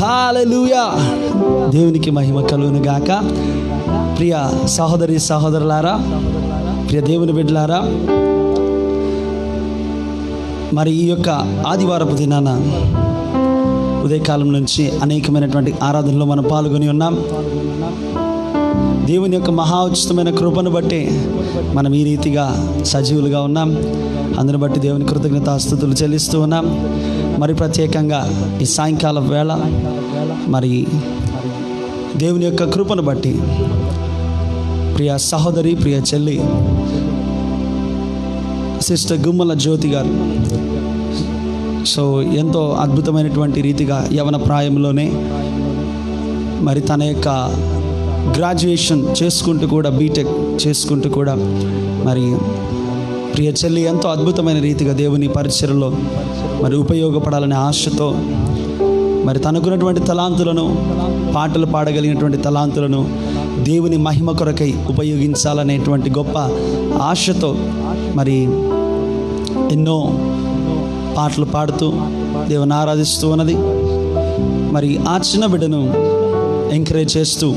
హల్లెలూయా. దేవునికి మహిమ కలుగును గాక. ప్రియ సహోదరి సహోదరులారా, ప్రియ దేవుని బిడ్డలారా, మరి ఈ యొక్క ఆదివారపు దినాన ఉదయకాలం నుంచి అనేకమైనటువంటి ఆరాధనలో మనం పాల్గొని ఉన్నాం. దేవుని యొక్క మహా ఉచితమైన కృపను బట్టి మనం ఈ రీతిగా సజీవులుగా ఉన్నాం. అందుని బట్టి దేవుని కృతజ్ఞతాస్తుతులు చెల్లిస్తూ ఉన్నాం. మరి ప్రత్యేకంగా ఈ సాయంకాలం వేళ మరి దేవుని యొక్క కృపను బట్టి ప్రియ సహోదరి, ప్రియ చెల్లి సిస్టర్ గుమ్మల జ్యోతి గారు సో ఎంతో అద్భుతమైనటువంటి రీతిగా యవన ప్రాయంలోనే మరి తన యొక్క గ్రాడ్యుయేషన్ చేసుకుంటూ కూడా, బీటెక్ చేసుకుంటూ కూడా మరి ప్రియ చెల్లి ఎంతో అద్భుతమైన రీతిగా దేవుని పరిచర్యలో మరి ఉపయోగపడాలనే ఆశతో మరి తనకున్నటువంటి తలాంతులను, పాటలు పాడగలిగినటువంటి తలాంతులను దేవుని మహిమ కొరకై ఉపయోగించాలనేటువంటి గొప్ప ఆశతో మరి ఎన్నో పాటలు పాడుతూ దేవుని ఆరాధిస్తూ ఉన్నది. మరి ఆ చిన్న బిడ్డను ఎంకరేజ్ చేస్తూ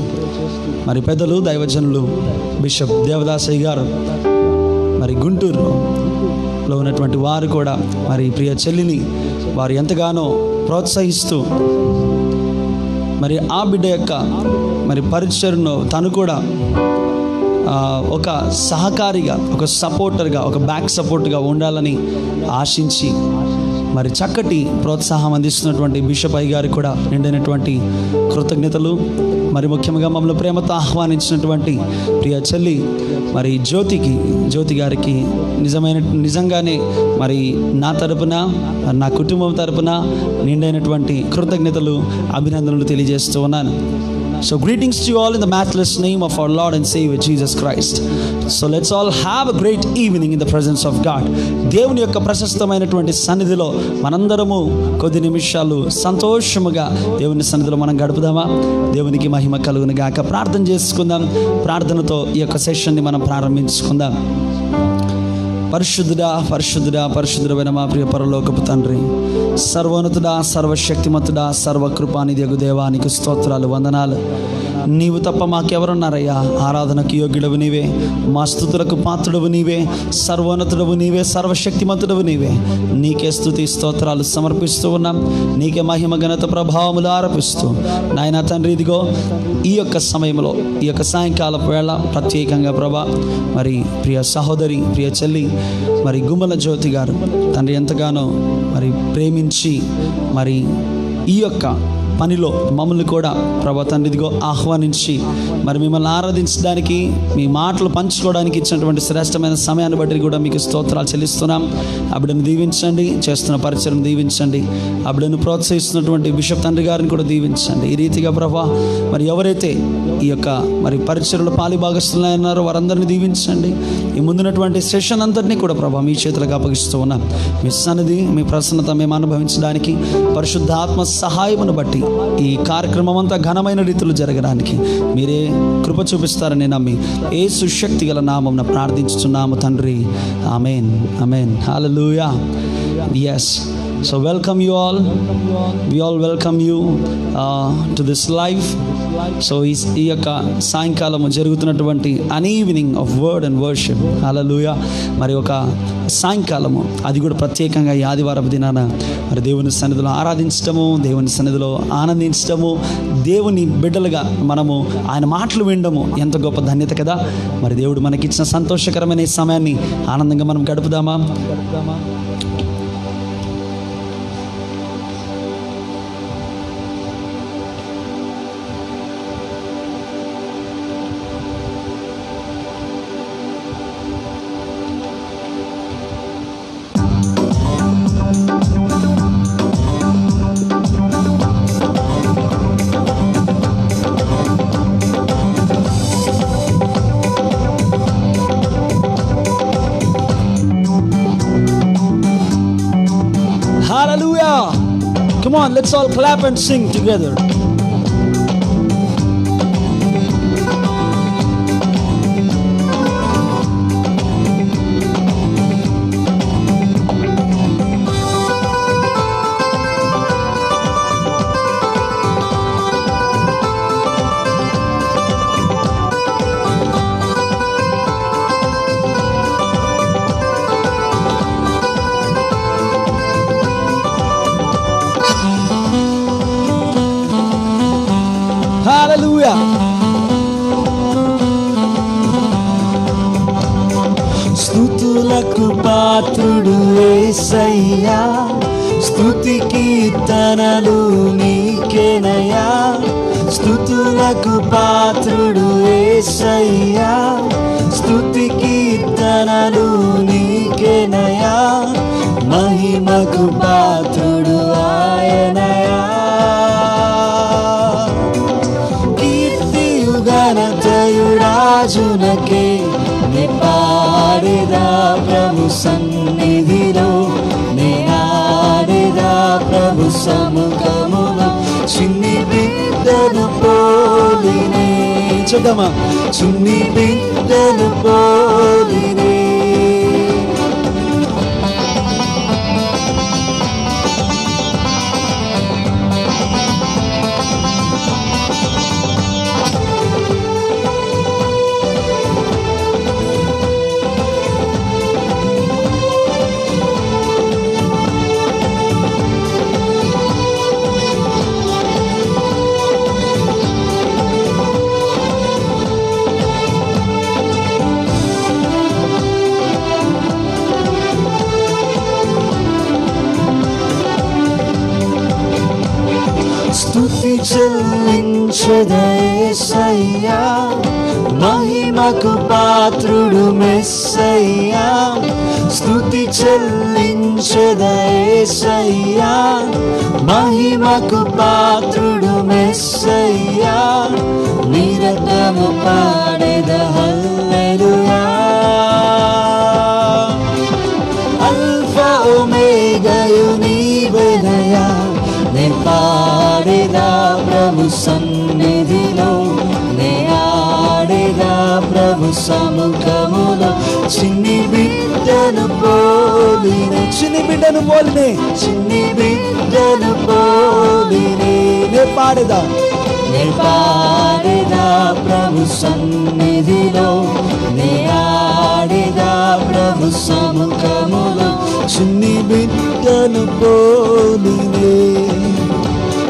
మరి పెద్దలు, దైవజనులు బిషప్ దేవదాసయ్య గారు మరి గుంటూరులో ఉన్నటువంటి వారు కూడా మరి ప్రియ చెల్లిని వారు ఎంతగానో ప్రోత్సహిస్తూ మరి ఆ బిడ్డ యొక్క మరి పరిచర్ను తను కూడా ఒక సహకారిగా, ఒక సపోర్టర్గా, ఒక బ్యాక్ సపోర్ట్గా ఉండాలని ఆశించి మరి చక్కటి ప్రోత్సాహం అందిస్తున్నటువంటి బిషప్ అయ్య గారికి కూడా నిండైనటువంటి కృతజ్ఞతలు. మరి ముఖ్యంగా మమ్మల్ని ప్రేమతో ఆహ్వానించినటువంటి ప్రియ చెల్లి మరి జ్యోతి గారికి నిజంగానే మరి నా తరపున, నా కుటుంబం తరపున నిండైనటువంటి కృతజ్ఞతలు, అభినందనలు తెలియజేస్తూ ఉన్నాను. So greetings to you all in the matchless name of our Lord and Savior Jesus Christ. So let's all have a great evening in the presence of God. దేవుని యొక్క ప్రశస్తమైనటువంటి సన్నిధిలో మనందరము కొద్ది నిమిషాలు సంతోషముగా దేవుని సన్నిధిలో మనం గడుపుదామా? దేవునికి మహిమ కలుగును గాక. ప్రార్థన చేసుకుందాం. ప్రార్థనతో ఈ యొక్క సెషన్ని మనం ప్రారంభించుకుందాం. పరిశుద్ధుడా, పరిశుద్ధుడా, పరిశుద్ధుడైన మా ప్రియ పరలోకపు తండ్రి, సర్వోన్నతుడా, సర్వశక్తిమంతుడా, సర్వకృపానిధియగు దేవానికి స్తోత్రాలు, వందనాలు. నీవు తప్ప మాకెవరున్నారయ్యా? ఆరాధనకు యోగ్యుడవు నీవే, మా స్తుతులకు పాత్రుడవు నీవే, సర్వోన్నతుడవు నీవే, సర్వశక్తిమంతుడవు నీవే. నీకే స్తుతి స్తోత్రాలు సమర్పిస్తూ ఉన్నాం. నీకే మహిమ, ఘనత, ప్రభావములు ఆరోపిస్తూ నాయనా తండ్రి, ఇదిగో ఈ యొక్క సమయంలో, ఈ యొక్క సాయంకాలపు వేళ ప్రత్యేకంగా ప్రభా మరి ప్రియ సహోదరి, ప్రియ చెల్లి మరి గుమ్మల జ్యోతి గారు తండ్రి ఎంతగానో మరి ప్రేమించి మరి ఈ యొక్క పనిలో మమ్మల్ని కూడా ప్రభా తండ్రి ఇదిగో ఆహ్వానించి మరి మిమ్మల్ని ఆరాధించడానికి, మీ మాటలు పంచుకోవడానికి ఇచ్చినటువంటి శ్రేష్టమైన సమయాన్ని బట్టి కూడా మీకు స్తోత్రాలు చెల్లిస్తున్నాం. అప్పుడను దీవించండి, చేస్తున్న పరిచయం దీవించండి. అప్పుడను ప్రోత్సహిస్తున్నటువంటి బిషప్ తండ్రి గారిని కూడా దీవించండి. ఈ రీతిగా ప్రభా మరి ఎవరైతే ఈ యొక్క మరి పరిచయలో పాలిభాగస్తులున్నారో వారందరినీ దీవించండి. ఈ ముందున్నటువంటి సెషన్ అంతటినీ కూడా ప్రభా మీ చేతులకు అప్పగిస్తూ ఉన్నాం. మీ సన్నిధి, మీ ప్రసన్నత మేము అనుభవించడానికి పరిశుద్ధాత్మ సహాయమును బట్టి ఈ కార్యక్రమం అంతా ఘనమైన రీతిలో జరగడానికి మీరే కృప చూపిస్తారని నమ్మి యేసు శక్తి గల నామమున ప్రార్థించుచున్నాము తండ్రి. ఆమేన్, ఆమేన్, హల్లెలూయా. Yes, so welcome you all. We all welcome you to this live. So ఈ యొక్క సాయంకాలము జరుగుతున్నటువంటి an evening of word and worship, hallelujah. మరి ఒక సాయంకాలము అది కూడా ప్రత్యేకంగా ఈ ఆదివారపు దినాన మరి దేవుని సన్నిధిలో ఆరాధించటము, దేవుని సన్నిధిలో ఆనందించటము, దేవుని బిడ్డలుగా మనము ఆయన మాటలు వినడము ఎంత గొప్ప ధన్యత కదా. మరి దేవుడు మనకిచ్చిన సంతోషకరమైన ఈ సమయాన్ని ఆనందంగా మనం గడుపుదామా? Hallelujah. Come on, let's all clap and sing together. హల్లెలూయా. స్తుతులకు పాత్రుడు యేసయ్యా, స్తుతి కీర్తనలు నీకేనయ్యా. స్తుతులకు పాత్రుడు యేసయ్యా, స్తుతి కీర్తనలు నీకేనయ్యా. మహిమకు పాత్రుడు ఆయనయా. కీర్తియు ఘనతయు రాజునకే, నే పాడేదా ప్రభు సన్నిధిలో, నే ఆడేదా ప్రభు సముఖములో. చిన్ని బిడ్డను పోలినే, చూద్దామా, చిన్ని బిడ్డను పోలినే. స్తుతి చెల్లించెదా యేసయ్యా, మహిమకు పాత్రుడు మెస్సయ్యా. స్తుతి చెల్లించెదా యేసయ్యా, మహిమకు పాత్రుడు మెస్సయ్యా. నిరతము పాడెదా హల్లెలూయా. అల్ఫా ఒమేగాయు నీవేనయ్యా, నే పాడేదా ప్రభు సన్నిధిలో, నే ఆడేదా ప్రభు సముఖములో. చిన్ని బిడ్డను పోలినే, చిన్ని బిడ్డను పోలినే, చిన్ని బిడ్డను పోలినే. నే పాడేదా, నే పాడేదా ప్రభు సన్నిధిలో, నే ఆడేదా ప్రభు సముఖములో. చిన్ని బిడ్డను పోలినే,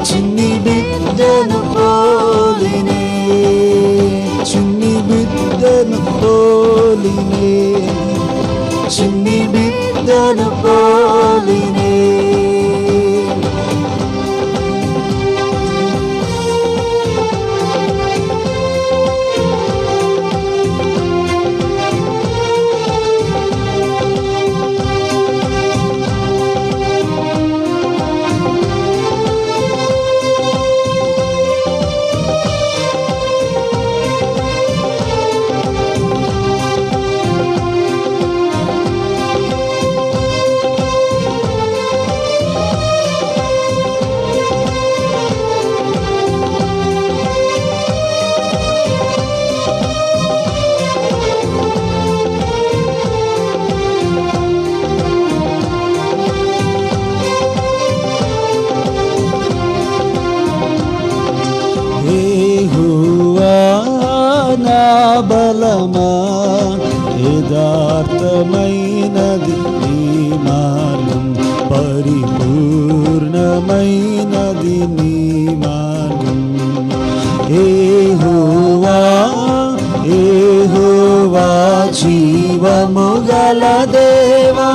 చిన్ని బిడ్డను పోలినే, చిన్ని బిడ్డను పోలినే, చిన్ని బిడ్డను పోలినే. బలమా, యథార్థమైనది నీ మార్గం, పరిపూర్ణమైనది నీ మార్గం. యెహోవా, యెహోవా జీవము గల దేవా,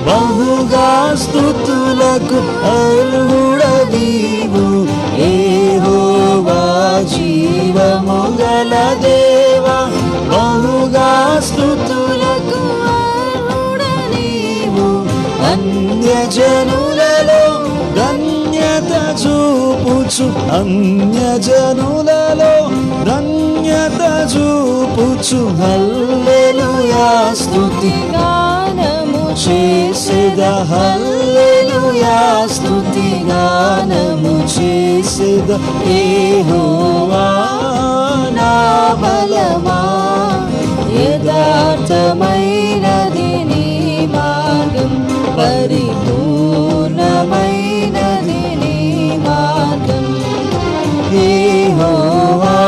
బహుగా స్తుతులకు అర్హుడవీవు. యెహోవా జీవము గల దేవా, బహుగా స్తుతులకు అర్హుడవీవు. అన్యజనులలో ధన్యత చూపుచు, అన్యజనులలో ధన్యత చూపుచు, హల్లెలూయా స్తుతి గానము చేసేదా, హల్లెలూయా స్తుతి గానము చేసేదా. యెహోవా నా బలమా, యథార్థమైనది నీ మార్గం, పరిపూర్ణమైనది నీ మార్గం. యెహోవా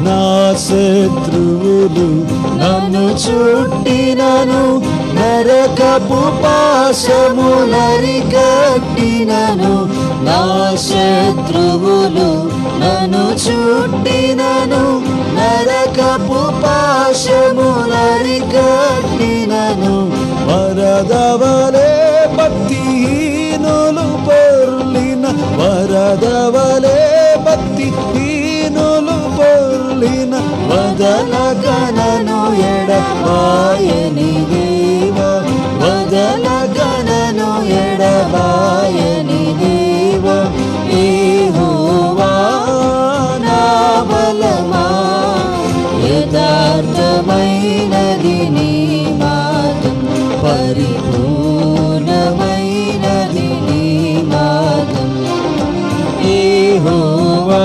నా శత్రువులు నన్ను చుట్టినను, నరకపు పాశములరికట్టినను. నా శత్రువులు నన్ను చుట్టినను నరకపు పాశములరికట్టినను వరదవలే భక్తిహీనులు పొర్లిన వరదవలే భక్తిహీనులు పొర్లిన వదలగనను ఎడబాయని దేవా వదలగనను ఎడబాయని దేవా యెహోవా నా బలమా యథార్థమైనది నీ మార్గం పరిపూర్ణమైనది నీ మార్గం యెహోవా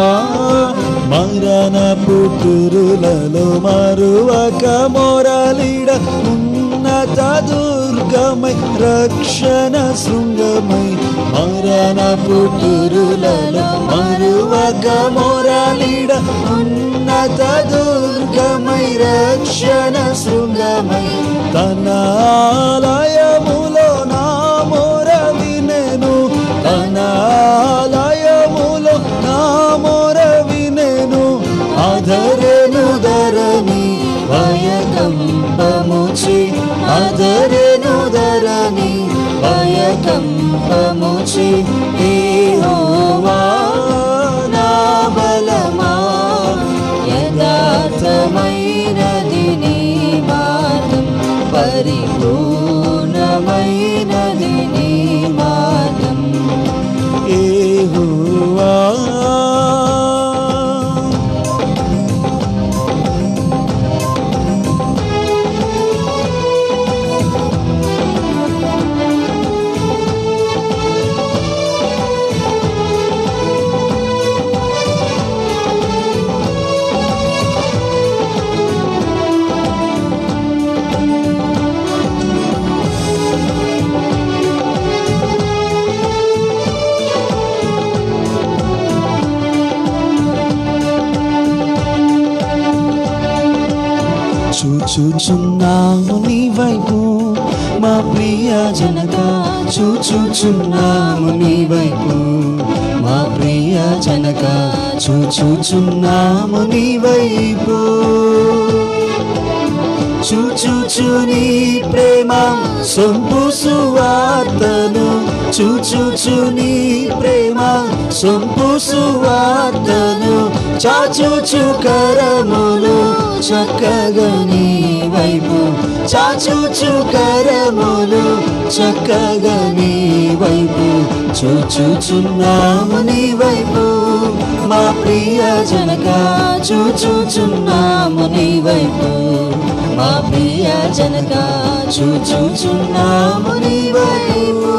మరణ పుట్టురులలో మరువక మొరలిడ ఉన్నత దుర్గమై రక్షణ శృంగమై మరణ పుట్టురులలో మరువక మొరలిడ ఉన్నత దుర్గమై రక్షణ శృంగమై తన ఆలయములో నా మొర వినెను తన ఆలయములో నా మొర వినెను ఆదరెను ధరణి భయకంపముచి ఆదరెను ధరణి భయకంపముచి యెహోవా నా బలమా యథార్థమైనది నీ మార్గం పరిపూర్ణమైనది నీ మార్గం యెహోవా చూచుచున్నాము నీ వైపు మా ప్రియ జనక చూచుచున్నాము నీ వైపు మా ప్రియ జనక చూచుచున్నాము నీ వైపు చూచుచు నీ ప్రేమ సొంపు సువార్తను చూచుచు నీ ప్రేమ సొంపు సువార్తను చాచుచు కరములు చక్కగా నీ వైపు చాచుచు కరములు చక్కగా నీ వైపు చూచుచున్నాము నీ వైపు మా ప్రియ జనక చూచుచున్నాము నీ వైపు మా ప్రియ జనక చూచుచున్నాము నీ వైపు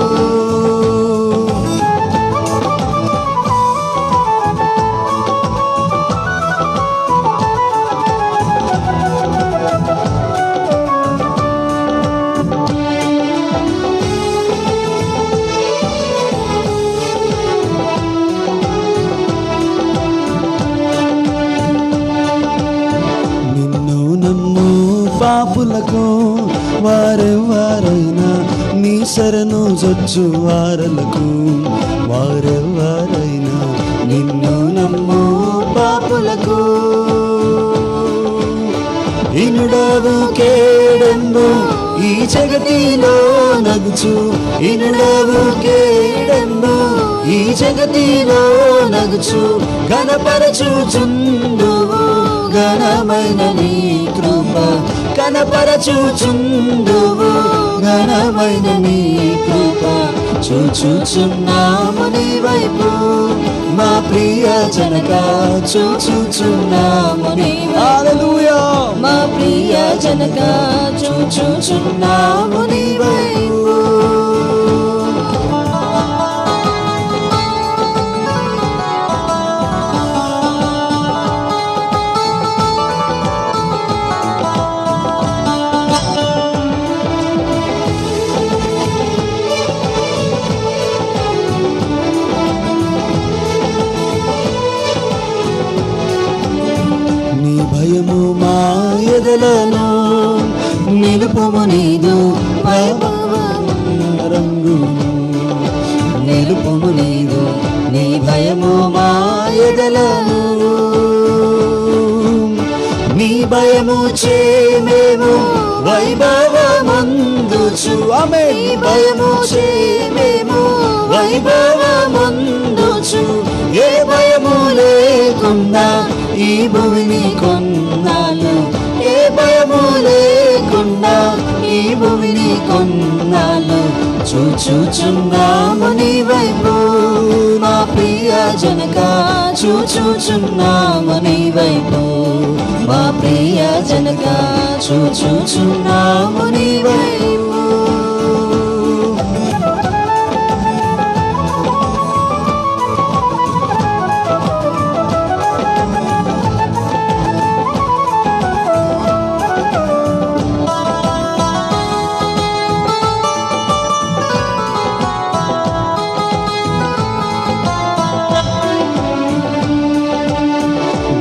పాపులకు వారెవరైనా నీ శరణు జొచ్చు వారలకు వారెవరైనా నిన్ను నమ్ము పాపులకు ఇనుడవు కేడెందు ఈ జగతిలో నగుచు ఇనుడవు కేడెందు ఈ జగతిలో నగుచు కనపరచుచుందువు ఘనమైన నీ కృప కనపరచుచుందువు ఘనమైన నీ కృప చూచుచున్నాము నీ వైపు మా ప్రియ జనక చూచుచున్నాము నీ హల్లెలూయా మా ప్రియ జనక చూచుచున్నాము నీ వైపు భయము మా ఎదలను నిలుపుము నీదు రంగు నిలుపుము నీదు నీ భయము మా ఎదలను భయము చేమేము వైభవమందుచు ఆమేన్ భయము చేమేము వైభవమందుచు ఏ భయము లేకుండా ఈ భూమిని కొన్నాళ్ళు ఏ భయము లేకుండా ఈ భూమిని కొన్నాళ్ళు చూచుచున్నాము నీ వైపు మా ప్రియ జనక చూచుచున్నాము నీ వైపు మా ప్రియ జనక చూచుచున్నాము నీ వైపు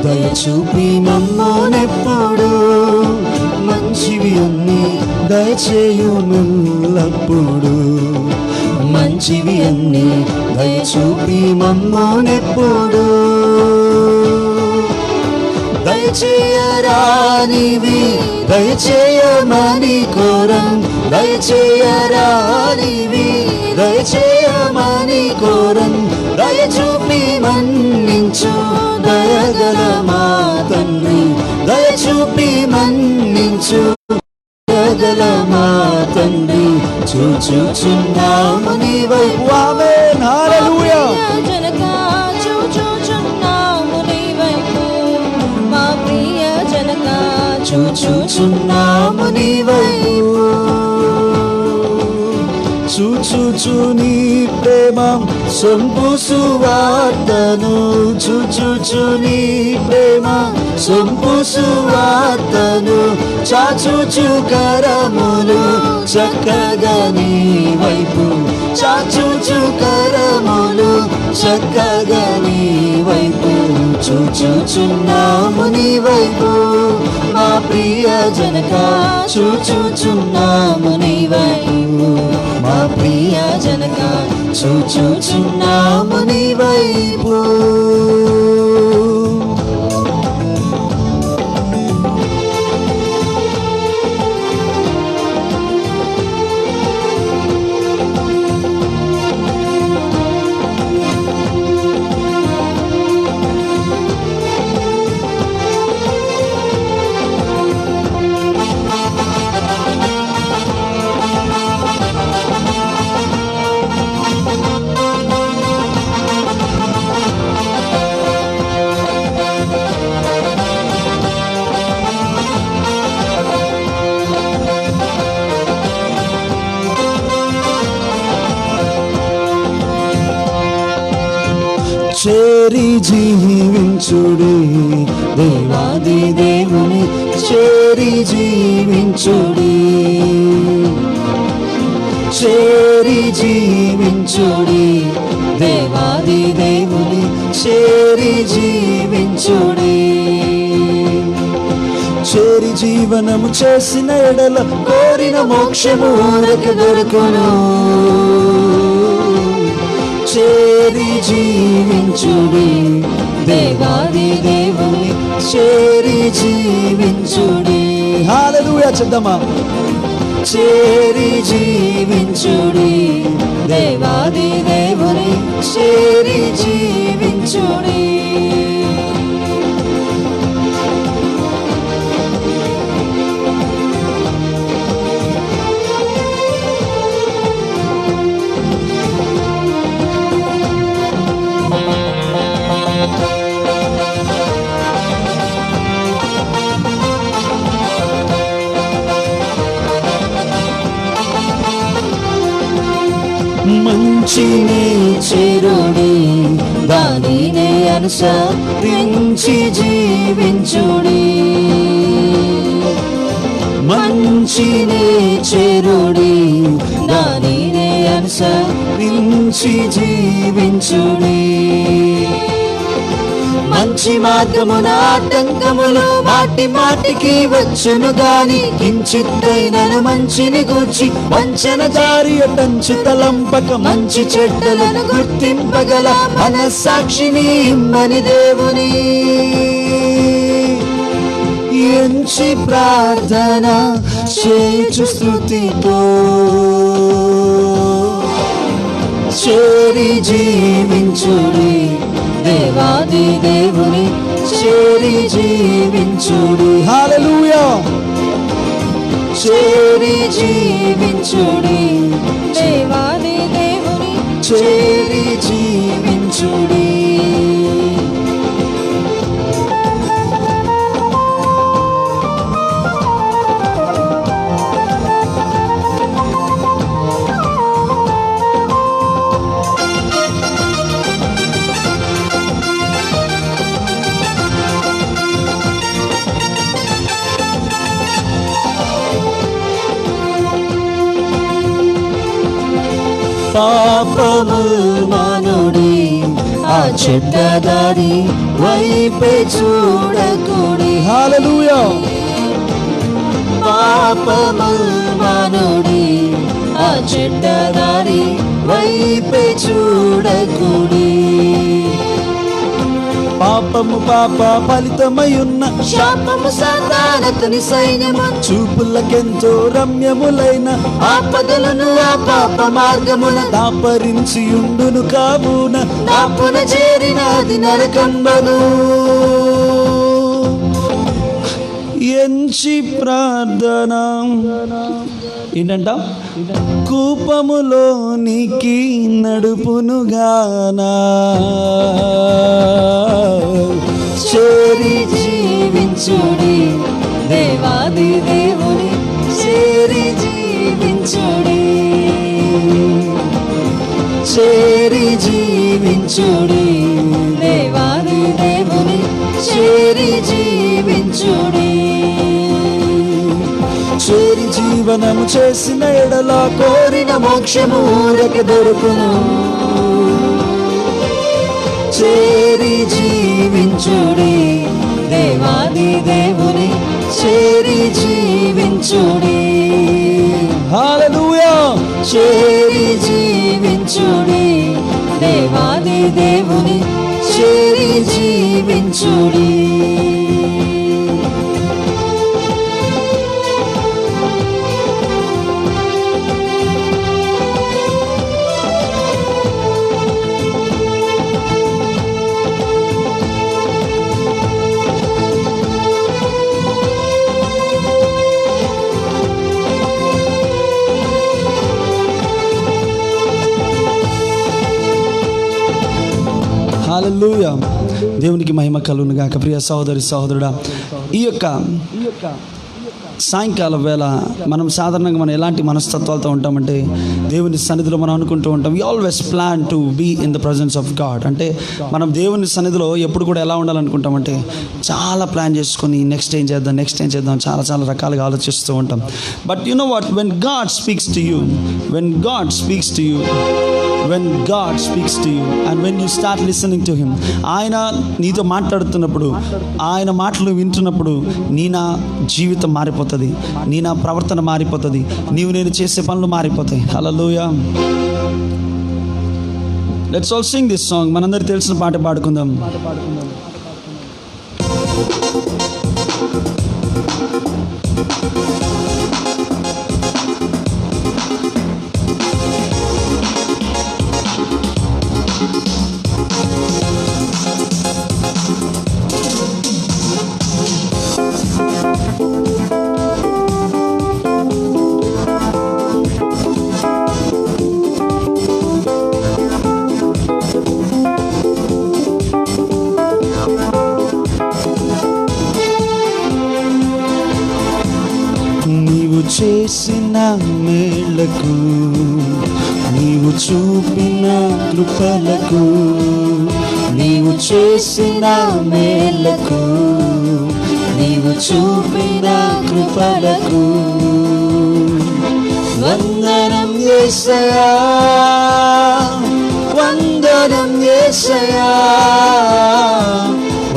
దయచూపి మమ్మోనెప్పుడు మంచివి అన్ని దయచేయుమెల్లప్పుడు మంచివి అన్ని దయచూపి మమ్మోనెప్పుడు దయచేయరానివి దయచేయమని కోరం దయచేయరానివి దయచేయమని కోరం దయచూపి మన్నించు దయగల మా తండ్రి దయచూపి మన్నించు దయగల మా తండ్రి చూచుచున్నాము నీ వైపు ఆమేన్ హల్లెలూయా జనక చూచుచున్నాము నీ వైపు మా ప్రియ జనక చూచుచున్నాము నీ వైపు చూచుచు నీ ప్రేమ సొంపు సువార్తను చూచుచు నీ ప్రేమ సొంపు సువార్తను చాచుచు కరములు చక్కగా నీ వైపు చాచుచు కరములు చక్కగా నీ వైపు చూచుచున్నాము నీ వైపు మా ప్రియ జనక చూచుచున్నాము నీ వైపు మా ప్రియ జనక చూచుచున్నాము నీ వైపు చేరి జీవించుడి దేవాది దేవుని చేరి జీవించుడి చేరి జీవించుడి దేవాది దేవుని చేరి జీవించుడి చేరి జీవనము చేసిన ఎడల కోరిన మోక్షము ఊరక దొరుకును చేరి జీవించుడి దేవాది దేవుని చేరి జీవించుడి హల్లెలూయా చెప్దామా చేరి జీవించుడి దేవాది దేవుని చేరి జీవించుడి మంచిని చేరుడి దానినే అనుసరించి జీవించుడి మంచిని చేరుడి దానినే అనుసరించి జీవించుడి మంచి మార్గమున ఆటంకములు మాటి మాటికి వచ్చును గాని కించిత్తైనను మంచిని గూర్చి వంచన జారి అటంచు తలంపక మంచి చెడ్డలను గుర్తింపగల మనస్సాక్షిని ఇమ్మని దేవుని ఎంచి ప్రార్థన చేయుచు స్తుతితో చేరి జీవించుడి దేవాది దేవుని చేరి జీవించుడి. హల్లెలూయా. చేరి జీవించుడి దేవాది దేవుని చేరి జీవించుడి. పాపము మానుడి ఆ చెడ్డదారి వైపే చూడకుడి. హల్లెలూయా. పాపము మానుడి ఆ చెడ్డదారి వైపే చూడకుడి. పాపము పాప ఫలితమై ఉన్న శాపము సాతానతని సైన్యము చూపులకెంతో రమ్యములైన ఆపదలను ఆ పాప మార్గమున దాపరించి ఉండును కావున దాపున చేరినది నరకంబను. ఎంచి ప్రార్థన ఏంటంట కూపములోనికి నడుపునుగానా చేరి జీవించుడి దేవాది దేవుని చేరి జీవించుడి. చేరి జీవించుడి దేవాది దేవుని చేరి జీవించుడి. చేరి జీవనము చేసిన ఎడల కోరిన మోక్షము ఊరకి దొరుకును. చేరి జీవించుడి దేవాది దేవుని చేరి జీవించుడి. హల్లెలూయా. చేరి జీవించుడి దేవాది దేవుని చేరి జీవించుడి. హల్లెలూయా. దేవునికి మహిమ కలుగును గాక. ప్రియ సహోదరి సహోదరుడా, ఈ యొక్క సాయంకాలం వేళ మనం సాధారణంగా మనం ఎలాంటి మనస్తత్వాలతో ఉంటామంటే దేవుని సన్నిధిలో మనం అనుకుంటూ ఉంటాం we always plan to be in the presence of God. అంటే మనం దేవుని సన్నిధిలో ఎప్పుడు కూడా ఎలా ఉండాలనుకుంటామంటే చాలా ప్లాన్ చేసుకొని నెక్స్ట్ ఏం చేద్దాం చాలా చాలా రకాలుగా ఆలోచిస్తూ ఉంటాం. But you know what, when God speaks to you when God speaks to you and when you start listening to him, ఆయన నీతో మాట్లాడుతున్నప్పుడు, ఆయన మాటలు వింటున్నప్పుడు నా జీవితం మారిపోతుంది, నా ప్రవర్తన మారిపోతుంది, నేను చేసే పనులు మారిపోతాయి. Hallelujah. Let's all sing this song. మనందరికీ తెలిసిన పాట పాడుకుందాం. చేసిన మేళ్లకు, నీవు చూపిన కృపలకు, నీవు చేసిన మేళ్లకు, నీవు చూపిన కృపలకు వందనం యేసయ్యా, వందనం యేసయ్యా,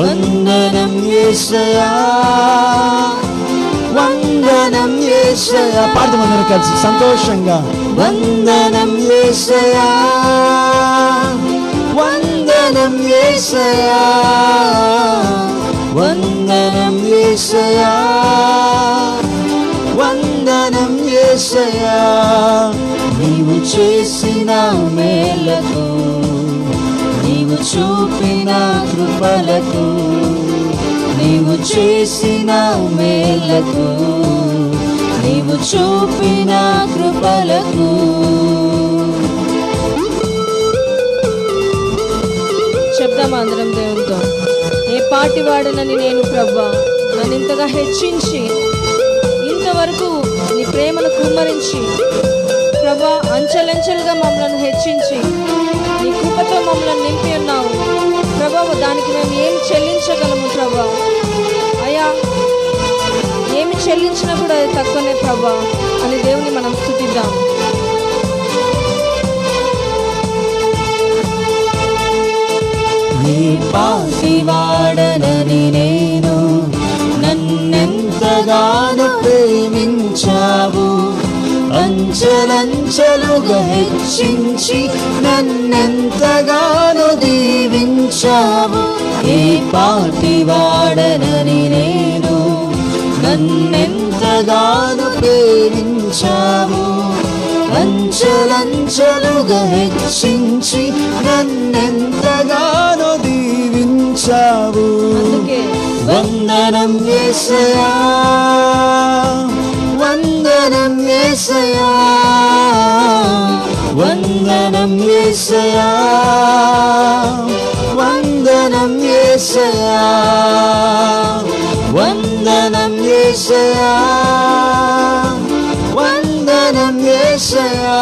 వందనం యేసయ్యా, వందనం యేసయ్యా. పాడమందరూ కలిసి సంతోషంగా. వందనం యేసయ్యా, వందనం యేసయ్యా, వందనం యేసయ్యా. యేసయ్యా వందనం యేసయ్యా నీవు చేసిన మేలకు నీవు చూపిన కృపలకు నీవు చేసిన మేలకు నీవు చూపిన కృపలకు చెప్దామా అందరం దేవునితో? ఏ పాటి వాడనని నేను ప్రభా, నన్ను ఇంతగా హెచ్చించి ఇంతవరకు నీ ప్రేమను కుమ్మరించి ప్రభా అంచెలంచెలుగా మమ్మల్ని హెచ్చించి నీ కృపతో మమ్మల్ని నింపి ఉన్నావు ప్రభా. దానికి మేము ఏం చెల్లించగలము ప్రభా? అయ్యా ఏమి చెల్లించినా కూడా అది తక్కువనే ప్రభా అని దేవుని మనం స్తుతిద్దాం. నీ పాటివాడనని నేను నన్నెంతగానో ప్రేమించావు అంచెలంచెలుగా హెచ్చించి నన్నెంతగానో దీవించావు. ఏ పాటివాడనని నేను నన్నెంతగానో ప్రేమించావు అంచెలంచెలుగా హెచ్చించి నన్నెంతగానో దీవించావు. వందనం యేసయ్యా వందనం యేసయ్యా వందనం యేసయ్యా వందనం యేసయ్యా వందనం యేసయ్యా వందనం యేసయ్యా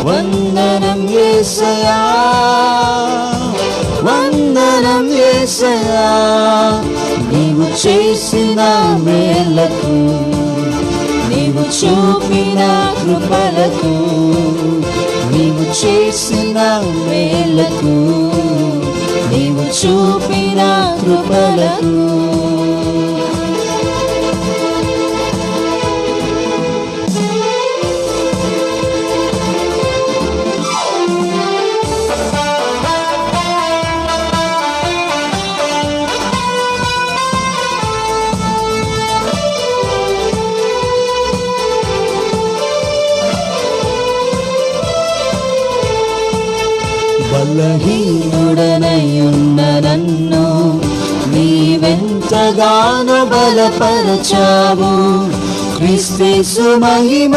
వందనం యేసయ్యా వందనం యేసయ్యా నీవు చేసిన మేలకు నీవు చూపిన కృపలకు నీవు చేసిన మేలకు నీవు చూపిన కృపలకు బలహీనుడనయున్న నన్ను నీవెంతగానో బలపరచావు. క్రీస్తు మహిమైశ్వర్యములో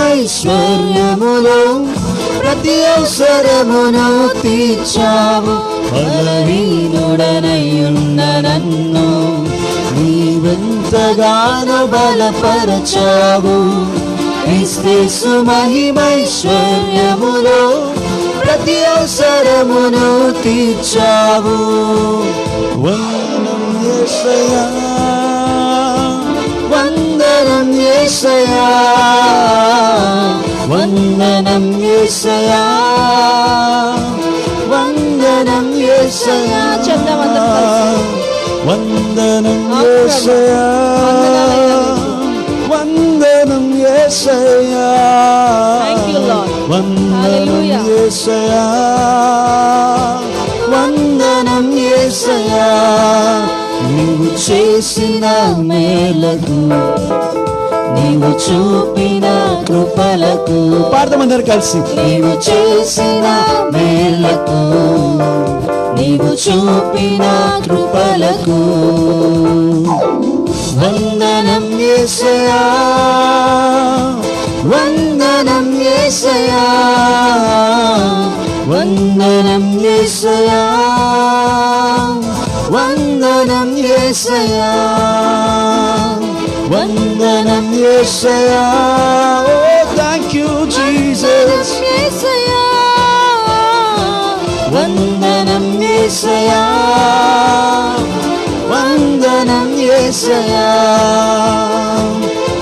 ప్రతి అవసరమును తీర్చావు. బలహీనుడనయున్న నన్ను నీవెంతగానో బలపరచావు. క్రీస్తు మహిమైశ్వర్యములో ప్రతి అవసరమును తీర్చావు. వందనం యేసయ్యా వందనం యేసయ్యా వందనం యేసయ్యా వందనం యేసయ్యా వందనం యేసయ్యా వందనం యేసయ్యా వందనం యేసయ్యా వందనం యేసయ్యా నీవు చేసిన మేలకు నీవు చూపిన కృపలకు పాడతామందరు కలిసి. నీవు చేసిన మేలకు నీవు చూపిన కృపలకు వందనం యేసయ్యా వందనం యేసయ్యా వందనం యేసయ్యా వందనం యేసయ్యా వందనం యేసయ్యా. ఓ థ్యాంక్ యూ జీసస్. వందనం యేసయ్యా వందనం యేసయ్యా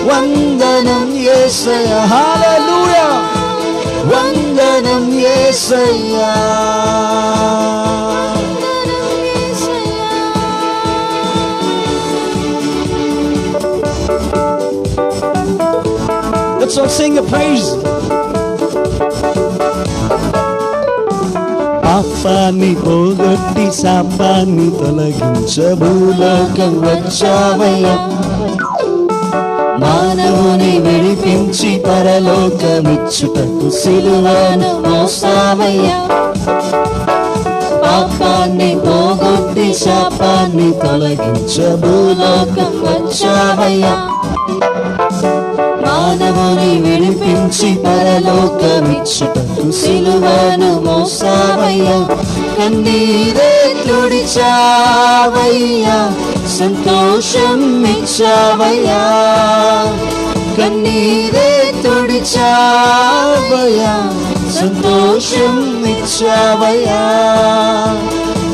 వందనం యేసయ్యా. హల్లెలూయా. వందనం యేసయ్యా. Let's all sing a praise. పాపాన్ని పోగొట్టి శాపాన్ని తొలగించ భూలోకం వచ్చావయ్యా. మానవుని విడిపించి పరలోకమిచ్చుటకు సిలువను మోసావయ్యా. పాపాన్ని పోగొట్టి శాపాన్ని తొలగించ భూలోకం వచ్చావయ్యా. మానవుని విడిపించి పరలోకమిచ్చుటకు సిలువను మోసావయ్యా. కన్నీరే తుడిచావయ్యా, సంతోషం ఇచ్చావయ్యా. కన్నీరే తుడిచావయ్యా, సంతోషం ఇచ్చావయ్యా.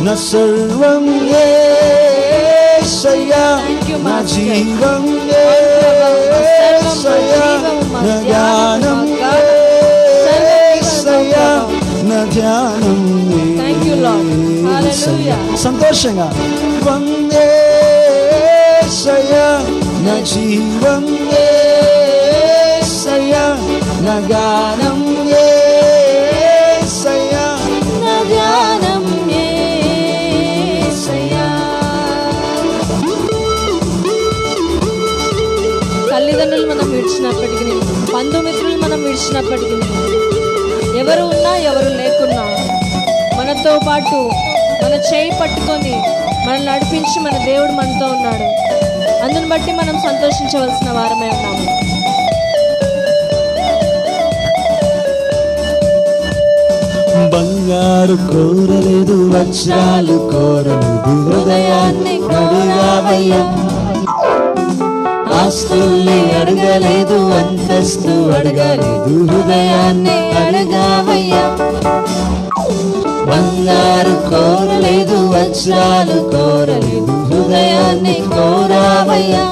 నా సర్వం యేసయ్యా, నా జీవం యేసయ్యా, నా ధ్యానం యేసయ్యా, నా ధ్యానం యేసయ్యా. సంతోషంగా యేసయ్యా, నా జీవం యేసయ్యా, నా గానం యేసయ్యా, నా ధ్యానం యేసయ్యా. తల్లిదండ్రులు మనం విడిచినప్పటికీ, బంధుమిత్రులు మనం విడిచినప్పటికీ, ఎవరు ఉన్నా ఎవరు లేకున్నా మనతో పాటు మన చేయి పట్టుకొని మనల్ని నడిపించి మన దేవుడు మనతో ఉన్నాడు. అందుని బట్టి మనం సంతోషించవలసిన వారమే ఉన్నాము. బంగారు కోరలేదు, వజ్రాలు కోరలేదు, హృదయాన్ని అడగావయ్యా. ఆస్తుల్ని అడగలేదు, అంతస్తు అడగలేదు, హృదయాన్ని అడగావయ్యా. బంగారు కోరలేదు, వజ్రాలు కోరలేదు, హృదయాన్ని కోరావయ్యా.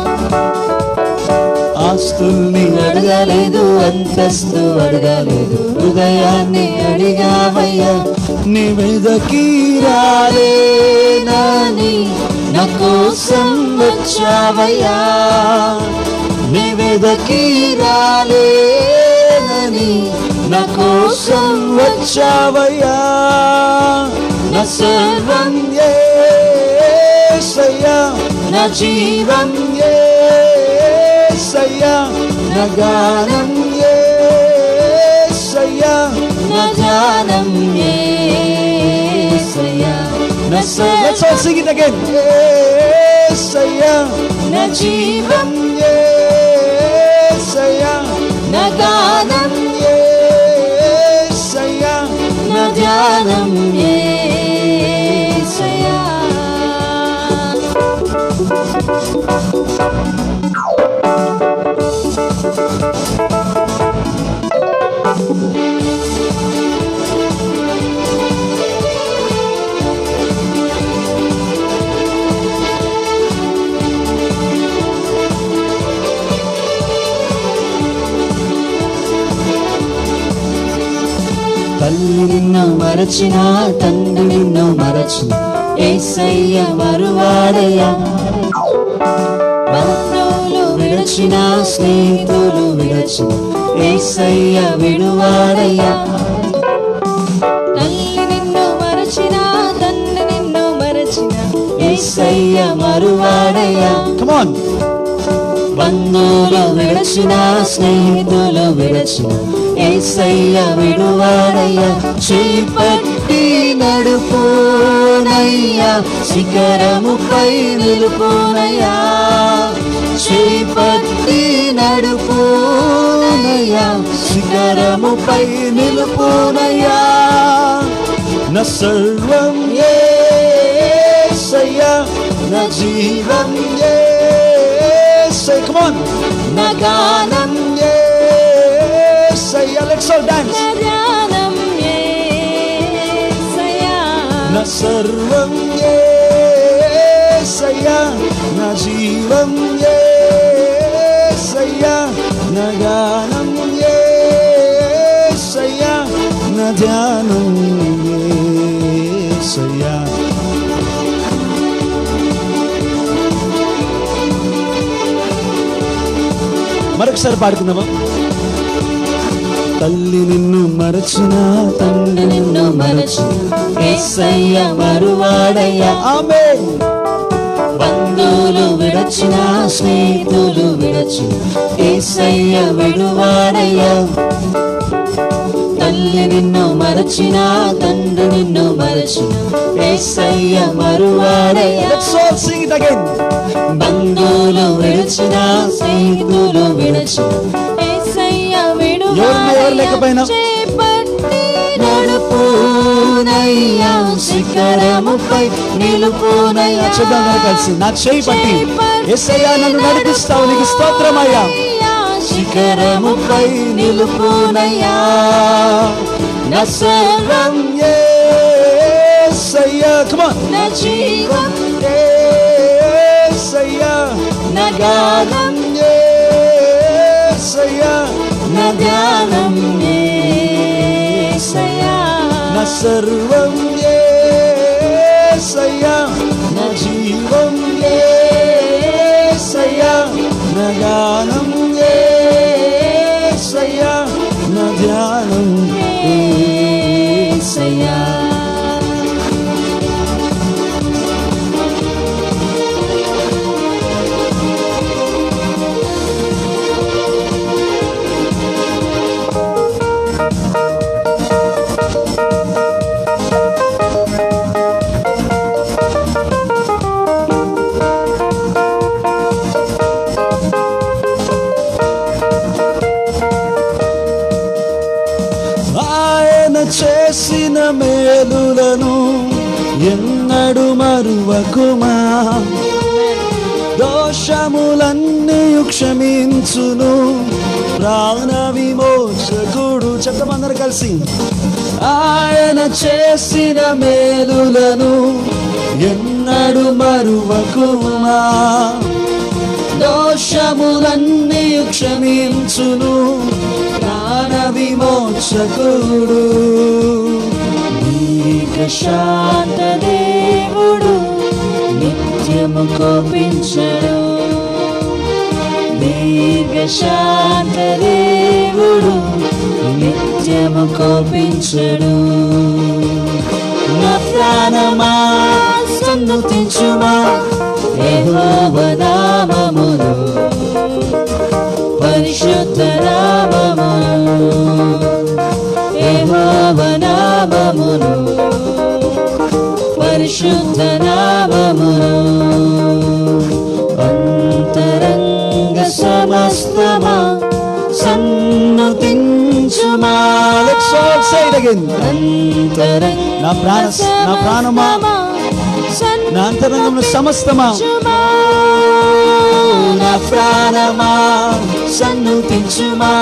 ఆస్తుల్ని అడగలేదు, అంతస్తు అడగలేదు, హృదయాన్ని అడిగావయ్యా. నీ మీదకి రాలేనని నా కోసం వచ్చావయ్యా. నీ మీదకి రాలేనని నా కోసం వచ్చావయ్యా. నా సర్వం యేసయ్యా, నా జీవం యేసయ్యా, నా గానం యేసయ్యా, నా ధ్యానం యేసయ్యా. Let's all sing it again. యేసయ్యా, నా జీవం యేసయ్యా, నా గానం యేసయ్యా, నా ధ్యానం యేసయ్యా. తల్లి నిన్ను మరచిన, తండ్రి నిన్ను మరచిన, యేసయ్య మరువాడయ్యా. బంధువులు విడచిన, స్నేహితులు విడచిన, యేసయ్య విడువాడయ్యా. తల్లి నిన్ను మరచిన, తండ్రి నిన్ను మరచిన, యేసయ్య మరువాడయ్యా. Come on. బంధువులు విడచిన, స్నేహితులు విడచిన, యేసయ్య విడువాడయ్యా. చేయి పట్టి నడుపునయ్యా, శిఖరముపై నిలుపునయ్యా. చేయి పట్టి నడుపునయ్యా, శిఖరముపై నిలుపునయ్యా. నా సర్వం యేసయ్యా, నా జీవం యేసయ్యా. Come on. నా గానం యేసయ్యా. Let's all dance. నా ధ్యానం యేసయ్యా. నా సర్వం యేసయ్యా, నా జీవం యేసయ్యా, నా గానం యేసయ్యా, నా ధ్యానం యేసయ్యా. మరొకసారి పాడుకుందామా? తల్లి నిన్ను మరచిన తండ్రి నిన్ను మరచిన యేసయ్య మరువాడయ్యా. ఆమేన్. బంధువులు విడచిన స్నేహితులు విడచిన యేసయ్య విడువాడయ్యా. తల్లి నిన్ను మరచిన తండ్రి నిన్ను మరచిన యేసయ్య మరువాడయ్యా. Let's all sing it again. బంధువులు విడచిన స్నేహితులు విడచిన యేసయ్య విడువాడయ్యా. ఎవరు లేకపోయినా నడుపునయ్యా శిఖరముపై నిలుపునయ్యా. చెప్దాం కలిసి. నా చేయి పట్టి యేసయ్యా నన్ను నడిపిస్తావు, నీకు స్తోత్రమయ్యా. శిఖరముపై నిలుపునయ్యా. నా సర్వం యేసయ్యా. Come on. నా జీవం యేసయ్యా. నా గానం యేసయ్యా. నా ధ్యానం యేసయ్యా. నా సర్వం యేసయ్యా. నా జీవం యేసయ్యా. నా గానం యేసయ్యా. నా ధ్యానం యేసయ్యా. చేసిన మేలులను ఎన్నడు మరువకుమా. దోషములన్నీ క్షమించును ప్రాణ విమోచకుడు. చెప్తామందరూ కలిసి. ఆయన చేసిన మేలులను ఎన్నడు మరువకుమా. దోషములన్నీ క్షమించును ప్రాణ విమోచకుడు. దీర్ఘశాంత దేవుడు నిత్యము కోపించడు. దీర్ఘశాంత దేవుడు నిత్యము కోపించడు. నా ప్రాణమా సన్నుతించుమా యెహోవా నామమును, పరిశుద్ధ నామమును. యెహోవా నామమును, పరిశుద్ధ నామమును. అంతరంగ సమస్తమా సన్నుతించుమా. Let's all say it again. నా ప్రాణమా నా అంతరంగమున సమస్తమా. నా ప్రాణమా సన్నుతించుమా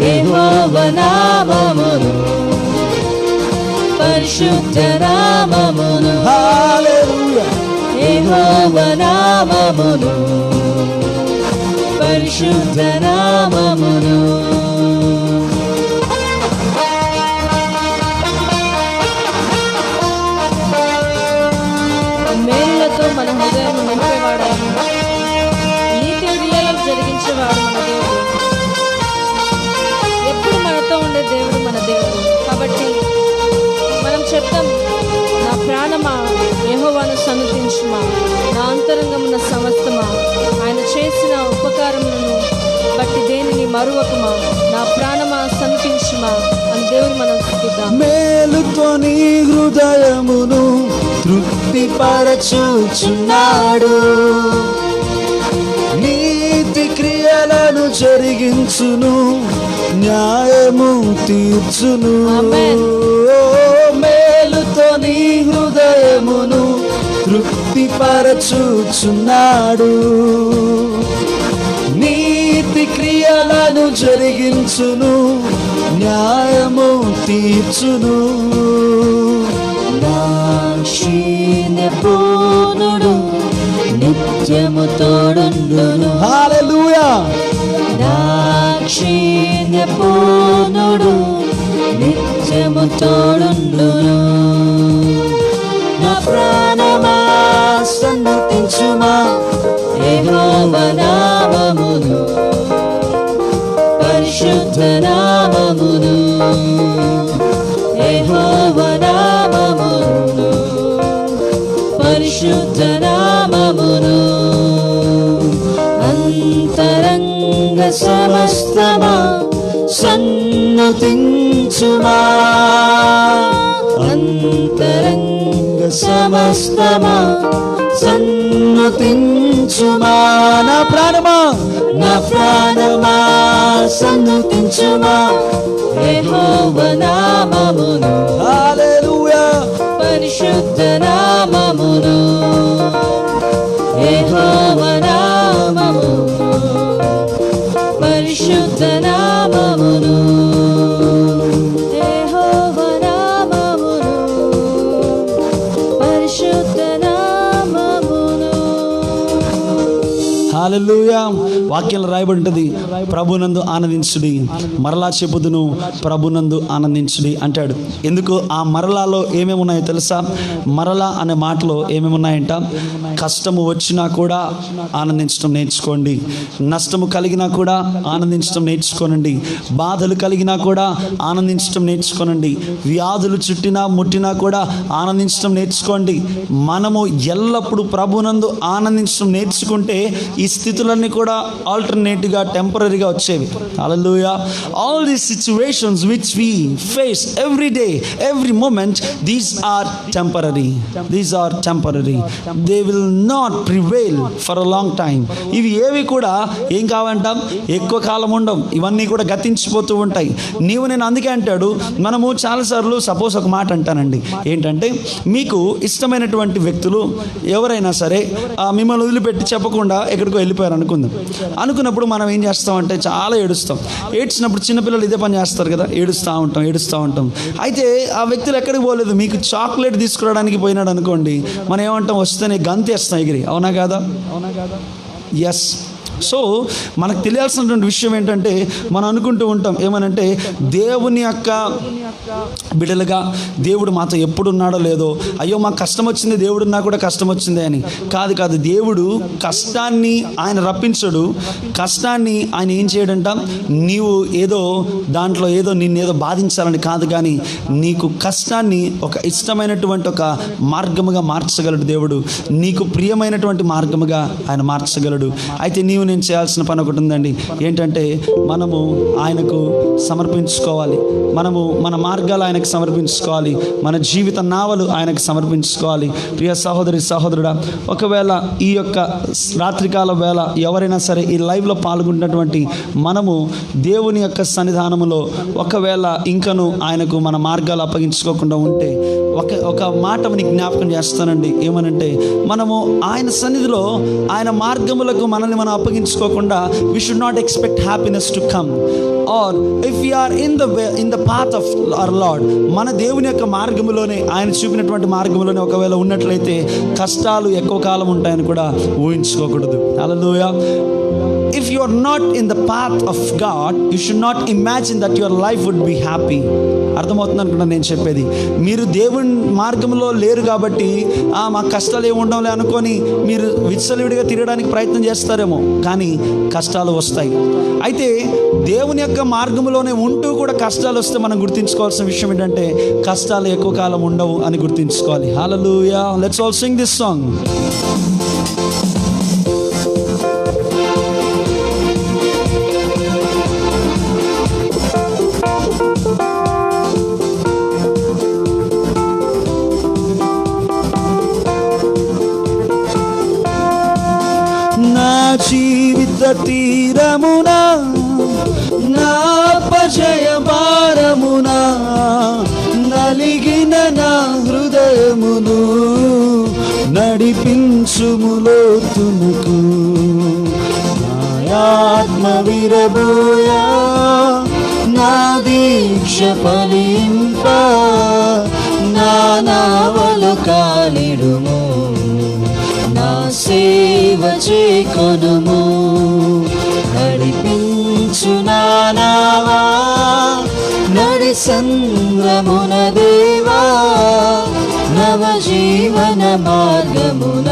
యెహోవా నామమును, పరిశుద్ధ నామమును. హల్లెలూయా. యెహోవా నామమును, పరిశుద్ధ నామమును. మేలులతో మన హృదయం నింపేవాడు, నీతి క్రియలను జరిగించేవాడు మన దేవుడు. ఎప్పుడు మనతో ఉండే దేవుడు మన దేవుడు. కాబట్టి మనం చెప్తాం, నా ప్రాణమా యెహోవాను సన్నుతించుమా, నా అంతరంగమున సమస్తమా ఆయన చేసిన ఉపకారములను బట్టి దేనిని మరువకుమా. నా ప్రాణమా సన్నుతించుమా అని దేవుని మనం స్తుతిద్దాం. మేలుతో నీ హృదయమును తృప్తిపరచుచున్నాడు. నీతి క్రియలను జరిగించును, న్యాయము తీర్చును. మేలుతో నీ హృదయమును తృప్తిపరచుచున్నాడు. నీతి క్రియలను జరిగించును, న్యాయము తీర్చును. పూనుడు నిత్యము తోడుండును. హల్లెలూయా. దాక్షిణ్య పూనుడు నిత్యము తోడుండును. నా ప్రాణమా సన్నుతించుమా యెహోవా నామమును, పరిశుద్ధ నామమును. పరిశుద్ధ నామమును. అంతరంగ సమస్తమా సన్నతించుమా, అంతరంగ సమస్తమా సన్నతించుమా. నా ప్రాణమా, నా ప్రాణమా సన్నతించుమా యెహోవా నామమును. హల్లెలూయా. పరిశుద్ధ నామమును, యెహోవా నామమును, పరిశుద్ధ నామమును, యెహోవా నామమును, పరిశుద్ధ నామమును. హల్లెలూయా. వాక్యంలో రాయబడి ఉంటుంది, ప్రభునందు ఆనందించుడి, మరలా చెప్పుదును ప్రభునందు ఆనందించుడి అంటాడు. ఎందుకు ఆ మరలాలో ఏమేమి ఉన్నాయో తెలుసా? మరలా అనే మాటలో ఏమేమి ఉన్నాయంట? కష్టము వచ్చినా కూడా ఆనందించడం నేర్చుకోండి, నష్టము కలిగినా కూడా ఆనందించడం నేర్చుకోనండి, బాధలు కలిగినా కూడా ఆనందించడం నేర్చుకోనండి, వ్యాధులు చుట్టినా ముట్టినా కూడా ఆనందించడం నేర్చుకోండి. మనము ఎల్లప్పుడూ ప్రభునందు ఆనందించడం నేర్చుకుంటే ఈ స్థితులన్నీ కూడా ఆల్టర్నేటివ్గా టెంపరీగా వచ్చేవి. Hallelujah. All these situations which we face every day, every moment, these are temporary. These are temporary. They will not prevail for a long time. ఇవి ఏవి కూడా ఏం కావంటాం, ఎక్కువ కాలం ఉండవు. ఇవన్నీ కూడా గతించిపోతూ ఉంటాయి. నేను అందుకే అంటాడు, మనము చాలాసార్లు సపోజ్ ఒక మాట అంటానండి, ఏంటంటే మీకు ఇష్టమైనటువంటి వ్యక్తులు ఎవరైనా సరే మిమ్మల్ని వదిలిపెట్టి చెప్పకుండా ఎక్కడికో వెళ్ళిపోయారు అనుకున్నప్పుడు మనం ఏం చేస్తామంటే చాలా ఏడుస్తాం. ఏడ్చినప్పుడు చిన్నపిల్లలు ఇదే పని చేస్తారు కదా, ఏడుస్తూ ఉంటాం. అయితే ఆ వ్యక్తులు ఎక్కడికి పోలేదు, మీకు చాక్లెట్ తీసుకురావడానికి పోయినాడు అనుకోండి, మనం ఏమంటాం, వస్తేనే గంతేస్తాం ఎగిరి. అవునా కాదా? ఎస్. సో మనకు తెలియాల్సినటువంటి విషయం ఏంటంటే, మనం అనుకుంటూ ఉంటాం ఏమనంటే, దేవుని యొక్క బిడ్డలుగా దేవుడు మాతో ఎప్పుడు ఉన్నాడో లేదో, అయ్యో మాకు కష్టం వచ్చింది, దేవుడున్నా కూడా కష్టం వచ్చింది అని. కాదు, దేవుడు కష్టాన్ని ఆయన రప్పించడు. కష్టాన్ని ఆయన ఏం చేయడంట, నీవు ఏదో దాంట్లో ఏదో నిన్నేదో బాధించాలని కాదు, కానీ నీకు కష్టాన్ని ఒక ఇష్టమైనటువంటి ఒక మార్గముగా మార్చగలడు దేవుడు. నీకు ప్రియమైనటువంటి మార్గముగా ఆయన మార్చగలడు. అయితే నేను చేయాల్సిన పని ఒకటి ఉందండి, ఏంటంటే మనము ఆయనకు సమర్పించుకోవాలి. మనము మన మార్గాలు ఆయనకు సమర్పించుకోవాలి, మన జీవిత నావలు ఆయనకు సమర్పించుకోవాలి. ప్రియ సహోదరి సహోదరుడా, ఒకవేళ ఈ యొక్క రాత్రికాల వేళ ఎవరైనా సరే ఈ లైవ్లో పాల్గొన్నటువంటి మనము దేవుని యొక్క సన్నిధానములో ఒకవేళ ఇంకను ఆయనకు మన మార్గాలు అప్పగించుకోకుండా ఉంటే ఒక మాట నీకు జ్ఞాపకం చేస్తానండి. ఏమనంటే, మనము ఆయన సన్నిధిలో ఆయన మార్గములకు మనల్ని మనం అప్పగించుకోకుండా we should not expect happiness to come. Or if we are in the path of our Lord, మన దేవుని యొక్క మార్గములోనే, ఆయన చూపినటువంటి మార్గములోనే ఒకవేళ ఉన్నట్లయితే కష్టాలు ఎక్కువ కాలం ఉంటాయని కూడా ఊహించుకోకూడదు. హల్లెలూయా. If you are not in the path of God, you should not imagine that your life would be happy. అర్థమవుతుంది అనుకున్నా నేను చెప్పేది. మీరు దేవుని మార్గంలో లేరు కాబట్టి మాకు కష్టాలు ఏమి ఉండవులే అనుకొని మీరు విచ్చలవిడిగా తిరగడానికి ప్రయత్నం చేస్తారేమో, కానీ కష్టాలు వస్తాయి. అయితే దేవుని యొక్క మార్గంలోనే ఉంటూ కూడా కష్టాలు వస్తే మనం గుర్తుంచుకోవాల్సిన విషయం ఏంటంటే, కష్టాలు ఎక్కువ కాలం ఉండవు అని గుర్తుంచుకోవాలి. Hallelujah. Let's all sing this song. జీవిత తీరమున నా అపజయ భారమున నలిగిన నా హృదయమును నడిపించుము లోతునకు. నా ఆత్మ విరబోయా, నా దీక్ష ఫలింప, నా నావలు కాలిడుము, నా సేవ చేకొనుము. నడిపించు నా నావా నడి సంద్రమున దేవా, నవ జీవన మార్గమున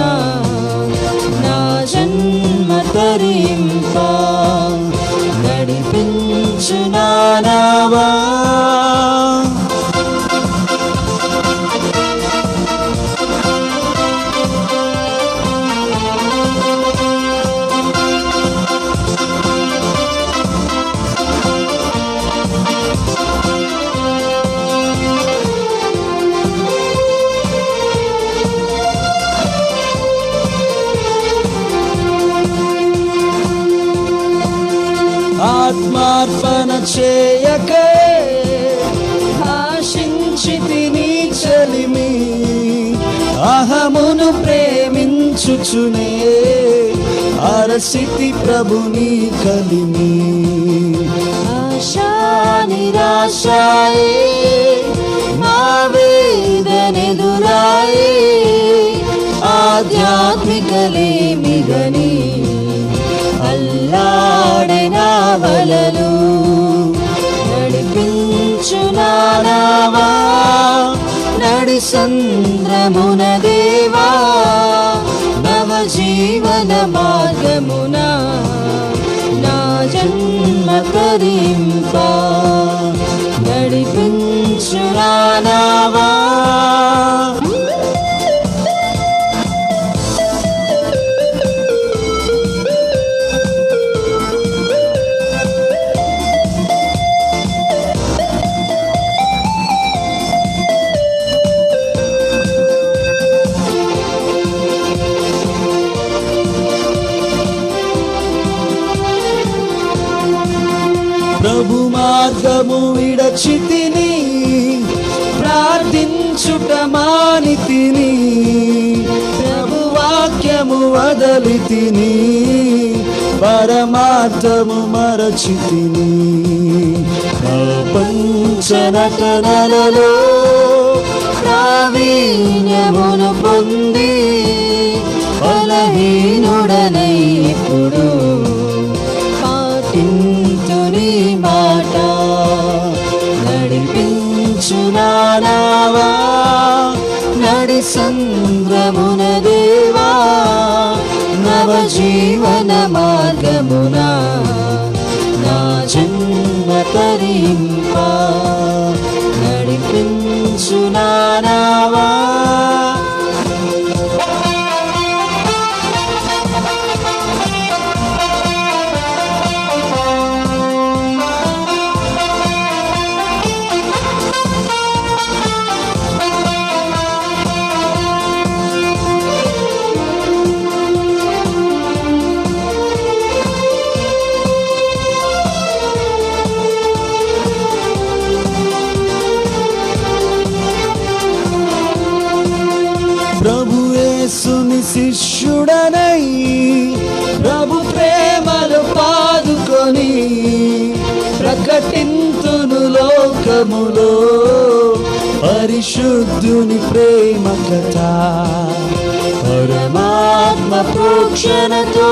నా జన్మ తరింప. నడిపించు నా నావా. ప్రాణార్పణ చేయకే ఆశించితి నీ చలిమి అహమును ప్రేమించుచునే అరసితి ప్రభుని కలిమి ఆశా నిరాశాయే నా వేదనెదురాయే ఆధ్యాత్మికలేమిగని అల్లాడే నా వలలు నడిపించు నావా నడి సంద్రమున దేవా నవ జీవన మార్గమున నా జన్మ తరింప నడిపించు నావా ప్రభు మార్గము విడచితిని ప్రార్థించుట మానితిని ప్రభు వాక్యము వదలితిని పరమార్థము మరచితిని ప్రపంచనటనలలో ప్రావీణ్యమును పొంది బలహీనుడనై ఇప్పుడు పాటింతుని మాట నడిపించు నావా నడి సంద్రమున దేవా నవ జీవన మార్గమున నా జన్మ తరింప నడిపించు నావా ప్రభు యేసుని శిష్యుడనై ప్రభు ప్రేమను పాదుకొని ప్రకటింతును లోకములో పరిశుద్ధుని ప్రేమ కథ పరమాత్మ ప్రోక్షణతో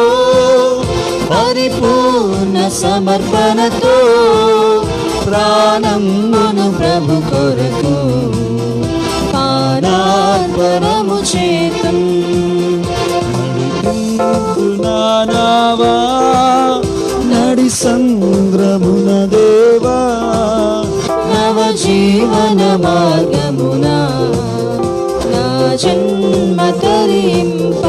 పరిపూర్ణ సమర్పణతో ప్రాణమును ప్రభు కొరకు పానార్పణము చేతం నావా నడి సంద్రమున దేవా నవ జీవన మార్గమున నా జన్మ తరింప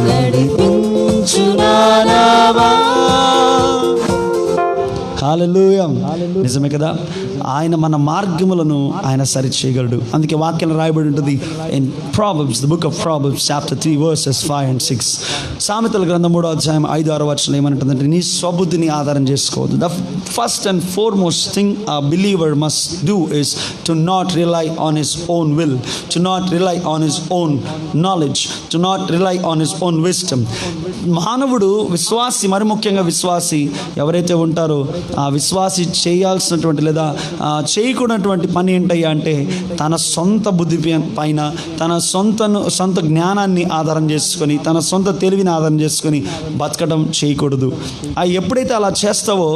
నడిపించు నావా. హల్లెలూయా. నిజమే కదా, ఆయన మన మార్గములను ఆయన సరి చేయగలడు. అందుకే వాక్యం రాయబడి ఉంటుంది in Proverbs, the book of Proverbs, chapter 3, verses 5 and 6. సామెతల గ్రంథం 3వ అధ్యాయం 5-6 వచనం ఏమంటుందంటే, నీ స్వబుద్ధిని ఆధారం చేసుకోవద్దు. The first and foremost thing a believer must do is to not rely on his own will, to not rely on his own knowledge, to not rely on his own wisdom. మానవుడు విశ్వాసి, మరి ముఖ్యంగా విశ్వాసి ఎవరైతే ఉంటారో ఆ విశ్వాసి చేయాల్సినటువంటి లేదా చేయకూడనటువంటి పని ఏంటయ్యా అంటే తన సొంత బుద్ధి పైన తన సొంత జ్ఞానాన్ని ఆధారం చేసుకొని తన సొంత తెలివిని ఆధారం చేసుకొని బతకడం చేయకూడదు. ఎప్పుడైతే అలా చేస్తావో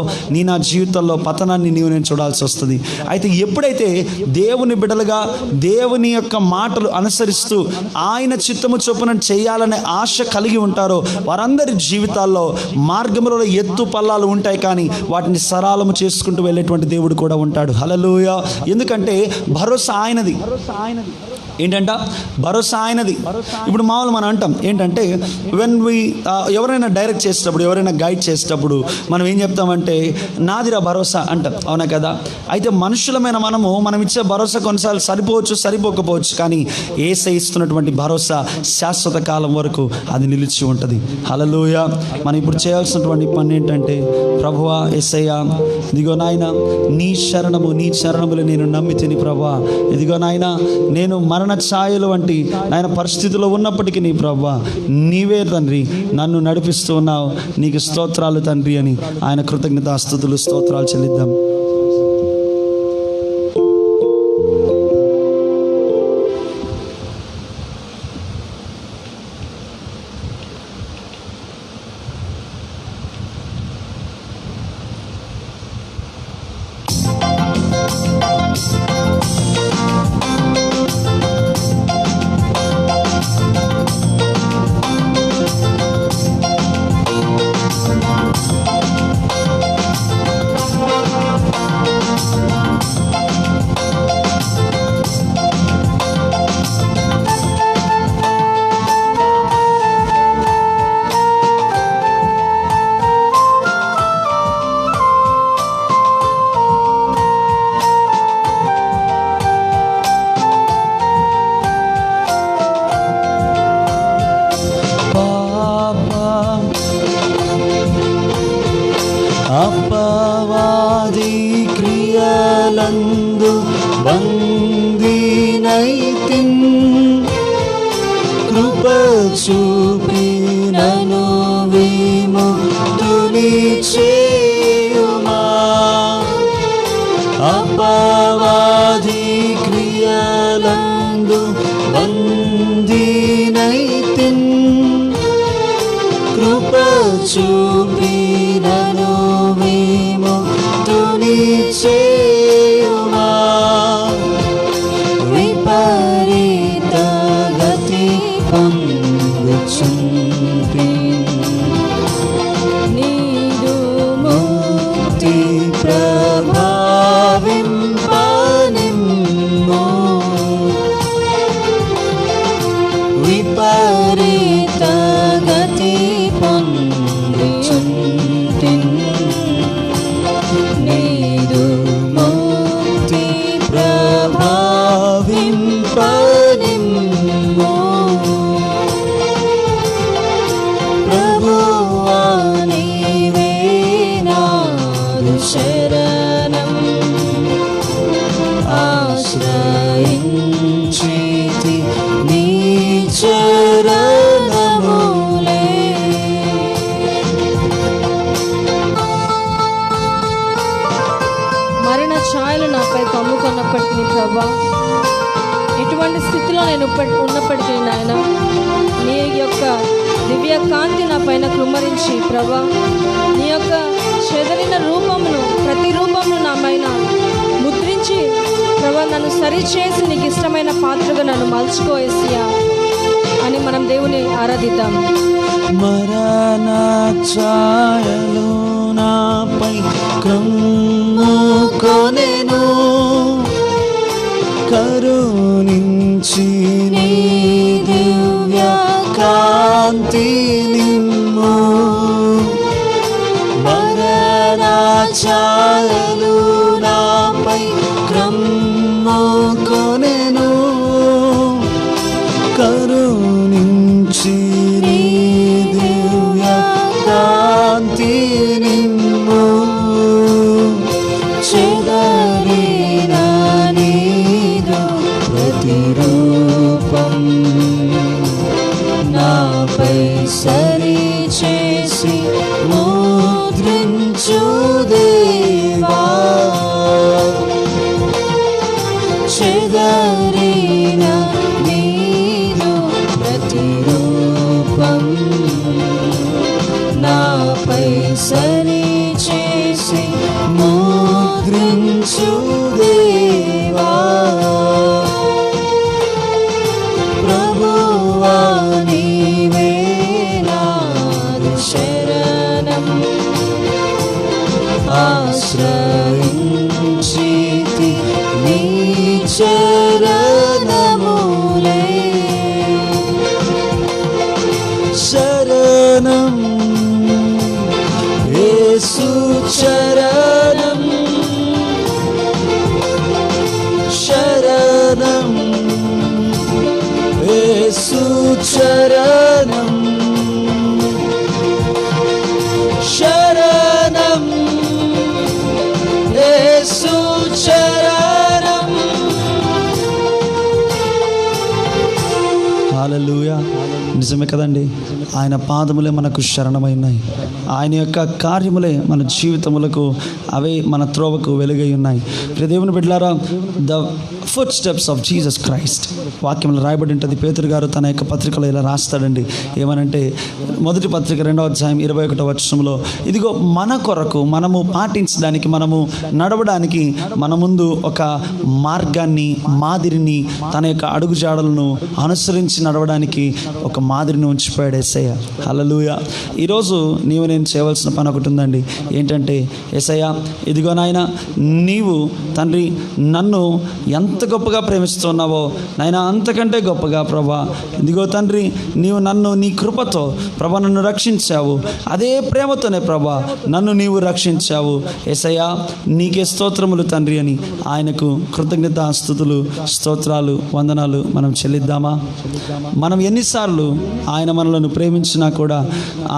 నా జీవితంలో పతనాన్ని నేను చూడాల్సి వస్తుంది. అయితే ఎప్పుడైతే దేవుని బిడ్డలుగా దేవుని యొక్క మాటలు అనుసరిస్తూ ఆయన చిత్తము చొప్పున చేయాలనే ఆశ కలిగి ఉంటారో వారందరి జీవితాల్లో మార్గములలో ఎత్తు పల్లాలు ఉంటాయి, కానీ వాటిని సరళము చేసుకుంటూ వెళ్ళేటువంటి దేవుడు కూడా ఉంటాడు. హల్లెలూయా. ఎందుకంటే భరోసా ఆయనది. ఏంటంట? భరోసా ఆయనది. ఇప్పుడు మామూలు మనం అంటాం ఏంటంటే, వెన్ వి ఎవరైనా డైరెక్ట్ చేసేటప్పుడు, ఎవరైనా గైడ్ చేసేటప్పుడు మనం ఏం చెప్తామంటే, నాదిరా భరోసా అంటాం, అవునా కదా? అయితే మనుషులమైన మనం ఇచ్చే భరోసా కొన్నిసార్లు సరిపోవచ్చు, సరిపోకపోవచ్చు, కానీ యేసయ్య ఇస్తున్నటువంటి భరోసా శాశ్వత కాలం వరకు అది నిలిచి ఉంటుంది. హల్లెలూయా. మనం ఇప్పుడు చేయాల్సినటువంటి పని ఏంటంటే, ప్రభువా యేసయ్యా, ఇదిగో నాయన నీ చరణములు నేను నమ్మి తిని ప్రభువా, ఇదిగో నాయన నేను మరణ ఛాయలు వంటి నాయన పరిస్థితిలో ఉన్నప్పటికీ నీ ప్రభువా నీవే తండ్రి నన్ను నడిపిస్తూ ఉన్నావు, నీకు స్తోత్రాలు తండ్రి అని ఆయన కృతజ్ఞతాస్తుతులు స్తోత్రాలు చెల్లిద్దాం. అపవాది క్రియలందు బందీనైతిన్, కృప చూపి నన్ను విముక్తుని చేయుమా. అపవాది క్రియలందు బందీనైతిన్, కృప చూపి నన్ను విముక్తుని చేయుమా. విపరీత గతి పొందుచుంటి నీదు ముక్తి ప్రభావింపనిమ్ము. విపరీత గతి పొందుచుంటి నీదు ముక్తి ప్రభావింపనిమ్ము. ప్రభువా నీవే నాదు శరణం, ఆశ్రయించితి నీ చరణములే. మరణ ఛాయలు నాపై కమ్ముకున్నప్పటికీ ప్రభా, ఎటువంటి స్థితిలో నేను ఉన్నప్పటికీ నాయన నీ యొక్క దివ్య కాంతి నా పైన కృమ్మరించి ప్రభా, నీ యొక్క చెదరిన రూపమును ప్రతి రూపమును నా పైన ముద్రించి ప్రభా నన్ను సరిచేసి నీకు ఇష్టమైన పాత్రగా నన్ను మలుచుకో యేసయ్యా అని మనం దేవుని ఆరాధిద్దాం. మరణ ఛాయలు నాపై కమ్ముకొనెను, కరుణించి నీ దివ్య కాంతి నిమ్ము. మరణ ఛాయలు నాపై కమ్ముకొనెను, కరుణించి నీ దివ్య కాంతి నిమ్ము. చెదరిన నీదు ప్రతిరూపం నాపై సరి చేసి ముద్రించు దేవా. చెదరిన నీదు ప్రతిరూపం శరణం శరణం యేసు శరణం. హల్లెలూయా. నిజమే కదండి, ఆయన పాదములే మనకు శరణమైనాయి. ఆయన యొక్క కార్యములే మన జీవితములకు, అవే మన త్రోవకు వెలుగై ఉన్నాయి. ప్రియ దేవుని బిడ్డలారా, the foot steps of Jesus Christ వాక్యంలో రాయబడి ఉంటుంది. పేతురు గారు తన యొక్క పత్రికలో ఇలా రాస్తాడండి. ఏమనంటే, మొదటి పత్రిక 2వ అధ్యాయం 21వ వచనంలో, ఇదిగో మన కొరకు మనము పాటించడానికి, మనము నడవడానికి మన ముందు ఒక మార్గాన్ని, మాదిరిని, తన యొక్క అడుగుజాడలను అనుసరించి నడవడానికి ఒక మాదిరిని ఉంచిపోయాడు యేసయ్య. హల్లెలూయా. ఈరోజు నీవు నేను చేయవలసిన పని ఒకటి ఉందండి. ఏంటంటే, యేసయ్య ఇదిగో నాయన, నీవు తండ్రి నన్ను ఎంత గొప్పగా ప్రేమిస్తున్నావో నాయన, అంతకంటే గొప్పగా ప్రభా, ఇదిగో తండ్రి నీవు నన్ను నీ కృపతో ప్రభా నన్ను రక్షించావు. అదే ప్రేమతోనే ప్రభా నన్ను నీవు రక్షించావు. యేసయ్య నీకే స్తోత్రములు తండ్రి అని ఆయనకు కృతజ్ఞత స్తుతులు, స్తోత్రాలు, వందనాలు మనం చెల్లిద్దామా? మనం ఎన్నిసార్లు ఆయన మనలను ప్రేమించినా కూడా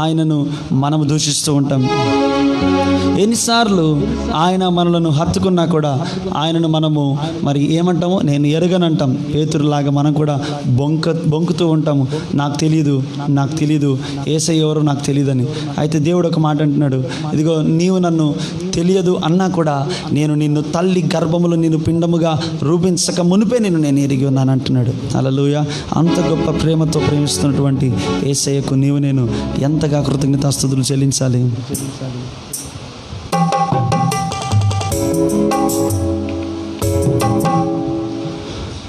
ఆయనను మనము దూషిస్తూ ఉంటాం. ఎన్నిసార్లు ఆయన మనలను హత్తుకున్నా కూడా ఆయనను మనము మరి ఏమంటాము, నేను ఎరగనంటాం. పేతురులాగా మనం కూడా బొంకుతూ ఉంటాము, నాకు తెలియదు యేసయ్య ఎవరో నాకు తెలియదని. అయితే దేవుడు ఒక మాట అంటున్నాడు, ఇదిగో నీవు నన్ను తెలియదు అన్నా కూడా నేను నిన్ను తల్లి గర్భములో నిన్ను పిండముగా రూపించక మునిపే నేను ఎరిగి ఉన్నాను అంటున్నాడు. హల్లెలూయా. అంత గొప్ప ప్రేమతో ప్రేమిస్తున్నటువంటి యేసయ్యకు నీవు నేను ఎంతగా కృతజ్ఞతాస్తుతులు చెల్లించాలి.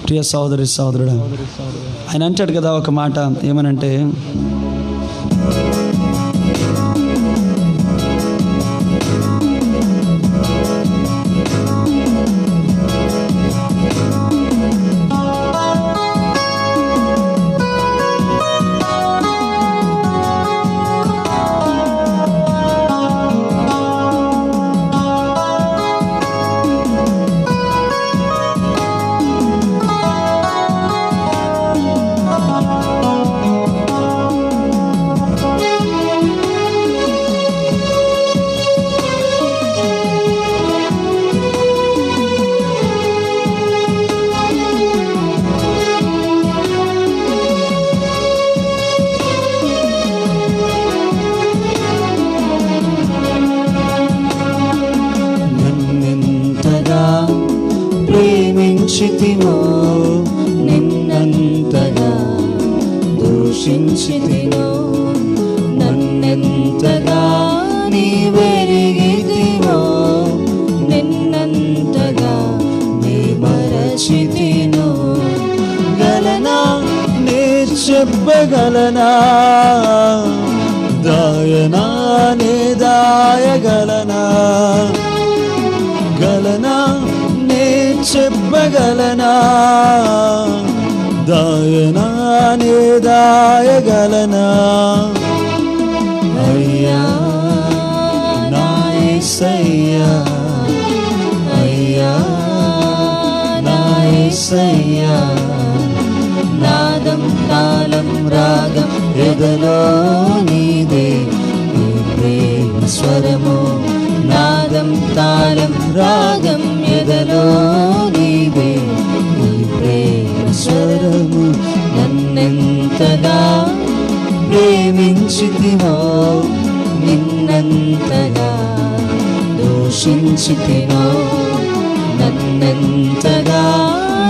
ప్రియ సహోదరి సహోదరుడా, ఆయన అంటాడు కదా ఒక మాట, ఏమనంటే, ప్రేమించితివో నిన్నంతగా దూషించితివో, నన్నెంతగా నీవెరిగితివో, నిన్నంతగా నీ మరచితినో. గలనా నే చెప్పగలనా, దాయనా నే దాయగలనా, గలనా చెప్పగలనా, దాయనా నే దాయగలనా. అయ్యా నా యేసయ్యా, అయ్యా నా యేసయ్యా, నాదం తాళం రాగం ఎదలో నీదే, నీ ప్రేమ స్వరము. నాదం తాళం రాగం ఎదలో నీదే, నీ ప్రేమ స్వరము. నన్నెంతగా ప్రేమించితివో, నిన్నంతగా దూషించితినో, నన్నెంతగా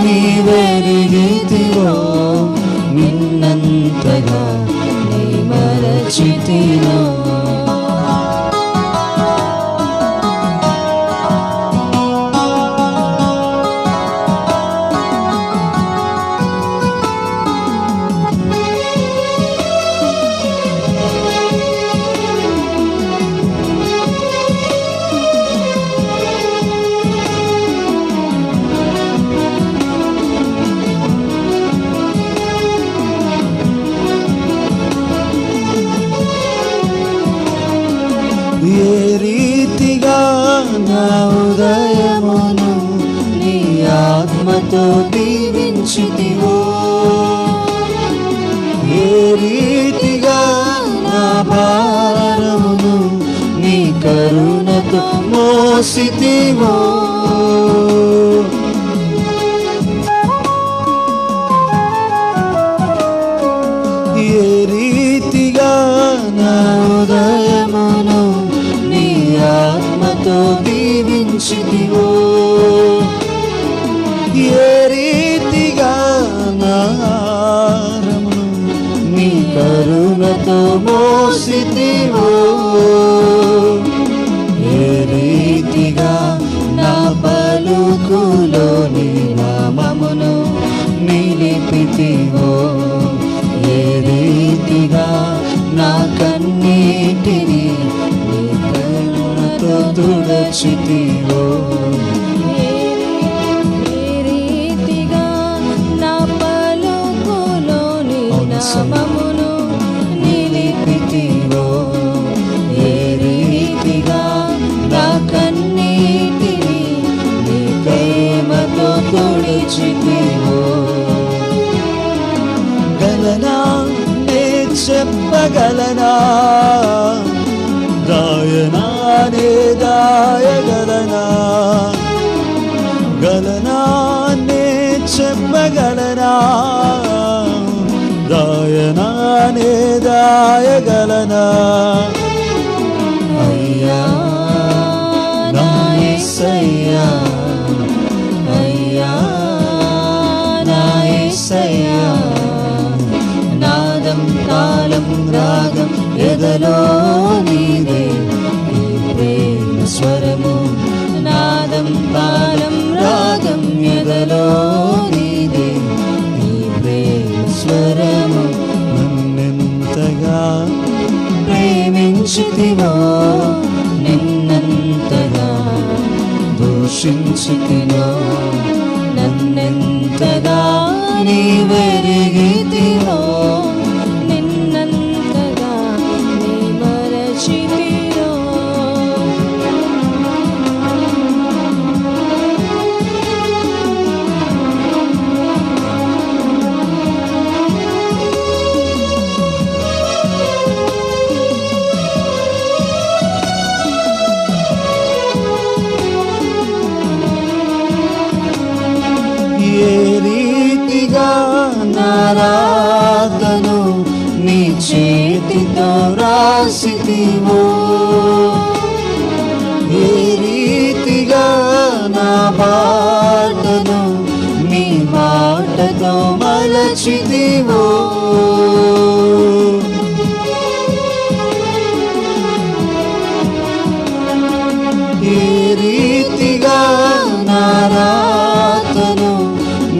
నీవెరిగితివో, నిన్నంతగా నీ మరచితినో. ఏ రీతిగా నా ఉదయమును నీ ఆత్మతో దీవించితివో, రీతిగా నా భారమును నీ కరుణతో మోసితివో, ఏ రీతిగా నా హృదయమును నీ ఆత్మతో దీవించితివో, ఏ రీతిగా నా భారమును నీ కరుణతో మోసితివో, ఏ రీతిగా నా పలుకులోని నామమును నిలిపితివో, ఏ రీతిగా నా కన్నీటిని నీ కరుణతో తుడచితివో, ఏ రీతిగా నా పలుకులోని నామమును నిలిపితివో, ఏ రీతిగా నా కన్నీటిని నీ ప్రేమతో తుడిచితివో. గలనా నే చెప్పగలనా, దాయనా నే దాయగలనా, గలనా నే చెప్పగలనా, దాయనా నే దాయగలనా, అయ్యా నా యేసయ్యా, అయ్యా నా యేసయ్యా, నాదం తాళం రాగం ఎదలో నీదే నీ ప్రేమ స్వరము, నాదం తాళం రాగం ఎదలో నీదే నీ ప్రేమ స్వరము, నన్నెంతగా ప్రేమించితివో, నిన్నంతగా దూషించితివో, నన్నెంతగా నీవెరిగితివో, నిన్నంతగా నీ మరచితివో, ఏ రీతిగా నా రాతను నీ చేతితో రాసితివో, ఏ రీతిగా నా బాటను నీ మాటతో మలచితివో, ఏ రీతిగా నా రాతను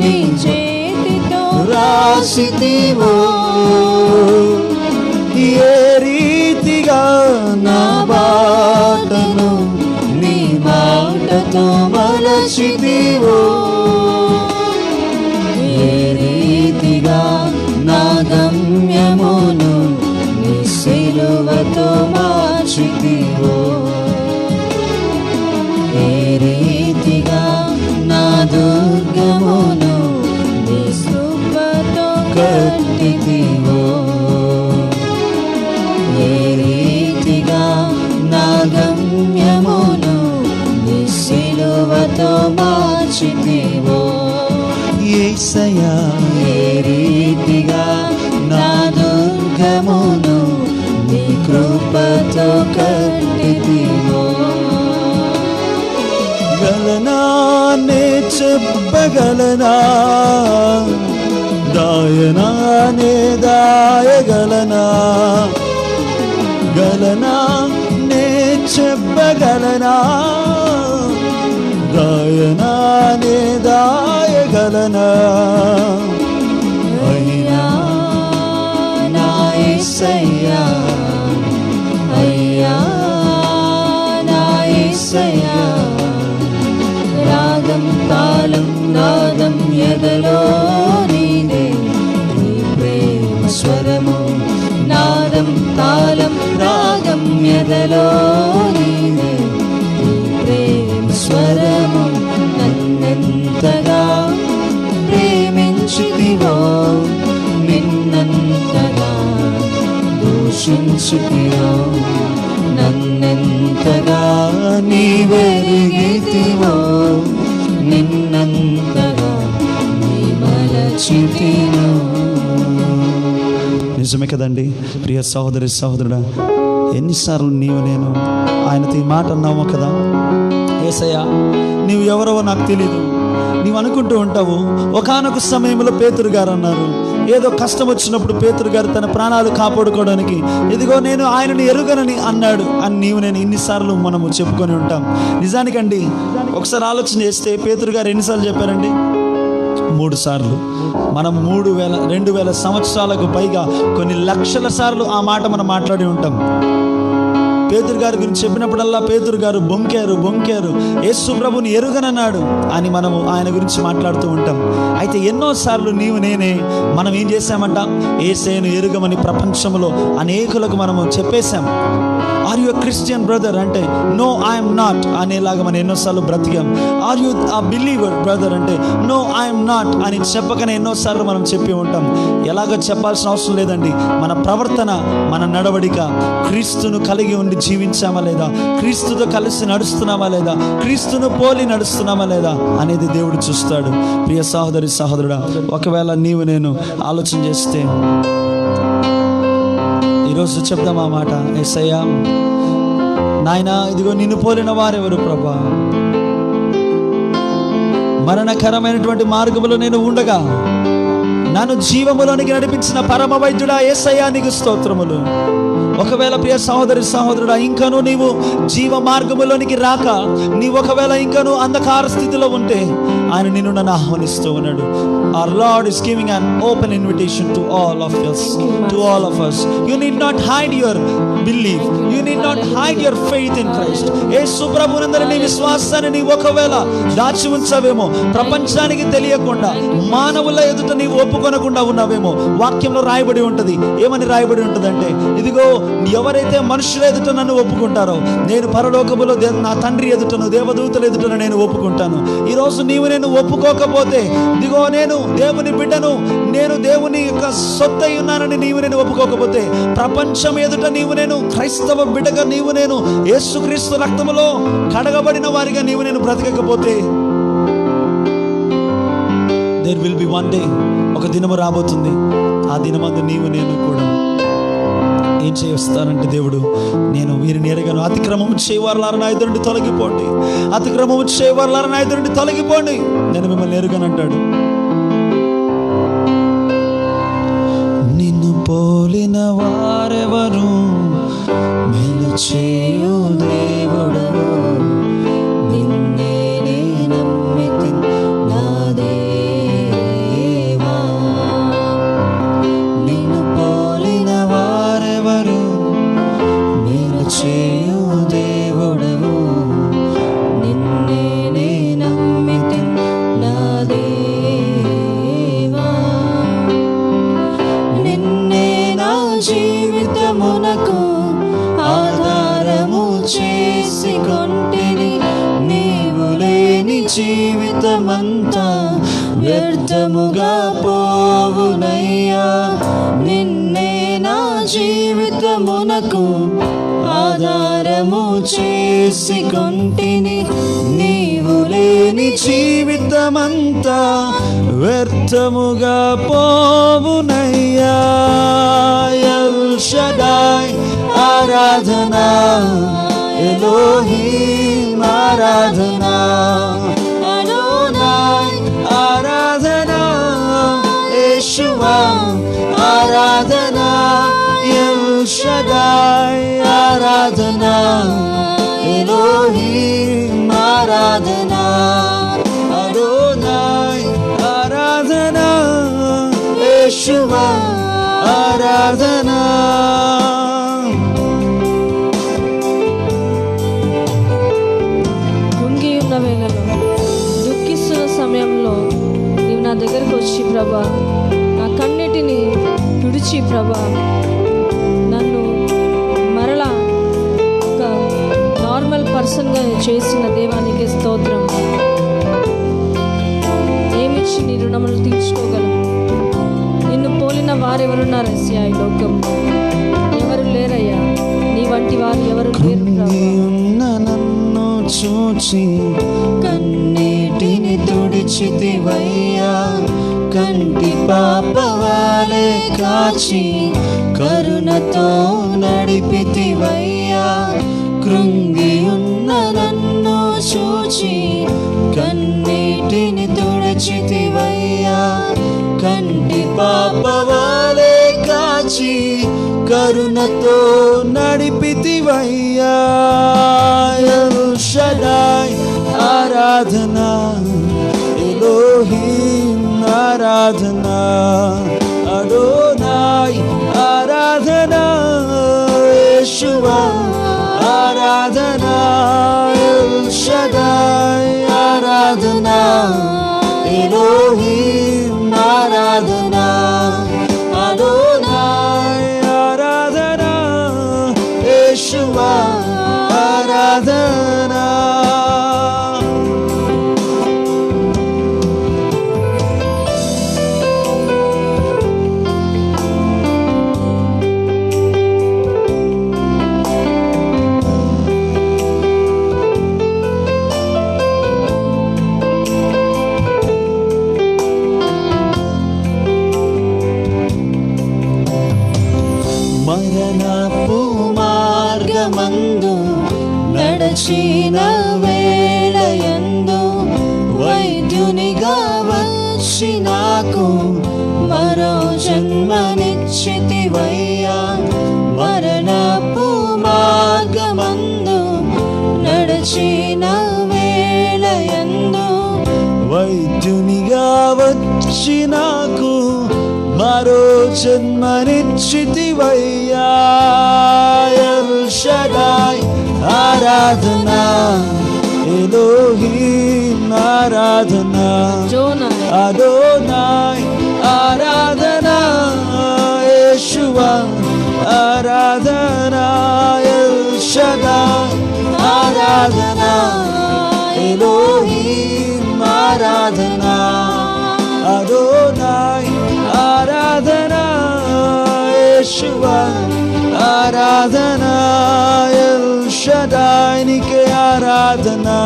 నీ చేతితో రాసితివో, ఏ రీతిగా నా బాటను నీ మాటతో మలచితివో, ఏ రీతిగా నా గమ్యమును నీ సిలువతో మార్చితివో, ఏ రీతిగా నా దుర్గమును నీ కృపతో కట్టితివో, ఏ రీతిగా నా గమ్యమును నీ సిలువతో మార్చితివో, యేసయ్యా ఏ రీతిగా నా దుర్గమును నీ కృపతో కట్టితివో, గలనా నే చెప్పగలనా, దాయనా నే దాయగలనా, గలనా నే చెప్పగలనా, దాయనా నే దాయగలనా, అయ్యా నా యేసయ్యా, అయ్యా నా యేసయ్యా, రాగం తాళం నాదం ఎదలో నీదే నీ ప్రేమ స్వరము, నాదం తాళం రాగం ఎదలో నీదే నీ ప్రేమ స్వరము, నన్నెంతగా ప్రేమించితివో, నిన్నంతగా రక్షించుతివో, నన్నెంతగా నీవెరిగితివో, నిన్నంతగా మరచితినో. నిజమే కదండి ప్రియ సహోదరి సహోదరుడా, ఎన్నిసార్లు నీవు నేను ఆయనతో ఈ మాట అన్నావు కదా, యేసయ్యా నీవు ఎవరో నాకు తెలీదు. నీవు అనుకుంటూ ఉంటావు, ఒకానొక సమయంలో పేతురు గారు అన్నారు, ఏదో కష్టం వచ్చినప్పుడు పేతురు గారు తన ప్రాణాలు కాపాడుకోవడానికి ఇదిగో నేను ఆయనని ఎరుగనని అన్నాడు అని నీవు నేను ఇన్నిసార్లు మనము చెప్పుకొని ఉంటాం. నిజానికండి ఒకసారి ఆలోచన చేస్తే పేతురు గారు ఎన్నిసార్లు చెప్పారండి? 3 సార్లు. మనం 2000 సంవత్సరాలకు పైగా కొన్ని లక్షల సార్లు ఆ మాట మనం మాట్లాడి ఉంటాం. పేతురు గారి గురించి చెప్పినప్పుడల్లా పేతురు గారు బొంకారు యేసు ప్రభుని ఎరుగనన్నాడు అని మనము ఆయన గురించి మాట్లాడుతూ ఉంటాం. అయితే ఎన్నోసార్లు నీవు నేనే మనం ఏం చేశామంట? యేసయ్యను ఎరుగమని ప్రపంచంలో అనేకులకు మనము చెప్పేశాం. ఆర్ యు క్రిస్టియన్ బ్రదర్ అంటే నో ఐఎమ్ నాట్ అనేలాగా మనం ఎన్నోసార్లు బ్రతికాం. ఆర్ యు ఆ బిలీవర్ బ్రదర్ అంటే నో ఐఎమ్ నాట్ అని చెప్పకనే ఎన్నోసార్లు మనం చెప్పి ఉంటాం. ఎలాగో చెప్పాల్సిన అవసరం లేదండి. మన ప్రవర్తన, మన నడవడిక క్రీస్తును కలిగి ఉండి జీవించామా లేదా, క్రీస్తుతో కలిసి నడుస్తున్నామా లేదా, క్రీస్తును పోలి నడుస్తున్నామా లేదా అనేది దేవుడు చూస్తాడు. ప్రియ సహోదరి సహోదరుడా, ఒకవేళ నీవు నేను ఆలోచన చేస్తే ఈరోజు చెప్దాం ఆ మాట, యేసయ్యా నాయనా ఇదిగో నిన్ను పోలిన వారెవరు ప్రభా? మరణకరమైనటువంటి మార్గములో నేను ఉండగా నన్ను జీవములోనికి నడిపించిన పరమ వైద్యుడా యేసయ్యా నీకు స్తోత్రములు. ఒకవేళ ప్రియ సహోదరి సహోదరుడా ఇంకను నీవు జీవ మార్గములోనికి రాక, నీవు ఒకవేళ ఇంకను అంధకార స్థితిలో ఉంటే ఆయన నిన్ను నన్ను ఆహ్వానిస్తూ ఉన్నాడు. Our Lord is giving an open invitation to all of us. You need not hide your belief. You need not hide your faith in Christ. యేసు ప్రభునందరి నీ విశ్వాసాన్ని నీవు ఒకవేళ దాచి ఉంచావేమో, ప్రపంచానికి తెలియకుండా మానవుల ఎదుట నీవు ఒప్పుకొనకుండా ఉన్నావేమో. వాక్యంలో రాయబడి ఉంటుంది. ఏమని రాయబడి ఉంటుందంటే, ఇదిగో ఎవరైతే మనుషుల ఎదుట నన్ను ఒప్పుకుంటారో నేను పరలోకములో నా తండ్రి ఎదుటను దేవదూతల ఎదుటను నేను ఒప్పుకుంటాను. ఈరోజు నీవు నేను ఒప్పుకోకపోతే, ఇదిగో నేను దేవుని బిడ్డను, నేను దేవుని యొక్క సొత్తై ఉన్నానని నీవు నేను ఒప్పుకోకపోతే, ప్రపంచం ఎదుట నీవు నేను క్రైస్తవ బిడ్డగా నీవు నేను యేసుక్రీస్తు రక్తములో కడగబడిన వారిగా నీవు నేను బ్రతకకపోతే, there will be one day, ఒక దినము రాబోతుంది. ఆ దినమందు నీవు నేను కూడా ఏం చేస్తానంటే, దేవుడు నేను వీరిని ఎరగను, అతిక్రమము చేయవారులారా నా ఎదురు నుండి తొలగిపోండి, అతిక్రమము చేయవారులారా నా ఎదురు నుండి తొలగిపోండి, నేను మిమ్మల్ని ఎరుగనంటాడు. నిన్ను పోలిన వారెవరు? మేలు చేయు దేవుడవు, నిన్నే నే నమ్మితి నా దేవా. నిన్ను పోలిన వారెవరు? మేలు చేయు దేవుడవు, నిన్నే నే నమ్మితి నా దేవా. నిన్నే నా జీవితమునకు ఆధారము చేసి కొంటిని, నీవు లేని జీవితమంతా వ్యర్థముగా పోవునయ్యా. నిన్నే నా జీవితమునకు ఆధారము చేసి కొంటిని, నీవు లేని జీవితమంతా వ్యర్థముగా పోవునయ్యా. ఎల్ షడాయ్ ఆరాధనా, ఎలోహీం ఆరాధనా, అడోనాయ్ ఆరాధనా, యేషువా ఆరాధనా, ఎల్ షడాయ్ ఆరాధనా, ఎలోహీం ఆరాధనా, అడోనాయ్ ఆరాధనా, యేషువా ఆరాధనా. కృంగి ఉన్న వేళలో, దుఃఖిస్తున్న సమయంలో నీవు నా దగ్గరకు వచ్చి ప్రభా నా కన్నిటిని తుడిచి ప్రభా నన్ను మరలా ఒక నార్మల్ పర్సన్గా చేసిన దేవానికి స్తోత్రం. ఏమిచ్చి నీ రుణములు తీర్చుకోగలము? నిన్ను పోలిన వారెవరున్నారు? ఈ లోకంలో ఎవరు లేరు వంటి వారు ఎవరు లేరు ప్రభువా. ఉన్న నన్ను చూచి కన్నీటిని తుడిచితివయ్యా, కంటి పాపవాలే కాచి కరుణతో నడిపితివయ్యా. కృంగి ఉన్న నన్ను చూచి కన్నీటిని తుడిచితివయ్యా, కంటి పాపవాలే కాచి కరుణతో నడిపితివయ్యా. ఎల్ షడాయ్ ఆరాధనా, ఎలోహిం ఆరాధనా, అడోనాయ్ ఆరాధనా, యేషువా ఆరాధనా, ఎల్ షడాయ్ ఆరాధనా, ఎలోహిం ఆరాధనా, అడోనాయ్ ఆరాధనా, యేషువా ఆరాధనా. మరణపు మార్గమందు నడచిన వేళయందు వైద్యునిగా వచ్చి నాకు మరో జన్మనిచ్చితివయ్యా. మరణపు మార్గమందు నడచిన వేళయందు వైద్యునిగా వచ్చి నాకు మరో జన్మనిచ్చితివయ్యా. ఎల్ షడాయ్ ఆరాధనా, ఎలోహిం ఆరాధనా, అడోనాయ్ ఆరాధనా, యేషువా ఆరాధనా. ఎల్ షడాయ్ ఆరాధనా, ఎలోహిం ఆరాధనా, అడోనాయ్ ఆరాధనా, యేషువా ఆరాధనా. ఎల్ షడాయ్ నీకే ఆరాధనా,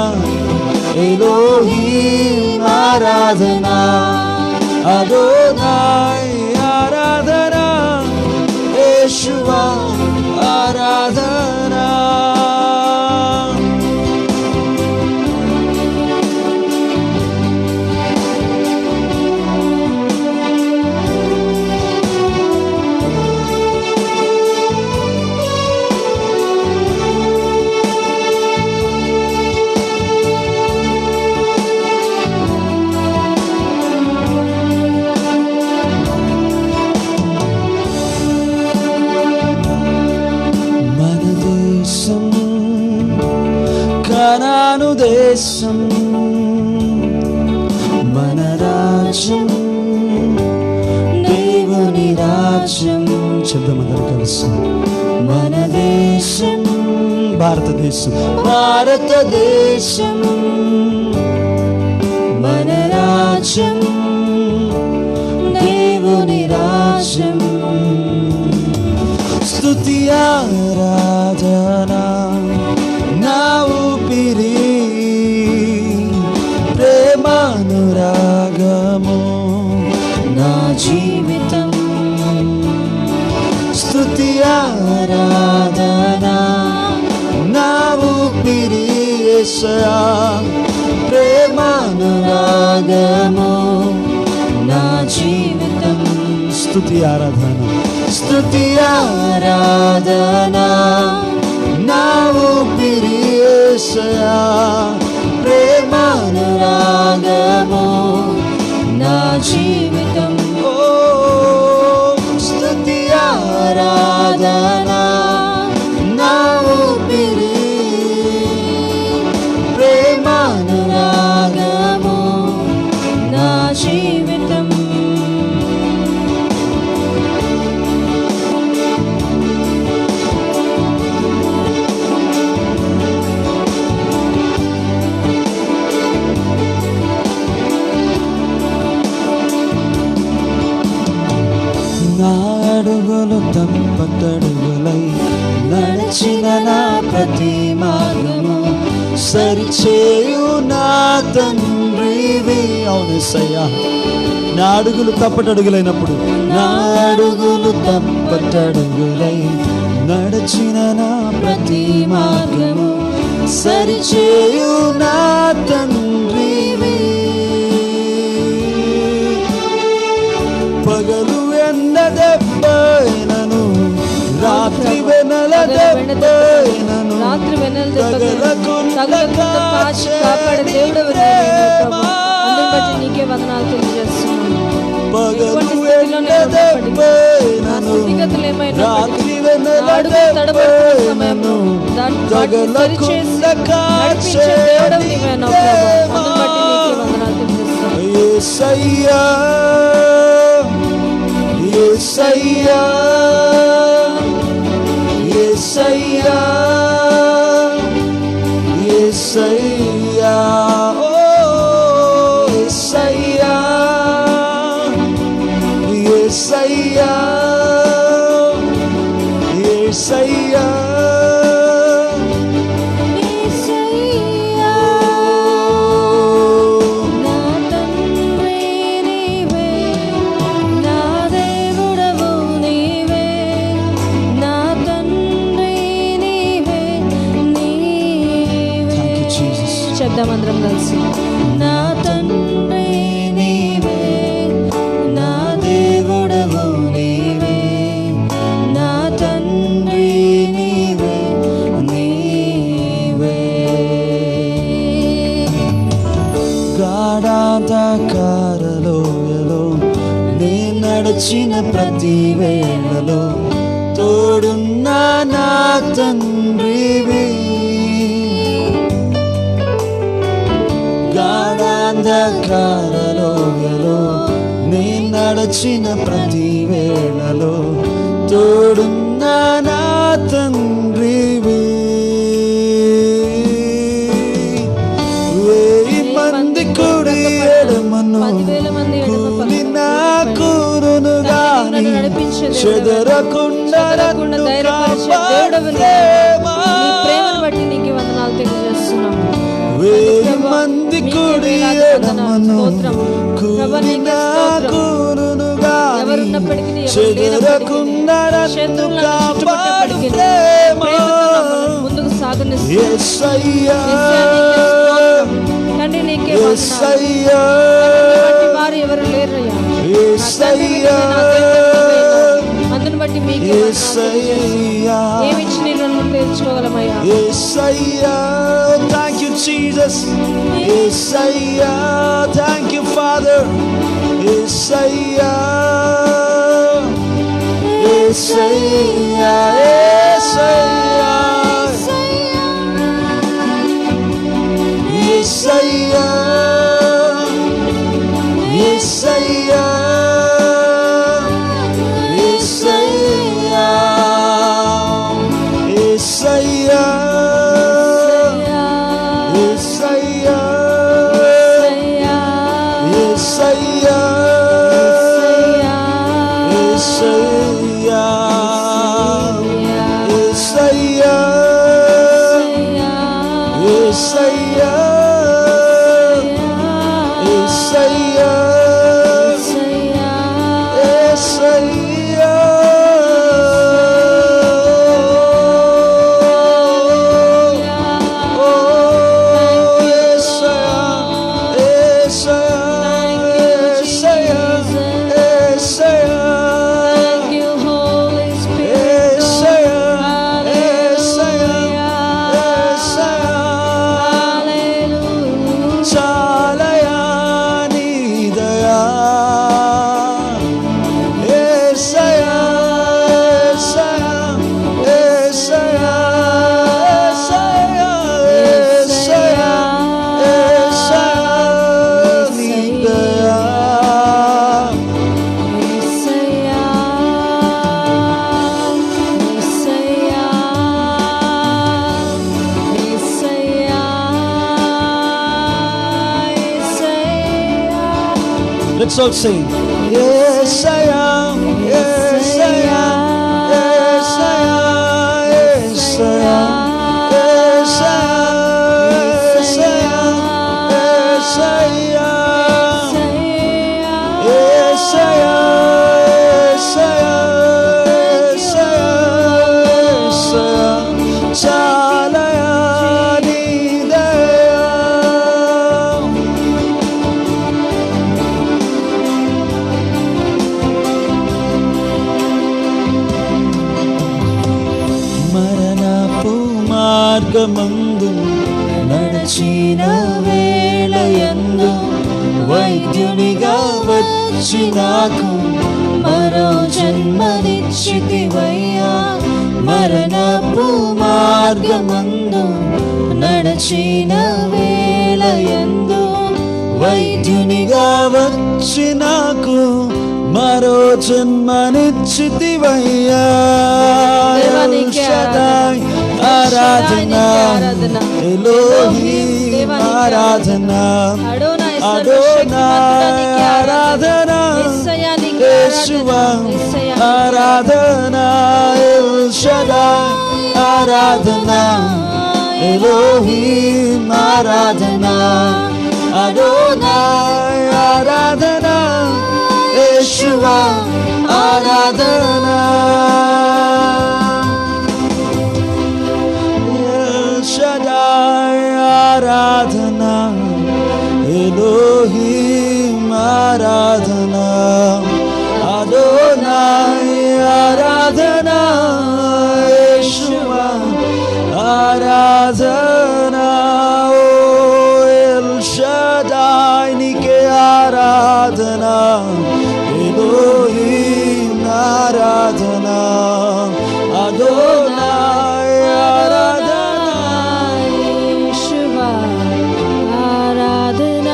ఎలోహిం ఆరాధనా, అడోనాయ్ ఆరాధనా, యేషువా ఆరాధనా. కనాను దేశం మన రాజ్యం, దేవుని రాజ్యం. చెప్దామందరం కలిసి. మన దేశం భారతదేశం, భారతదేశం మన రాజ్యం, దేవుని రాజ్యం. స్తుతి ఆరాధనా నా ఊపిరి, ప్రేమానురాగము నా జీవితం. స్తుతి ఆరాధనా నా ఊపిరి యేసయ్యా, ప్రేమానురాగము నా జీవితం. స్తుతి ఆరాధనా, స్తుతి ఆరాధనా నా ఊపిరి యేసయ్యా, ప్రేమానురాగము నా జీవితం. ఓ స్తుతి ఆరాధనా నా ఊపిరి, ప్రేమానురాగము నా జీవితం. నా అడుగులు తప్పటడుగులై నడచిన నా ప్రతి మార్గము సరిచేయు నా తండ్రివి. అవునేసయ్యా, నా అడుగులు తప్పటడుగులైనప్పుడు, నా అడుగులు తప్పటడుగులై నడచిన నా ప్రతి మార్గము సరిచేయు నా తండ్రివి. పగలు ఎండ దెబ్బైనను, రాత్రి వెన్నెల దెబ్బైనను, తగలకుండా కాపాడే దేవుడవు ప్రభు. అందుని బట్టి నీకే వందనాలు తెలియజేస్తున్నాను. ఎటువంటి స్థితిలో నేను ఉన్నప్పటికీ, స్థితిగతులు ఏమైనా అడుగు తడబడుతున్న సమయంలో వాటిని సరిచేసి నడిపించే దేవుడవు నీవేనావు ప్రభు. అందుని బట్టి నీకే వందనాలు తెలియజేస్తున్నాను. యేసయ్యా, యేసయ్యా, యేసయ్యా, యేసయ్యా, ఓ యేసయ్యా, యేసయ్యా, యేసయ్యా, శబ్దమందరం కలిసి నా తండ్రి నీవే, నా దేవుడవు నీవే, నా తండ్రి నీవే, నీవే. గాఢాంధకారలోయలో నే నడచిన ప్రతి వేళలో తోడున్న నా తండ్రివి. గాఢాంధకారలోయలో నే నడచిన ప్రతి వేళలో తోడున్న నా తండ్రివి. 1000 మంది కుడి ఎడమను కూలి నా కూరును గాని చెదరకుండా ధైర్యపరిచే దేవుడవు నీ ప్రేమను బట్టి నీకు వందనాలు తెలియజేస్తున్నాము. 1000 మంది కుడి ఎడమను కూలి నా కూరును గాని చెదరకుండా కాపాడు ప్రేమ. ముందుకు సాగనిస్తూ యేసయ్యా, తండ్రి నీకే యేసయ్యా, వారు ఎవరు లేరయ్యా. యేసయ్యా, అందుని బట్టి మీకు యేసయ్యా, ఏమిచ్చి నేను తీర్చుకోగలమయ్యా. యేసయ్యా, థ్యాంక్ యూ జీసస్. యేసయ్యా, థ్యాంక్ యూ ఫాదర్. యేసయ్యా, యేసయ్యా, యేసయ్యా, యేసయ్యా, యేసయ్యా, యేసయ్యా, యేసయ్యా, యేసయ్యా, యేసయ్యా, యేసయ్యా, యేసయ్యా, యేసయ్యా, యేసయ్యా, యేసయ్యా. ఓ యేసయ్యా, యేసయ్యా, యేసయ్యా, యేసయ్యా, యేసయ్యా, యేసయ్యా, యేసయ్యా. చాలయా నీ దయా. యేసయ్యా, యేసయ్యా, యేసయ్యా, యేసయ్యా, యేసయ్యా, యేసయ్యా నీ దయా. Let's all sing. Yesaya, Yesaya, Yesaya, మార్గమందు నడిచిన వేళయందు వైద్యునిగా వచ్చి నాకు మరో జన్మనిచ్చితివయ్యా. మరణపు మార్గమందు నడిచిన వేళయందు వైద్యునిగా వచ్చి నాకు మరో జన్మనిచ్చితివయ్యా. షదాయ్ ఆరాధన, ఎలోహీం ఆరాధన, అడోనాయ్ ఆరాధన, యేషువా ఆరాధన, ఎల్ షదాయ్ ఆరాధన, ఎలోహీం ఆరాధన, అడోనాయ్ ఆరాధన, యేషువా ఆరాధన. ఎల్ షదాయ్ ఆరాధన, ఎలోహీం ఆరాధన, అడోనాయ్ ఆరాధన, యేషువా ఆరాధన. ఓ ఎల్ షదాయ్ నీకే ఆరాధన, ఎలోహీం ఆరాధన, అడోనాయ్ ఆరాధన, యేషువా ఆరాధన.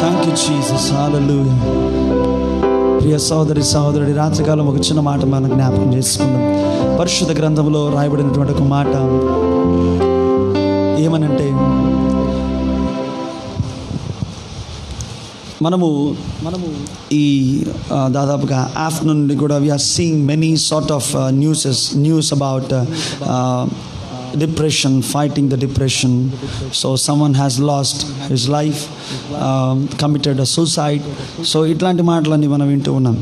Thank you Jesus. హల్లెలూయా. ప్రియ సహోదరి సహోదరుడి, రాత్రికాలం ఒక చిన్న మాట మనం జ్ఞాపకం చేసుకుందాం. పరిశుద్ధ గ్రంథంలో రాయబడినటువంటి ఒక మాట ఏమనంటే, మనము ఈ దాదాపుగా ఆఫ్టర్నూన్ నుండి కూడా we are seeing many sort of news about depression, fighting the depression. So someone has lost his life, committed a suicide. So ఇట్లాంటి మాటలన్నీ మనం వింటూ ఉన్నాం.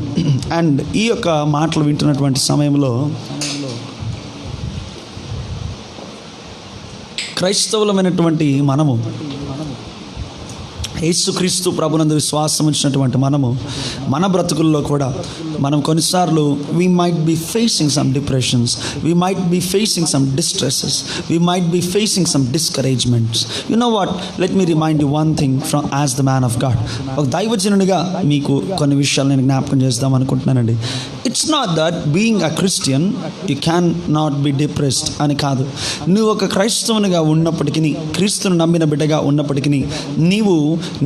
అండ్ ఈ యొక్క మాటలు వింటున్నటువంటి సమయంలో క్రైస్తవులమైనటువంటి మనము, యేసుక్రీస్తు ప్రభునందు విశ్వాసం ఉంచినటువంటి మనము, మన బ్రతుకుల్లో కూడా మనం కొన్నిసార్లు we might be facing some depressions, we might be facing some distresses, we might be facing some discouragements. You know what, let me remind you one thing from as the man of God. ఒక దైవజనునిగా మీకు కొన్ని విషయాలు నేను జ్ఞాపకం చేద్దాం అనుకుంటున్నానండి. It's not that being a Christian you can not be depressed అని కాదు. నువ్వు ఒక క్రైస్తవునిగా ఉన్నప్పటికీ, క్రీస్తును నమ్మిన బిడ్డగా ఉన్నప్పటికీ నీవు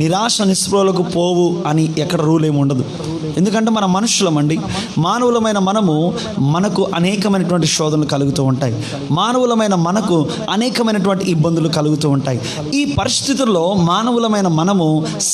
నిరాశ నిస్పృహలకు పోవు అని ఎక్కడ రూల్ ఏమి ఉండదు. ఎందుకంటే మన మనుషులమండి, మానవులమైన మనకు అనేకమైనటువంటి శోధనలు కలుగుతూ ఉంటాయి, మానవులమైన మనకు అనేకమైనటువంటి ఇబ్బందులు కలుగుతూ ఉంటాయి. ఈ పరిస్థితుల్లో మానవులమైన మనము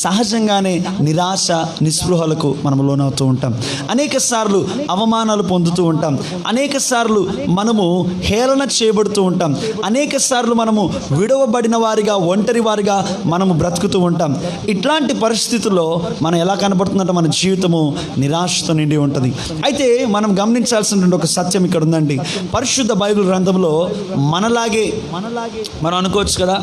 సహజంగానే నిరాశ నిస్పృహలకు మనము లోనవుతూ ఉంటాం. అనేక సార్లు అవమానాలు పొందుతూ ఉంటాం, అనేక సార్లు మనము హేళన చేయబడుతూ ఉంటాం, అనేక సార్లు మనము విడవబడిన వారిగా, ఒంటరి వారిగా మనము బ్రతుకుతూ ఉంటాం. ఇట్లాంటి పరిస్థితుల్లో మనం ఎలా కనబడుతుందంటే మన జీవితము నిరాశతో నిండి ఉంటుంది. అయితే మనం గమనించాల్సినటువంటి ఒక సత్యం ఇక్కడ ఉందండి. పరిశుద్ధ బైబిల్ గ్రంథంలో మనలాగే మనం అనుకోవచ్చు కదా,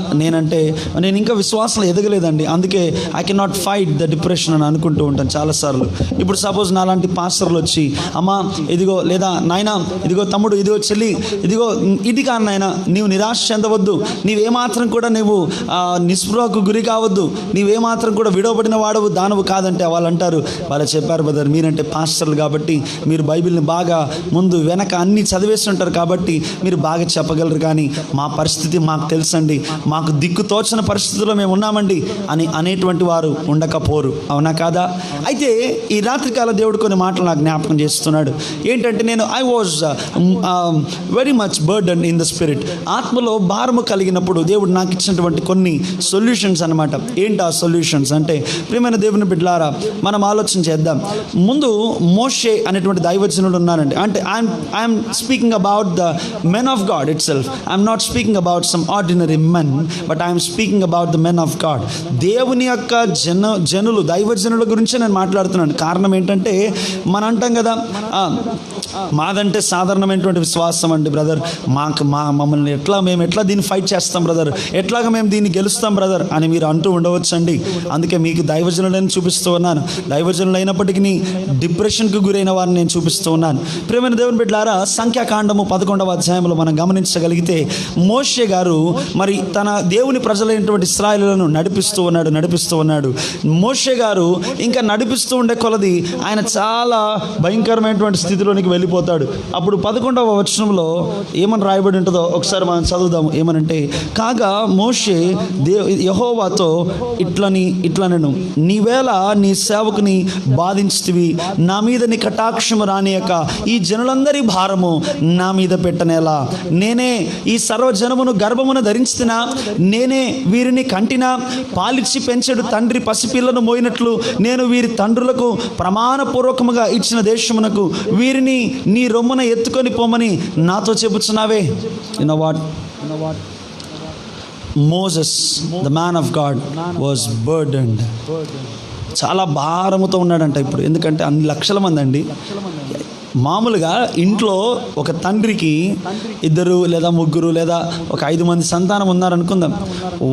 నేను ఇంకా విశ్వాసంలో ఎదగలేదండి, అందుకే I can not fight the depression అని అనుకుంటూ ఉంటాను చాలాసార్లు. ఇప్పుడు సపోజ్ నాలాంటి పాస్టర్లు వచ్చి, అమ్మా ఇదిగో, లేదా నాయనా ఇదిగో, తమ్ముడు ఇదిగో, చెల్లి ఇదిగో, ఇది కాదు నాయన, నీవు నిరాశ చెందవద్దు, నీవేమాత్రం కూడా నువ్వు నిస్పృహకు గురి కావద్దు, నీవేమాత్రం కూడా విడవబడిన వాడవు దానవు కాదంటే వాళ్ళు అంటారు, వాళ్ళు చెప్పారు బ్రదర్, మీరంటే పాస్టర్లు కాబట్టి మీరు బైబిల్ని బాగా ముందు వెనక అన్నీ చదివేసి ఉంటారు కాబట్టి మీరు బాగా చెప్పగలరు, కానీ మా పరిస్థితి మాకు తెలుసండి, మాకు దిక్కు తోచన పరిస్థితుల్లో మేము ఉన్నామండి అని అనేటువంటి వారు ఉండకపోరు. అవునా కాదా? అయితే ఈ రాత్రికాల దేవుడు కొన్ని మాటలు నాకు జ్ఞాపకం చేస్తున్నాడు. ఏంటంటే, I was very much burden in the spirit. ఆత్మలో భారము కలిగినప్పుడు దేవుడు నాకు ఇచ్చినటువంటి కొన్ని సొల్యూషన్స్ అనమాట. ఏంటి ఆ సొల్యూషన్స్ అంటే, ప్రియమైన దేవుని బిడ్డలారా, మనం ఆలోచన చేద్దాం. ముందు మోషే అనేటువంటి దైవజనుడు ఉన్నారండి. అంటే I'm speaking about the men of God it self. I'm not speaking about some ordinary men, but I'm speaking about the men of God. దేవుని యొక్క జనులు, దైవజనుల గురించే నేను మాట్లాడుతున్నాను. కారణం ఏంటంటే, మనం అంటాం కదా, మాదంటే సాధారణమైనటువంటి విశ్వాసం అండి బ్రదర్. మమ్మల్ని మేము ఎట్లా దీన్ని ఫైట్ చేస్తాం బ్రదర్, ఎట్లాగా మేము దీన్ని గెలుస్తాం బ్రదర్ అని మీరు అంటూ ఉండవచ్చండి. అందుకే మీకు దైవజనులను చూపిస్తూ ఉన్నాను. దైవజనులు అయినప్పటికీ డిప్రెషన్కి గురైన వారిని నేను చూపిస్తూ ఉన్నాను. ప్రియమైన దేవుని బిడ్డలారా, సంఖ్యాకాండము 11వ అధ్యాయంలో మనం గమనించగలిగితే మోషే గారు మరి తన దేవుని ప్రజలైనటువంటి ఇశ్రాయేలులను నడిపిస్తూ ఉన్నాడు. మోషే గారు ఇంకా నడిపిస్తూ ఉండే కొలది ఆయన చాలా భయంకరమైనటువంటి స్థితిలోనికి వెళ్ళిపోతాడు. అప్పుడు 11వ వచనంలో ఏమని రాయబడి ఉంటుందో ఒకసారి మనం చదువుదాము. ఏమనంటే, కాగా మోషే యెహోవాతో ఇట్లనెను, నీవేళ నీ సేవకుని బాధించితివి, నా మీద నీ కటాక్షము రానియక ఈ జనులందరి భారము నా మీద పెట్టనేలా, నేనే ఈ సర్వజనమును గర్భమున ధరించితినా, నేనే వీరిని కంటినా, పాలిచ్చి పెంచెడు తండ్రి పసిపిల్లను మోయినట్లు నేను వీరి తండ్రులకు ప్రమాణపూర్వకముగా ఇచ్చిన దేశమునకు వీరిని నీ రొమ్మున ఎత్తుకొని పోమని నాతో చెబుతున్నావే. You know what? Moses, the man of God, was burdened. చాలా భారముతో ఉన్నాడంట ఇప్పుడు. ఎందుకంటే అన్ని లక్షల మంది అండి. మామూలుగా ఇంట్లో ఒక తండ్రికి 2 లేదా 3 లేదా ఒక 5 మంది సంతానం ఉన్నారనుకుందాం.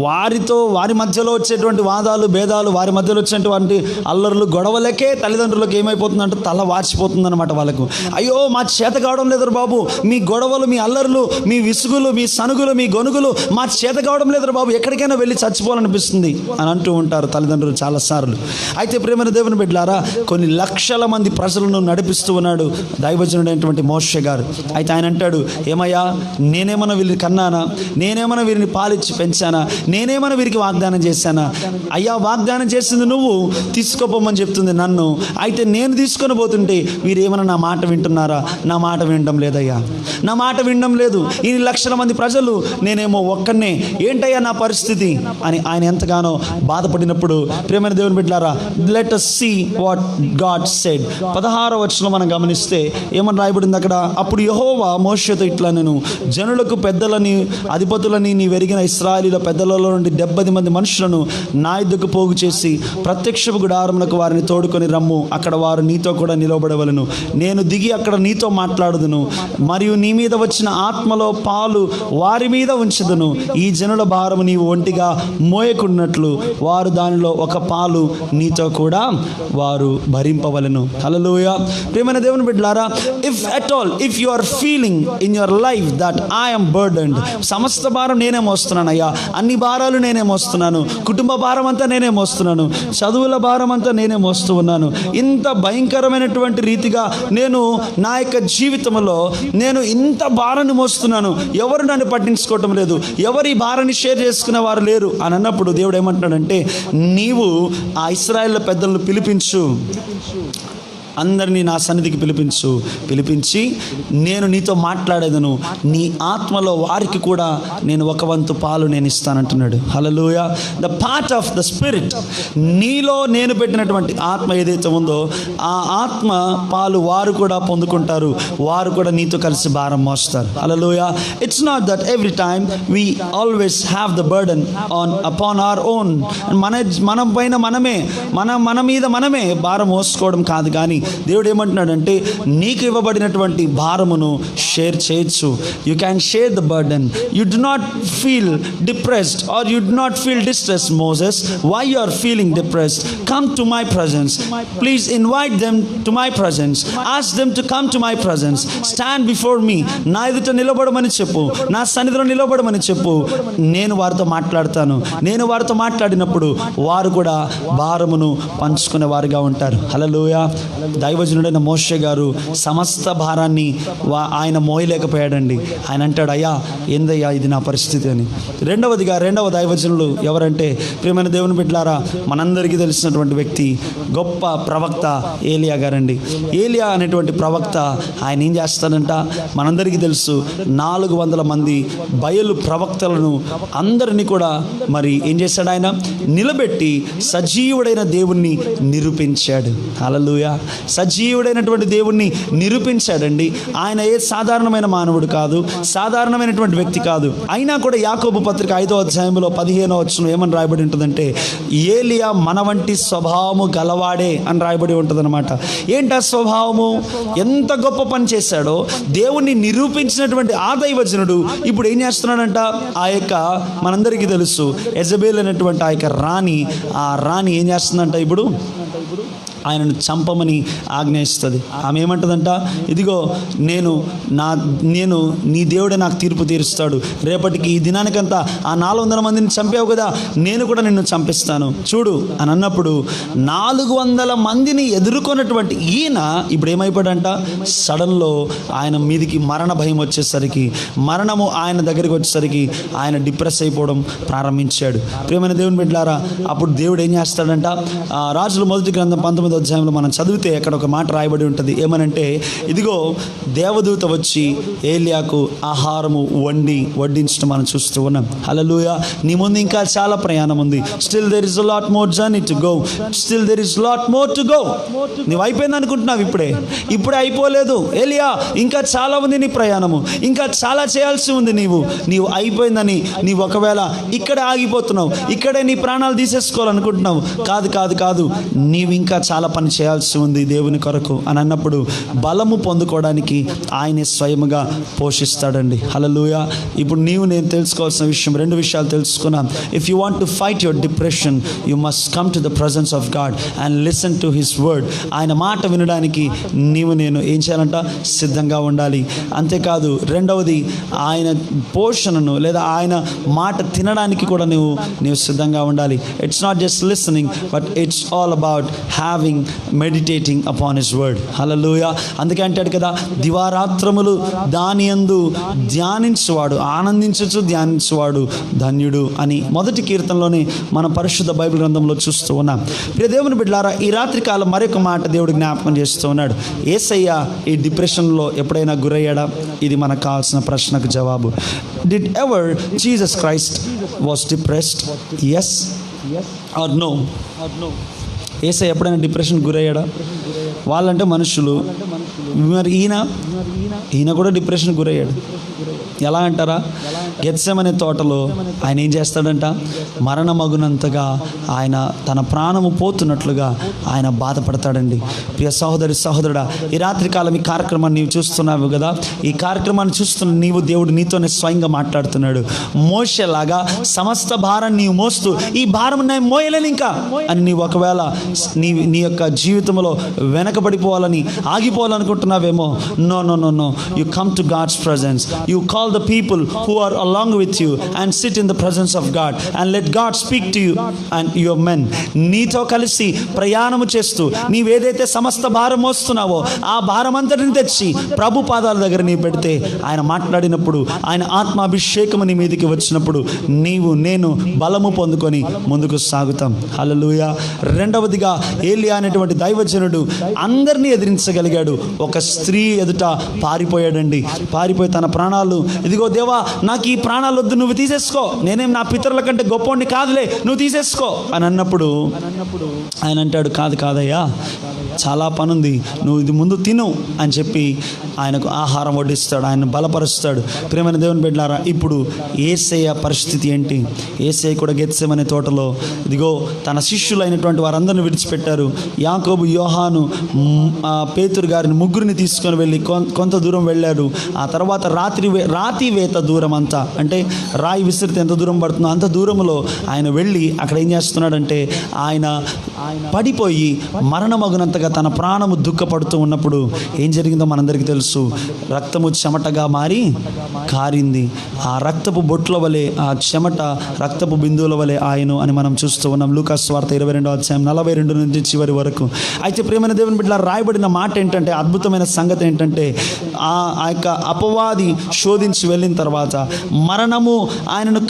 వారి మధ్యలో వచ్చేటువంటి వాదాలు భేదాలు, వారి మధ్యలో వచ్చేటువంటి అల్లర్లు గొడవలకే తల్లిదండ్రులకు ఏమైపోతుందంటే తల వాచిపోతుందన్నమాట వాళ్ళకు. అయ్యో మా చేత కావడం లేదు బాబు, మీ గొడవలు, మీ అల్లర్లు, మీ విసుగులు, మీ సనుగులు, మీ గొనుగులు మా చేత కావడం లేదు బాబు, ఎక్కడికైనా వెళ్ళి చచ్చిపోవాలనిపిస్తుంది అని అంటూ ఉంటారు తల్లిదండ్రులు చాలాసార్లు. అయితే ప్రియమైన దేవుని బిడ్డలారా, కొన్ని లక్షల మంది ప్రజలను నడిపిస్తూ ఉన్నాడు దైవజనుడైనటువంటి మోషే గారు. అయితే ఆయన అంటాడు, ఏమయ్యా నేనేమన్నా వీరిని కన్నానా, నేనేమన్నా వీరిని పాలిచ్చి పెంచానా, నేనేమన్నా వీరికి వాగ్దానం చేశానా? అయ్యా వాగ్దానం చేసింది నువ్వు, తీసుకోపోమని చెప్తుంది నన్ను. అయితే నేను తీసుకొని పోతుంటే వీరేమన్నా నా మాట వింటున్నారా? నా మాట వినడం లేదయ్యా, నా మాట వినడం లేదు. ఈ లక్షల మంది ప్రజలు, నేనేమో ఒక్కనే, ఏంటయ్యా నా పరిస్థితి అని ఆయన ఎంతగానో బాధపడినప్పుడు ప్రియమైన దేవుని బిడ్డలారా, let us see what God said. 16వ వచనం మనం గమనిస్తే ఏమని రాయబడింది అక్కడ, అప్పుడు యెహోవా మోషేతో ఇట్లా, నేను జనులకు పెద్దలని అధిపతులని నీ వెరిగిన ఇశ్రాయేలీల పెద్దలలో నుండి 70 మంది మనుషులను నా యుద్ధకు పోగు చేసి ప్రత్యక్షపు గుడారమునకు వారిని తోడుకొని రమ్ము, అక్కడ వారు నీతో కూడా నిలబడవలను. నేను దిగి అక్కడ నీతో మాట్లాడుదును, మరియు నీ మీద వచ్చిన ఆత్మలో పాలు వారి మీద ఉంచుదును. ఈ జనుల భారము నీవు ఒంటిగా మోయకున్నట్లు వారు దానిలో ఒక పాలు నీతో కూడా వారు భరింపవలను. హల్లెలూయా. ప్రియమైన దేవుని బిడ్డలారా, if you are feeling in your life that I am burdened, సమస్త భారం నేనే మోస్తున్నాను అయ్యా, అన్ని భారాలు నేనే మోస్తున్నాను, కుటుంబ భారం అంతా నేనే మోస్తున్నాను, చదువుల భారం అంతా నేనే మోస్తూ ఉన్నాను, ఇంత భయంకరమైనటువంటి రీతిగా నేను నా యొక్క జీవితంలో నేను ఇంత భారాన్ని మోస్తున్నాను, ఎవరు నన్ను పట్టించుకోవటం లేదు, ఎవరు ఈ భారాన్ని షేర్ చేసుకునే వారు లేరు అని అన్నప్పుడు దేవుడు ఏమంటున్నాడంటే, నీవు ఆ ఇశ్రాయేలు పెద్దలను పిలిపించు, అందరినీ నా సన్నిధికి పిలిపించి నేను నీతో మాట్లాడేదను, నీ ఆత్మలో వారికి కూడా నేను ఒక వంతు పాలు నేను ఇస్తానంటున్నాడు. Hallelujah. The part of the spirit, నీలో నేను పెట్టినటువంటి ఆత్మ ఏదైతే ఉందో ఆ ఆత్మ పాలు వారు కూడా పొందుకుంటారు, వారు కూడా నీతో కలిసి భారం మోస్తారు. Hallelujah. It's not that every time we always have the burden upon our own. మన పైన మన మీద మనమే భారం మోసుకోవడం కాదు, కానీ దేవుడు ఏమంటున్నాడంటే, నీకు ఇవ్వబడినటువంటి భారమును షేర్ చేయొచ్చు. You can share the burden. You do not feel depressed or you do not feel distress. Moses, why you are feeling depressed? Come to my presence. Please invite them to my presence. Ask them to come to my presence. Stand before me. నా ఎదుట నిలబడమని చెప్పు, నా సన్నిధిలో నిలబడమని చెప్పు. నేను వారితో మాట్లాడతాను. నేను వారితో మాట్లాడినప్పుడు వారు కూడా భారమును పంచుకునే వారుగా ఉంటారు. హల్లెలూయా. దైవజనుడైన మోషే గారు సమస్త భారాన్ని ఆయన మోయలేకపోయాడండి. ఆయన అంటాడు, అయ్యా ఏందయ్యా ఇది నా పరిస్థితి అని. రెండవ దైవజనులు ఎవరంటే, ప్రియమైన దేవుని బిడ్డలారా, మనందరికీ తెలిసినటువంటి వ్యక్తి, గొప్ప ప్రవక్త ఏలియా గారండి. ఏలియా అనేటువంటి ప్రవక్త ఆయన ఏం చేస్తాడంట, మనందరికీ తెలుసు, 400 మంది బయలు ప్రవక్తలను అందరినీ కూడా మరి ఏం చేశాడు, ఆయన నిలబెట్టి సజీవుడైన దేవుణ్ణి నిరూపించాడు. హల్లెలూయా. సజీవుడైనటువంటి దేవుణ్ణి నిరూపించాడండి. ఆయన ఏ సాధారణమైన మానవుడు కాదు, సాధారణమైనటువంటి వ్యక్తి కాదు. అయినా కూడా యాకోబు పత్రిక 5వ అధ్యాయంలో 15వ వచనం ఏమని రాయబడి ఉంటుందంటే, ఏలియా మన వంటి స్వభావము గలవాడే అని రాయబడి ఉంటుందన్నమాట. ఏంటి ఆ స్వభావము? ఎంత గొప్ప పని చేశాడో దేవుణ్ణి నిరూపించినటువంటి ఆ దైవజనుడు ఇప్పుడు ఏం చేస్తున్నాడంట, ఆ యొక్క మనందరికీ తెలుసు యెజబెల్ అనేటువంటి ఆ యొక్క రాణి ఏం చేస్తుందంట, ఇప్పుడు ఆయనను చంపమని ఆజ్ఞయిస్తుంది. ఆమె ఏమంటుందంట, ఇదిగో నేను నీ దేవుడే నాకు తీర్పు తీరుస్తాడు, రేపటికి ఈ దినానికంతా ఆ 400 మందిని చంపావు కదా, నేను కూడా నిన్ను చంపిస్తాను చూడు అని అన్నప్పుడు 400 మందిని ఎదుర్కొన్నటువంటి ఈయన ఇప్పుడు ఏమైపోయాడంట, సడన్లో ఆయన మీదికి మరణ భయం వచ్చేసరికి, మరణము ఆయన దగ్గరికి వచ్చేసరికి ఆయన డిప్రెస్ అయిపోవడం ప్రారంభించాడు. ప్రియమైన దేవుని బిడ్డలారా, అప్పుడు దేవుడు ఏం చేస్తాడంట, రాజుల మొదటి గ్రంథం 19వ అధ్యాయంలో మనం చదివితే అక్కడ ఒక మాట రాయబడి ఉంటుంది. ఏమనంటే, ఇదిగో దేవదూత వచ్చి ఏలియాకు ఆహారము వడ్డించడం మనం చూస్తూ ఉన్నాం. హల్లెలూయా. నీ ముందు ఇంకా చాలా ప్రయాణం ఉంది. Still there is a lot more journey to go. Still there is lot more to go. నువ్వు అయిపోయింది అనుకుంటున్నావు, ఇప్పుడే అయిపోలేదు ఏలియా, ఇంకా చాలా ఉంది నీ ప్రయాణము, ఇంకా చాలా చేయాల్సి ఉంది. నీవు అయిపోయిందని నీవు ఒకవేళ ఇక్కడే ఆగిపోతున్నావు, ఇక్కడే నీ ప్రాణాలు తీసేసుకోవాలనుకుంటున్నావు. కాదు, నీవు ఇంకా చాలా పని చేయాల్సి ఉంది దేవుని కొరకు అని అన్నప్పుడు బలము పొందుకోవడానికి ఆయనే స్వయముగా పోషిస్తాడండి. హల్లెలూయా. ఇప్పుడు నేను తెలుసుకోవాల్సిన విషయం, 2 విషయాలు తెలుసుకున్నాం. If you want to fight your depression, you must come to the presence of God and listen to his word. ఆయన మాట వినడానికి నేను ఏం చేయాలంట, సిద్ధంగా ఉండాలి. అంతేకాదు, రెండవది ఆయన పోషణను లేదా ఆయన మాట తినడానికి కూడా నీవు సిద్ధంగా ఉండాలి. It's not just listening, but it's all about having meditating upon his word. Hallelujah. అందుకే అంటాడు కదా, దివారాత్రములు దాని యందు ధ్యానించువాడు, ఆనందించుచు ధ్యానించువాడు ధన్యుడు అని మొదటి కీర్తనలోనే మన పరిశుద్ధ బైబిల్ గ్రంథంలో చూస్తూ ఉన్నాం. ప్రియ దేవుని బిడ్డలారా, ఈ రాత్రి కాలం మరొక మాట దేవుడు జ్ఞాపకం చేస్తూ ఉన్నాడు. యేసయ్య ఈ డిప్రెషన్లో ఎప్పుడైనా గురయ్యాడా? ఇది మనకు కావాల్సిన ప్రశ్నకు జవాబు. Did ever Jesus Christ was depressed? Yes or no? యేసయ్య ఎప్పుడైనా డిప్రెషన్ గురయ్యాడా? వాళ్ళంటే మనుషులు, మరి ఈయన కూడా డిప్రెషన్ గురయ్యాడు. ఎలా అంటారా? గెత్సెమనే తోటలో ఆయన ఏం చేస్తాడంట, మరణమగునంతగా ఆయన తన ప్రాణము పోతున్నట్లుగా ఆయన బాధపడతాడండి. ప్రియ సహోదరుడా, ఈ రాత్రి కాలం ఈ కార్యక్రమాన్ని నీవు చూస్తున్నావు కదా, ఈ కార్యక్రమాన్ని చూస్తున్న నీవు, దేవుడు నీతోనే స్వయంగా మాట్లాడుతున్నాడు. మోషేలాగా సమస్త భారాన్ని నీవు మోస్తూ, ఈ భారం నేను మోయలేను ఇంకా అని నీవు ఒకవేళ నీ యొక్క జీవితంలో వెనకబడిపోవాలని ఆగిపోవాలనుకుంటున్నావేమో. No, you come to God's presence. You call the people who are along with you and sit in the presence of God and let God speak to you and your men. నీతో కలిసి ప్రయాణము చేస్తూ నీవేదైతే సమస్త భారం మోస్తున్నావో ఆ భారం అంతటిని తెచ్చి ప్రభు పాదాల దగ్గర నీ పెడితే ఆయన మాట్లాడినప్పుడు, ఆయన ఆత్మాభిషేకము నీ మీదకి వచ్చినప్పుడు నేను బలము పొందుకొని ముందుకు సాగుతాం. హల్లెలూయా. రెండవదిగా, ఏలియా అనేటువంటి దైవజనుడు అందరినీ ఎదిరించగలిగాడు. ఒక స్త్రీ ఎదుట పారిపోయాడండి. పారిపోయి తన ప్రాణాలు, ఇదిగో దేవా నాకు ఈ ప్రాణాలు వద్దు, నువ్వు తీసేసుకో, నేనేం నా పితరుల కంటే గొప్పవాడిని కాదులే, నువ్వు తీసేసుకో అని అన్నప్పుడు ఆయన అంటాడు, కాదయ్యా, చాలా పనుంది, నువ్వు ఇది ముందు తిను అని చెప్పి ఆయనకు ఆహారం వడ్డిస్తాడు, ఆయన బలపరుస్తాడు. ప్రియమైన దేవుని బిడ్డలారా, ఇప్పుడు యేసయ్య పరిస్థితి ఏంటి? యేసయ్య కూడా గెత్సెమనే తోటలో ఇదిగో తన శిష్యులైనటువంటి వారందరిని విడిచిపెట్టారు. యాకోబు, యోహాను, పేతురు గారిని ముగ్గురిని తీసుకొని వెళ్ళి కొంత దూరం వెళ్ళారు. ఆ తర్వాత రాతివేత దూరం అంతా, అంటే రాయి విసిరితే ఎంత దూరం పడుతుందో అంత దూరంలో ఆయన వెళ్ళి అక్కడ ఏం చేస్తున్నాడంటే ఆయన పడిపోయి మరణమగునంతగా తన ప్రాణము దుఃఖపడుతూ ఉన్నప్పుడు ఏం జరిగిందో మనందరికీ తెలుసు. రక్తము చెమటగా మారి కారింది. ఆ రక్తపు బొట్ల వలె, ఆ చెమట రక్తపు బిందువుల వలె ఆయను అని మనం చూస్తూ ఉన్నాం. లూకాసు సువార్త 22వ అధ్యాయం 42 నుంచి చివరి వరకు. అయితే ప్రియమైన దేవుని బిడ్డలారా, రాయబడిన మాట ఏంటంటే, అద్భుతమైన సంగతి ఏంటంటే, ఆ యొక్క అపవాది శోధించి వెళ్ళిన తర్వాత మరణము ఆయనను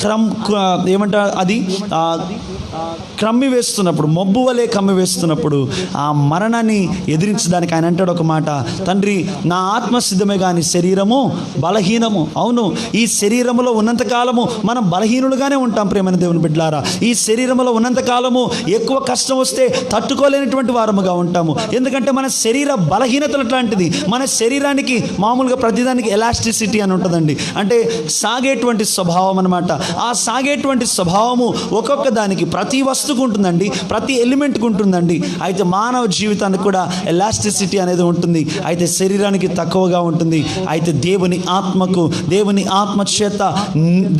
క్రమ్మి వేస్తున్నప్పుడు, మబ్బు వలె కమ్మి వేస్తున్నప్పుడు, ఆ మరణ మరణాన్ని ఎదిరించడానికి ఆయన అంటాడు ఒక మాట, తండ్రి నా ఆత్మ సిద్ధమే కానీ శరీరము బలహీనము. అవును, ఈ శరీరములో ఉన్నంతకాలము మనం బలహీనులుగానే ఉంటాం ప్రియమైన దేవుని బిడ్డలారా. ఈ శరీరంలో ఉన్నంత కాలము ఎక్కువ కష్టం వస్తే తట్టుకోలేనటువంటి వారముగా ఉంటాము. ఎందుకంటే మన శరీర బలహీనతలు అట్లాంటిది. మన శరీరానికి మామూలుగా ప్రతిదానికి ఎలాస్టిసిటీ అని ఉంటుందండి, అంటే సాగేటువంటి స్వభావం అనమాట. ఆ సాగేటువంటి స్వభావము ఒక్కొక్క దానికి ప్రతి వస్తువుకు ఉంటుందండి, ప్రతి ఎలిమెంట్కి ఉంటుందండి. అయితే మానవ జీవితానికి కూడా ఎలాస్టిసిటీ అనేది ఉంటుంది, అయితే శరీరానికి తక్కువగా ఉంటుంది. అయితే దేవుని ఆత్మకు, దేవుని ఆత్మ చేత,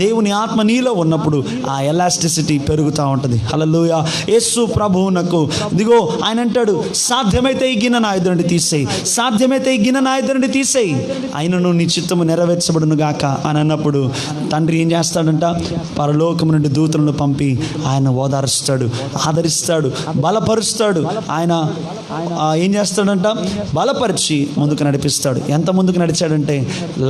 దేవుని ఆత్మ నీలో ఉన్నప్పుడు ఆ ఎలాస్టిసిటీ పెరుగుతూ ఉంటుంది. హల్లెలూయా. యేసు ప్రభువునకు ఇదిగో ఆయన అంటాడు, సాధ్యమైతే ఈ గిన్నె నా ఎదురుండి తీసేయి, సాధ్యమైతే ఈ గిన్నె నా ఎదురుండి తీసేయి, అయినను నీ చిత్తము నెరవేర్చబడును గాక అని అన్నప్పుడు తండ్రి ఏం చేస్తాడంట, పరలోకము నుండి దూతలను పంపి ఆయన ఓదారుస్తాడు, ఆదరిస్తాడు, బలపరుస్తాడు. ఆయన ఏం చేస్తాడంట, బలపరిచి ముందుకు నడిపిస్తాడు. ఎంత ముందుకు నడిచాడంటే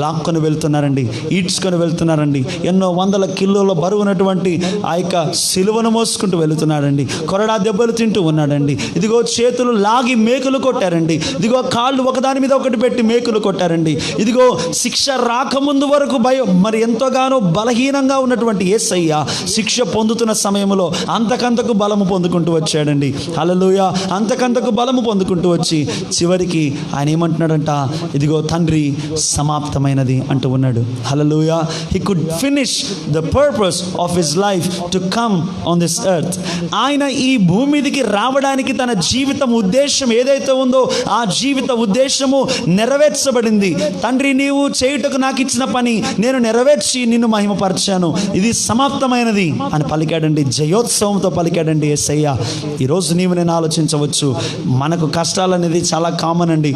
లాక్కొని వెళ్తున్నారండి, ఈడ్చుకొని వెళ్తున్నారండి, ఎన్నో వందల కిలోల బరువు ఉన్నటువంటి ఆ యొక్క సిలువను మోసుకుంటూ వెళుతున్నాడండి. కొరడా దెబ్బలు తింటూ ఉన్నాడండి. ఇదిగో చేతులు లాగి మేకులు కొట్టారండి. ఇదిగో కాళ్ళు ఒకదాని మీద ఒకటి పెట్టి మేకులు కొట్టారండి. ఇదిగో శిక్ష రాకముందు వరకు మరి ఎంతోగానో బలహీనంగా ఉన్నటువంటి యేసయ్య శిక్ష పొందుతున్న సమయంలో అంతకంతకు బలము పొందుకుంటూ వచ్చాడండి. హల్లెలూయా. అంతకంతకు బలము పొందుకుంటూ వచ్చి చివరికి ఆయన ఏమంటున్నాడంట, ఇదిగో తండ్రి సమాప్తమైనది అంటూ ఉన్నాడు. Hallelujah. He could finish the purpose of his life to come on this earth. ఆయన ఈ భూమి మీదకి రావడానికి తన జీవితం ఉద్దేశం ఏదైతే ఉందో ఆ జీవిత ఉద్దేశము నెరవేర్చబడింది. తండ్రి నీవు చేయుటకు నాకు ఇచ్చిన పని నేను నెరవేర్చి నిన్ను మహిమపరిచాను, ఇది సమాప్తమైనది అని పలికాడండి. జయోత్సవంతో పలికాడండి యేసయ్య. ఈరోజు నీవు నేను ఆలోచించవచ్చు, మనకు కష్టాలు అనేది చాలా కామన్ అండి.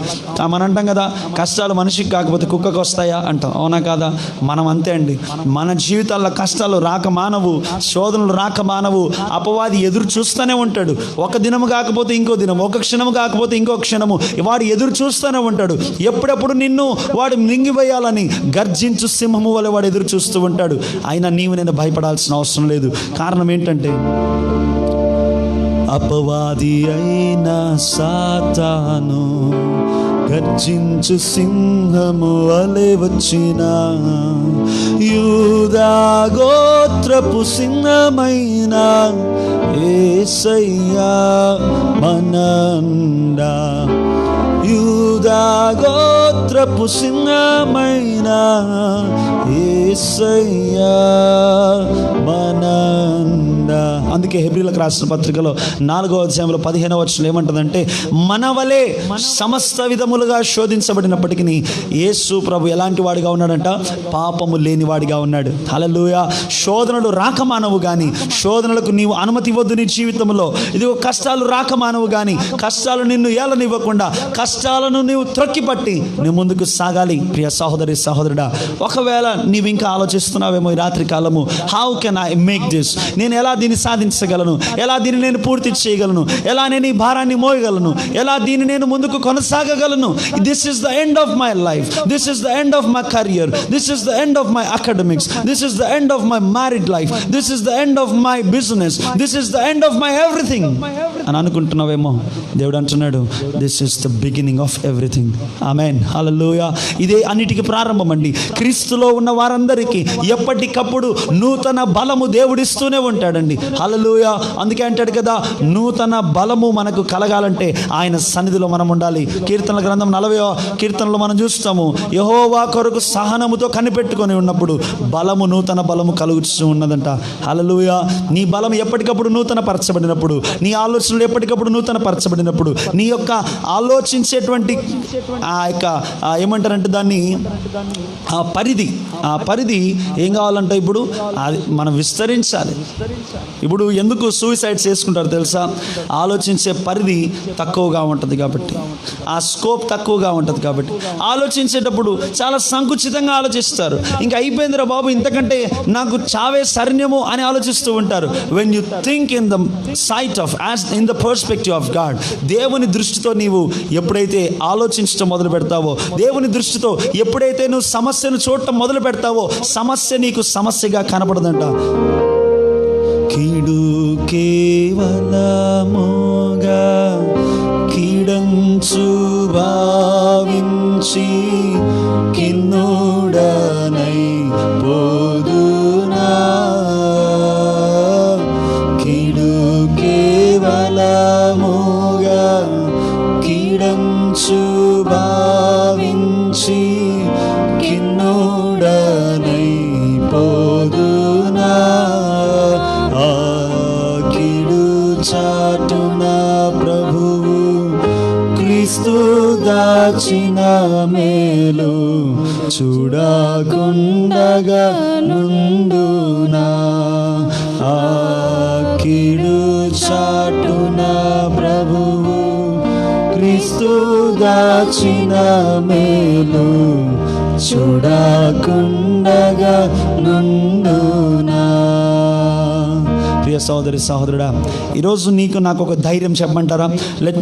మనం అంటాం కదా, కష్టాలు మనిషికి కాకపోతే కుక్కకు వస్తాయా అంటాం, అవునా కాదా? మనం అంతే అండి. మన జీవితాల్లో కష్టాలు రాక మానవు, శోధనలు రాక మానవు. అపవాది ఎదురు చూస్తూనే ఉంటాడు. ఒక దినము కాకపోతే ఇంకో దినం, ఒక క్షణము కాకపోతే ఇంకో క్షణము వాడు ఎదురు చూస్తూనే ఉంటాడు. ఎప్పుడెప్పుడు నిన్ను వాడు మింగివేయాలని గర్జించు సింహము వలె వాడు ఎదురు చూస్తూ ఉంటాడు. అయినా నీవు నేను భయపడాల్సిన అవసరం లేదు. కారణం ఏంటంటే అపవాది అయిన సాతాను గర్జించు సింహము వలె వచ్చిన యూదా గోత్రపు సింహమైన యేసయ్యా మనండా, యూదా గోత్రపు సింహమైన యేసయ్యా మనండా. అందుకే హెబ్రీలకు రాసిన పత్రికలో 4వ అధ్యాయంలో 15వ వచనంలో ఏమంటుందంటే, మన వలె సమస్త విధములుగా శోధించబడినప్పటికీ యేసు ప్రభు ఎలాంటి వాడిగా ఉన్నాడంట, పాపము లేని వాడిగా ఉన్నాడు. హల్లెలూయా. శోధనలు రాకమానవు కానీ, శోధనలకు నీవు అనుమతి ఇవ్వద్దు నీ జీవితంలో. ఇదిగో కష్టాలు రాకమానవు కానీ, కష్టాలు నిన్ను ఏలనివ్వకుండా, కష్టాలను నీవు త్రొక్కిపట్టి నువ్వు ముందుకు సాగాలి. ప్రియ సహోదరి సహోదరుడా, ఒకవేళ నీవు ఇంకా ఆలోచిస్తున్నావేమో ఈ రాత్రి కాలము, how can I make this, నేను ఎలా దీన్ని సాధించగలను, ఎలా దీన్ని నేను పూర్తి చేయగలను, ఎలా నేను ఈ భారాన్ని మోయగలను, ఎలా దీన్ని నేను ముందుకు కొనసాగగలను. This is the end of my life, this is the end of my career, this is the end of my academics, this is the end of my married life, this is the end of my business, this is the end of my everything అని అనుకుంటున్నావేమో. దేవుడు అంటున్నాడు, this is the beginning of everything. Amen. Hallelujah. ఇదే అన్నిటికీ ప్రారంభం అండి. క్రీస్తులో ఉన్న వారందరికీ ఎప్పటికప్పుడు నూతన బలము దేవుడిస్తూనే ఉంటాడండి. హల్లెలూయా. అందుకే అంటాడు కదా, నూతన బలము మనకు కలగాలంటే ఆయన సన్నిధిలో మనం ఉండాలి. కీర్తనల గ్రంథం 40వ కీర్తనలో మనం చూస్తాము, యెహోవా కొరకు సహనముతో కనిపెట్టుకొని ఉన్నప్పుడు బలము, నూతన బలము కలుగుతూ ఉన్నదంట. హల్లెలూయా. నీ బలం ఎప్పటికప్పుడు నూతన పరచబడినప్పుడు, నీ ఆలోచనలు ఎప్పటికప్పుడు నూతన పరచబడినప్పుడు, నీ యొక్క ఆలోచించేటువంటి ఆ యొక్క ఏమంటారంటే దాన్ని ఆ పరిధి ఏం కావాలంటే ఇప్పుడు అది మనం విస్తరించాలి. ఇప్పుడు ఎందుకు సూసైడ్స్ చేసుకుంటారు తెలుసా? ఆలోచించే పరిధి తక్కువగా ఉంటుంది కాబట్టి, ఆ స్కోప్ తక్కువగా ఉంటుంది కాబట్టి. ఆలోచించేటప్పుడు చాలా సంకుచితంగా ఆలోచిస్తారు. ఇంకా అయిపోయిందిరా బాబు, ఇంతకంటే నాకు చావే శరణ్యము అని ఆలోచిస్తూ ఉంటారు. When you think in the sight of as in the perspective of God, దేవుని దృష్టితో నీవు ఎప్పుడైతే ఆలోచించడం మొదలు పెడతావో, దేవుని దృష్టితో ఎప్పుడైతే నువ్వు సమస్యను చూడటం మొదలు పెడతావో, సమస్య నీకు సమస్యగా కనపడదంట. కీడు కేవలముగా కీడంచు భావించి కిన్నుడనై పోదునా, కీడు కేవలముగా కీడంచు భావించి కిన్నుడనై పోదునా, ఆ కీడు చాటున ప్రభువు క్రీస్తు దాచిన మేలు చూడకుండగా నుండునా, ఆ కీడు చాటున ప్రభువు క్రీస్తు దాచిన మేలు చూడకుండగా నుండునా. ప్రియ సహోదరి సహోదరుడా, ఈరోజు నీకు నాకు ఒక ధైర్యం చెప్పమంటారా? Let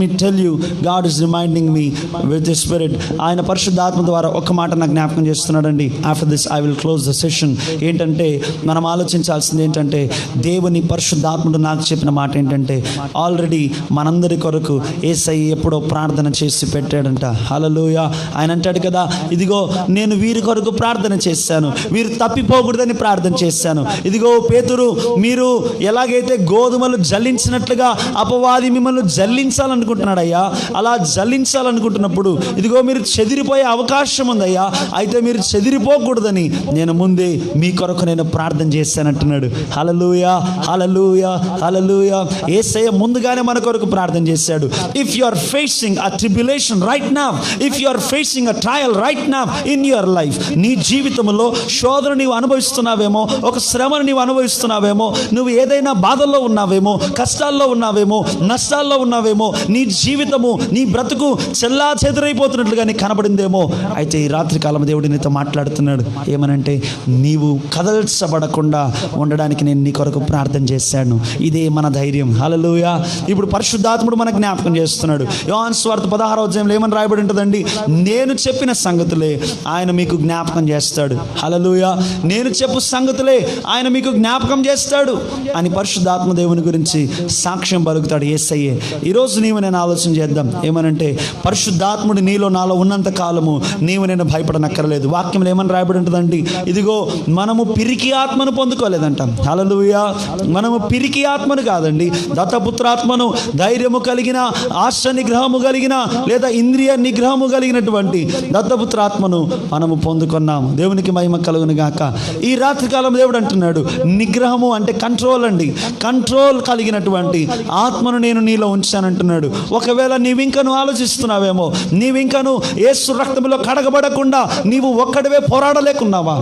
me tell you, God is reminding me with the spirit. ఆయన పరిశుద్ధాత్మ ద్వారా ఒక మాట నాకు జ్ఞాపకం చేస్తున్నాడండి. After this I will close the session. ఏంటంటే మనం ఆలోచించాల్సింది ఏంటంటే, దేవుని పరిశుద్ధాత్ముడు నాకు చెప్పిన మాట ఏంటంటే, ఆల్రెడీ మనందరి కొరకు యేసయ్య ఎప్పుడో ప్రార్థన చేసి పెట్టాడంట. హల్లెలూయా. ఆయన అంటాడు కదా, ఇదిగో నేను వీరి కొరకు ప్రార్థన చేశాను, వీరు తప్పిపోకూడదని ప్రార్థన చేశాను. ఇదిగో పేతురు, మీరు ఎలాగైతే గోధుమలు జల్లించినట్లుగా అపవాది మిమ్మల్ని జల్లించాలనుకుంటున్నాడయ్యా, అలా జల్లించాలనుకుంటున్నప్పుడు ఇదిగో మీరు చెదిరిపోయే అవకాశం ఉందయ్యా, అయితే మీరు చెదిరిపోకూడదని నేను ముందే మీ కొరకు నేను ప్రార్థన చేశానంటున్నాడు. హల్లెలూయా, హల్లెలూయా, హల్లెలూయా. యేసయ్య ముందుగానే మన కొరకు ప్రార్థన చేశాడు. If you are facing a tribulation right now, if you are facing a trial right now in your life, నీ జీవితంలో శోధన నీవు అనుభవిస్తున్నావేమో, ఒక శ్రమను నీవు అనుభవిస్తున్నావేమో, నువ్వు ఏదైనా బాధల్లో ఉన్నావేమో, కష్టాల్లో ఉన్నావేమో, నష్టాల్లో ఉన్నావేమో, నీ జీవితము నీ బ్రతుకు చెల్లా చెదురైపోతున్నట్లుగా నీకు కనబడిందేమో, అయితే ఈ రాత్రి కాలం దేవుడు నీతో మాట్లాడుతున్నాడు. ఏమనంటే, నీవు కదల్చబడకుండా ఉండడానికి నేను నీ కొరకు ప్రార్థన చేశాను. ఇదే మన ధైర్యం. హల్లెలూయా. ఇప్పుడు పరిశుద్ధాత్ముడు మనకు జ్ఞాపకం చేస్తున్నాడు. యోహాను సువార్త 16వ అధ్యాయంలో ఏమని రాయబడి ఉంటుందండి? నేను చెప్పిన సంగతులే ఆయన మీకు జ్ఞాపకం చేస్తాడు. హల్లెలూయా. నేను చెప్పు సంగతులే ఆయన మీకు జ్ఞాపకం చేస్తాడు అని పరిశుద్ధాత్మ దేవుని గురించి సాక్ష్యం పలుకుతాడు యేసయ్యే. ఈరోజు నీవు నేను ఆలోచన చేద్దాం. ఏమనంటే, పరిశుద్ధాత్ముడు నీలో నాలో ఉన్నంత కాలము నీవు నేను భయపడనక్కర్లేదు. వాక్యంలో ఏమని రాయబడి ఉంటుందండి? ఇదిగో మనము పిరికి ఆత్మను పొందుకోలేదంటాం. హల్లెలూయా. మనము పిరికి ఆత్మను కాదండి, దత్తపుత్రాత్మను, ధైర్యము కలిగిన, ఆశ నిగ్రహము కలిగిన, లేదా ఇంద్రియ నిగ్రహము కలిగినటువంటి దత్తపుత్రాత్మను మనము పొందుకున్నాము. దేవునికి మహిమ కలుగును గాక. ఈ రాత్రి కాలం దేవుడు అంటున్నాడు, నిగ్రహము అంటే కంట్రోల్ అండి. కంట్రోల్ కలిగినటువంటి ఆత్మను నేను నీలో ఉంచానంటున్నాడు. ఒకవేళ నీవింకను ఆలోచిస్తున్నావేమో, నీవింకను యేసు రక్తంలో కడగబడకుండా నీవు ఒక్కడివే పోరాడలేకున్నావా?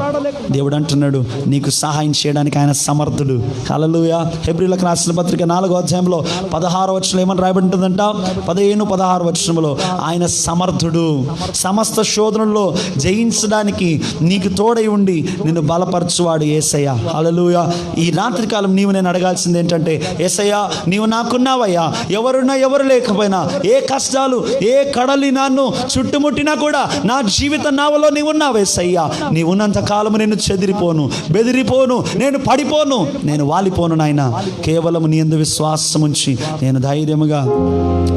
దేవుడు అంటున్నాడు, నీకు సహాయం చేయడానికి ఆయన సమర్థుడు. హల్లెలూయా. హెబ్రీయులకు రాసిన పత్రిక 4వ అధ్యాయంలో 16వ వచనంలో ఏమని రాయబడి ఉంటుందంట? 15, 16 వచనంలో ఆయన సమర్థుడు, సమస్త శోధనల్లో జయించడానికి నీకు తోడై ఉండి నిన్ను బలపరచువాడు యేసయ్య. హల్లెలూయా. ఈ రాత్రి కాలం నీవు నేను అడగాల్సింది ఏంటంటే, యేసయ్యా నీవు నాకున్నావయ్యా, ఎవరున్నా ఎవరు లేకపోయినా, ఏ కష్టాలు ఏ కడలి నన్ను చుట్టుముట్టినా కూడా నా జీవిత నావలో నీవు ఉన్నావు యేసయ్యా. నీవు ఉన్నంత కాలము నేను చెదిరిపోను, బెదిరిపోను, నేను పడిపోను, నేను వాలిపోను నాయనా. కేవలం నీ యందు విశ్వాసం ఉంచి నేను ధైర్యముగా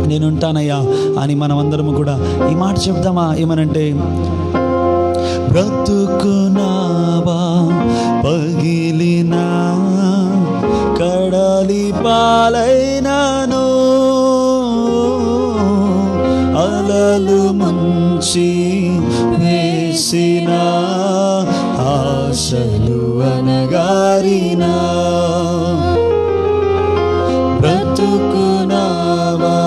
నేను ఉంటానయ్యా అని మనమందరము కూడా ఈ మాట చెప్దామా? ఏమనంటే, బ్రతుకునావా పగిలినా, కడలి పాలైనను, అలలు ముంచి వేసిన, ఆశలు అనగారినా, బ్రతుకునావా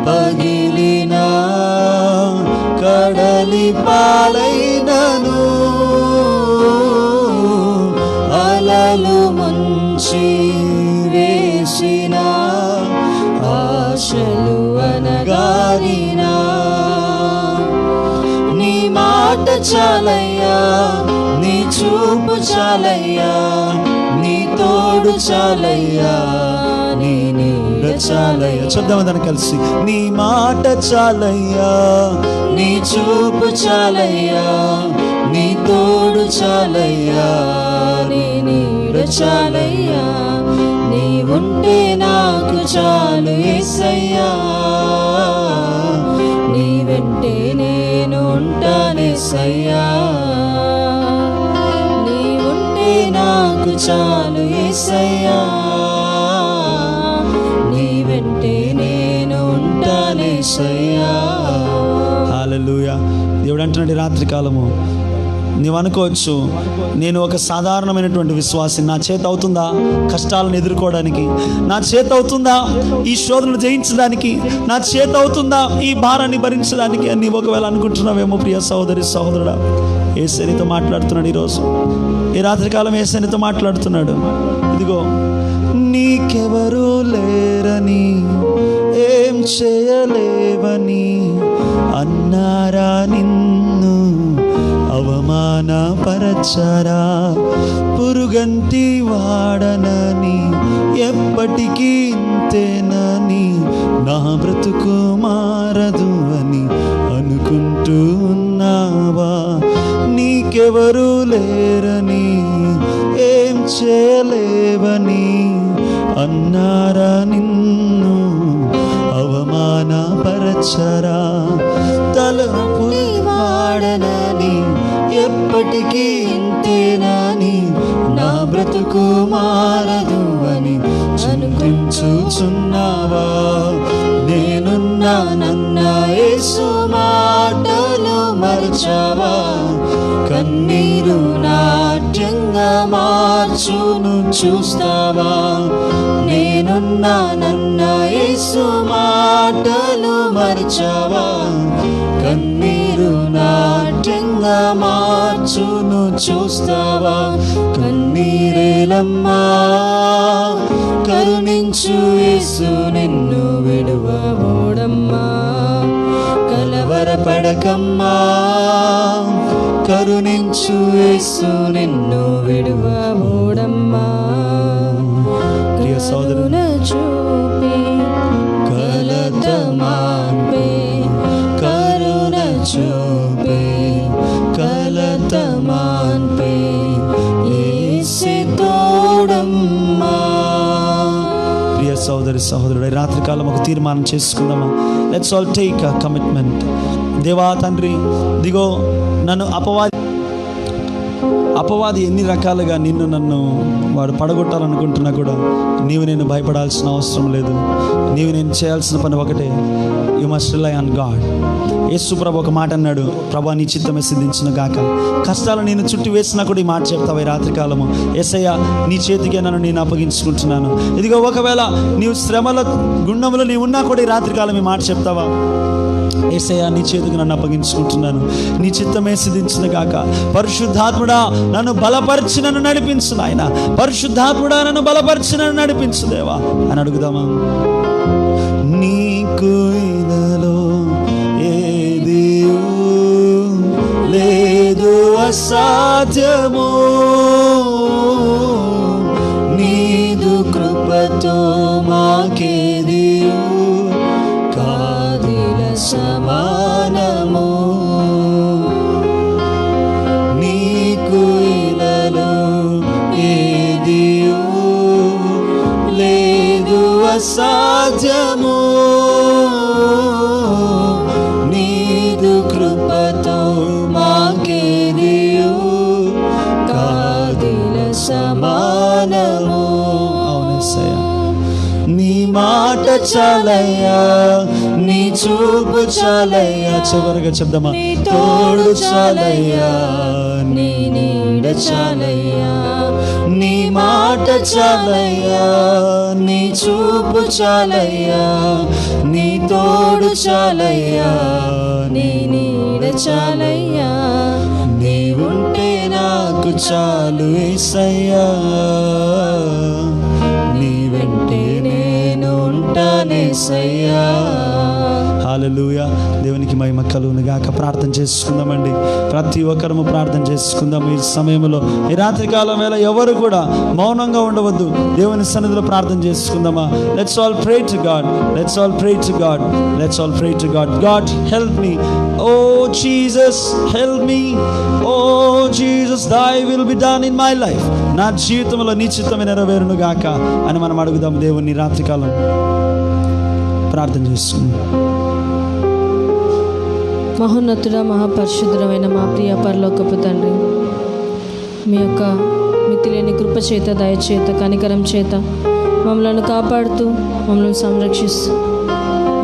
పగిలినా, కడలి పాలైనను, అలలు ముంచి వేసిన, ఆశలు అనగారినా, నీ మాట చాలయ్యా, నీ చూపు చాలయ్యా, నీ తోడు చాలయ్యా, నీ నీడ చాలయ్యా. చూద్దాం దాన్ని కలిసి. నీ మాట చాలయ్యా, నీ చూపు చాలయ్యా, నీ తోడు చాలయ్యా, నీ నీడ చాలయ్యా, నీవుంటే నాకు చాలు యేసయ్యా, నీ వెంటే నేను ఉంటానేసయ్యా, నీవుంటే నాకు చాలు యేసయ్యా, నీ వెంటే నేను ఉంటానేసయ్యా. హల్లెలూయా. దేవుడు అంటున్నాడు రాత్రి కాలము, నీవు అనుకోవచ్చు నేను ఒక సాధారణమైనటువంటి విశ్వాసి, నా చేత అవుతుందా కష్టాలను ఎదుర్కోవడానికి, నా చేత అవుతుందా ఈ శోధనలు జయించడానికి, నా చేత అవుతుందా ఈ భారాన్ని భరించడానికి అని నీవు ఒకవేళ అనుకుంటున్నావేమో ప్రియ సహోదరి సహోదరుడా. యేసయ్య నీతో మాట్లాడుతున్నాడు ఈరోజు, ఈ రాత్రికాలం యేసయ్య నీతో మాట్లాడుతున్నాడు. ఇదిగో నీకెవరూ లేరని, ఏం చేయలేవని అన్నారా నిన్ను అవమానపరచరా, పురుగంటి వాడనని ఎప్పటికీ ఇంతేనని నా బ్రతుకు మారదు అని అనుకుంటూ ఉన్నావా, నీకెవరూ లేరని ఏం చేయలేవని అన్నారా నిన్ను అవమానపరచరా, తలపుని వాడనని ఎప్పటికీ ఇంతేనని నా బ్రతుకు మారదు అని అనుకుంటున్నావా, నేనున్నానన్న యేసు మాటలు మరచావా, కన్నీరు నాట్యంగా మార్చును చూస్తావా, నేనున్నానన్న యేసు మాటలు మరచావా, కన్నీరు నాట్యంగా మార్చును చూస్తావా, కన్నీరేలమ్మా కరుణించు యేసు నిన్ను విడువబోడమ్మా, కలవరపడకమ్మా కరుణించు యేసు నిన్ను విడువబోడమ్మా, ప్రియ సోదరున చూపి కలత మాన్పే, కరుణ చూపే కలత మాన్పే యేసే తోడమ్మా. ప్రియ సోదరి సహోదరుడు, రాత్రికాలం ఒక తీర్మానం చేసుకుందామా. Let's all take a commitment. దేవా తండ్రి, దిగో నన్ను అపవాది ఎన్ని రకాలుగా నన్ను వాడు పడగొట్టాలనుకుంటున్నా కూడా నీవు నేను భయపడాల్సిన అవసరం లేదు. నీవు నేను చేయాల్సిన పని ఒకటే, you must rely on God. యేసు ప్రభు ఒక మాట అన్నాడు, ప్రభా నీ చిత్తమే సిద్ధించిన గాక. కష్టాలు నేను చుట్టూ వేసినా కూడా ఈ మాట చెప్తావా ఈ రాత్రికాలము, యేసయ్యా నీ చేతికే నన్ను నేను అప్పగించుకుంటున్నాను. ఇదిగో ఒకవేళ నీవు శ్రమల గుండంలో నీవు ఉన్నా కూడా ఈ రాత్రికాలం ఈ మాట చెప్తావా, యేసయ్యా నీ చేతికి నన్ను అప్పగించుకుంటున్నాను, నీ చిత్తమే సిద్ధించిన గాక. పరిశుద్ధాత్ముడా నన్ను బలపరిచి నన్ను నడిపించు నాయన, పరిశుద్ధాత్ముడా నన్ను బలపరిచి నన్ను నడిపించు దేవా అని అడుగుదామా. నీకు ఇలలో ఏది లేదు అసాధ్యము, నీదు కృపతో మాకేది కాదిల సమానము, నీకు ఇలలో ఏది లేదు అసాధ్యము, నీదు కృపతో మాకేది కాదిల సమానము. అవునయ్యా, నీ మాట చాలయ్యా, నీ చూపు చాలయ్యా, చివరిగా చెప్దామా, తోడు చాలయ్యా, నీ నీడ చాలయ్యా, నీ మాట చాలయ్యా, నీ చూపు చాలయ్యా, నీ తోడు చాలయ్యా, నీ నీడ చాలయ్యా, నీవుంటే నాకు చాలు యేసయ్యా, నీ వెంటే నేను ఉంటానేసయ్యా. హల్లెలూయా. దేవునికి మహిమ కలుగును గాక. ప్రార్థన చేసుకుందామండి, ప్రతి ఒక్కరము ప్రార్థన చేసుకుందాం. ఈ సమయంలో ఈ రాత్రికాలం వేళ ఎవరు కూడా మౌనంగా ఉండవద్దు, దేవుని సన్నిధిలో ప్రార్థన చేసుకుందామా. Let's all pray to God, let's all pray to God, let's all pray to God. God help me, oh Jesus help me, oh Jesus Jesus thy will be done in my life. నా జీవితంలో నీ చిత్తమే నెరవేరును గాక అని మనం అడుగుదాం దేవుని రాత్రికాలం ప్రార్థన చేస్తున్నాం. మహోన్నతుడ మహాపరిశుద్ధమైన మా ప్రియ పరలోకపు తండ్రి, మీ యొక్క మితిలేని కృప చేత, దయచేత, కనికరం చేత మమ్మల్ని కాపాడుతూ మమ్మల్ని సంరక్షిస్తూ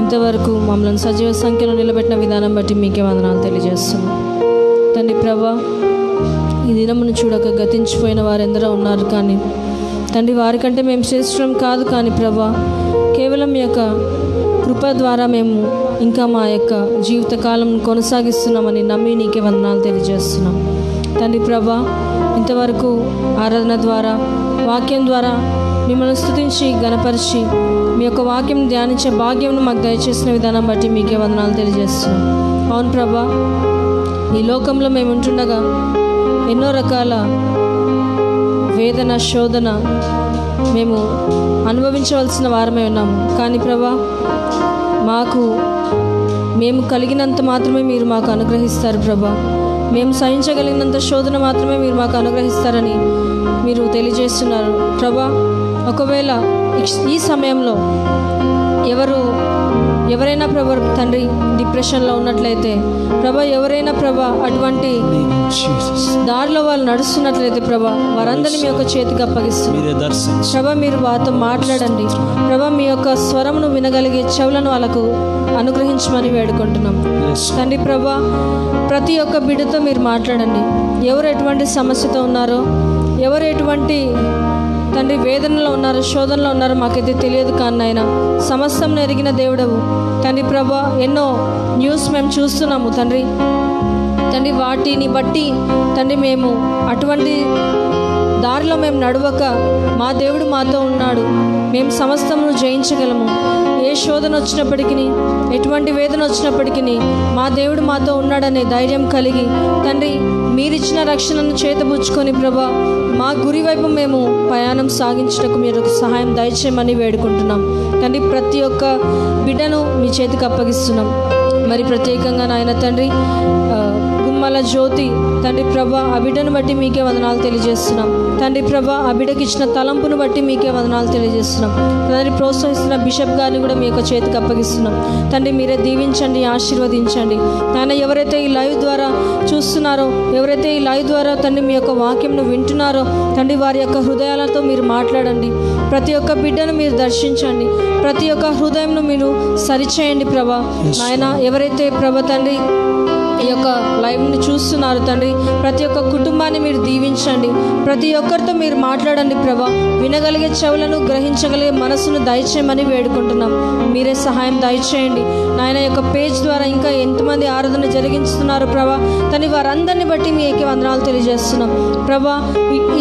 ఇంతవరకు మమ్మల్ని సజీవ సంఖ్యలో నిలబెట్టిన విధానం బట్టి మీకే వందనాలు తెలియజేస్తున్నాం తండ్రి. ప్రభా, ఈ దినమును చూడక గతించిపోయిన వారెందరో ఉన్నారు, కానీ తండ్రి వారికంటే మేము శ్రేష్టం కాదు. కానీ ప్రభా, కేవలం మీ యొక్క కృప ద్వారా మేము ఇంకా మా యొక్క జీవితకాలం కొనసాగిస్తున్నామని నమ్మి నీకే వందనాలు తెలియజేస్తున్నాం తండ్రి. ప్రభా, ఇంతవరకు ఆరాధన ద్వారా, వాక్యం ద్వారా మిమ్మల్ని స్తుతించి గణపరిచి మీ యొక్క వాక్యం ధ్యానించే భాగ్యంను మాకు దయచేసిన విధానం బట్టి మీకే వందనాలు తెలియజేస్తున్నాం. అవును ప్రభా, ఈ లోకంలో మేము ఉంటుండగా ఎన్నో రకాల వేదన, శోధన మేము అనుభవించవలసిన వారమే ఉన్నాము. కానీ ప్రభా, మేము కలిగినంత మాత్రమే మీరు మాకు అనుగ్రహిస్తారు ప్రభా. మేము సహించగలిగినంత శోధన మాత్రమే మీరు మాకు అనుగ్రహిస్తారని మీరు తెలియజేస్తున్నారు ప్రభా. ఒకవేళ ఈ సమయంలో ఎవరైనా ప్రభా తండ్రి డిప్రెషన్లో ఉన్నట్లయితే ప్రభా, ఎవరైనా ప్రభా అటువంటి దారిలో వాళ్ళు నడుస్తున్నట్లయితే ప్రభా, వారందరినీ మీ యొక్క చేతికి అప్పగిస్తున్నారు ప్రభా. మీరు వారితో మాట్లాడండి ప్రభా. మీ యొక్క స్వరమును వినగలిగే చెవులను వాళ్ళకు అనుగ్రహించమని వేడుకుంటున్నాం తండ్రి. ప్రభా, ప్రతి ఒక్క బిడ్డతో మీరు మాట్లాడండి. ఎవరు ఎటువంటి సమస్యతో ఉన్నారో, ఎవరు ఎటువంటి తండ్రి వేదనలో ఉన్నారు, శోధనలో ఉన్నారు, మాకైతే తెలియదు. కానీ నాయన సమస్తం ఎరిగిన దేవుడవు తండ్రి. ప్రభా, ఎన్నో న్యూస్ మేము చూస్తున్నాము తండ్రి. వాటిని బట్టి తండ్రి మేము అటువంటి దారిలో మేము నడవక మా దేవుడు మాతో ఉన్నాడు, మేము సమస్తమును జయించగలము. ఏ శోధన వచ్చినప్పటికీ, ఎటువంటి వేదన వచ్చినప్పటికీ మా దేవుడు మాతో ఉన్నాడనే ధైర్యం కలిగి తండ్రి, మీరిచ్చిన రక్షణను చేతబుచ్చుకొని ప్రభా, మా గురి వైపు మేము ప్రయాణం సాగించటకు మీరు సహాయం దయచేయమని వేడుకుంటున్నాం తండ్రి. ప్రతి ఒక్క బిడ్డను మీ చేతికి అప్పగిస్తున్నాం. మరి ప్రత్యేకంగా నాయన తండ్రి గుమ్మల జ్యోతి తండ్రి ప్రభా, ఆ బిడ్డను బట్టి మీకే వందనాలు తెలియజేస్తున్నాం తండ్రి. ప్రభా, ఆ బిడ్డకి ఇచ్చిన తలంపును బట్టి మీకే వందనాలు తెలియజేస్తున్నాం తండ్రి. ప్రోత్సహిస్తున్న బిషప్ గారిని కూడా మీ యొక్క చేతికి అప్పగిస్తున్నాం తండ్రి. మీరే దీవించండి, ఆశీర్వదించండి నాయన. ఎవరైతే ఈ లైవ్ ద్వారా చూస్తున్నారో, ఎవరైతే ఈ లైవ్ ద్వారా తండ్రి మీ యొక్క వాక్యంను వింటున్నారో తండ్రి, వారి యొక్క హృదయాలతో మీరు మాట్లాడండి. ప్రతి ఒక్క బిడ్డను మీరు దర్శించండి, ప్రతి ఒక్క హృదయంను మీరు సరిచేయండి ప్రభా నాయన. ఎవరైతే ప్రభా తండ్రి ఈ యొక్క లైవ్ని చూస్తున్నారు తండ్రి, ప్రతి ఒక్క కుటుంబాన్ని మీరు దీవించండి. ప్రతి ఒక్కరితో మీరు మాట్లాడండి ప్రభా. వినగలిగే చెవులను, గ్రహించగలిగే మనసును దయచేయమని వేడుకుంటున్నాం. మీరే సహాయం దయచేయండి నాయన. యొక్క పేజ్ ద్వారా ఇంకా ఎంతమంది ఆరాధన జరిగిస్తున్నారు ప్రభా తండ్రి, వారందరిని బట్టి మీకే వందనాలు తెలియజేస్తున్నాం ప్రభా.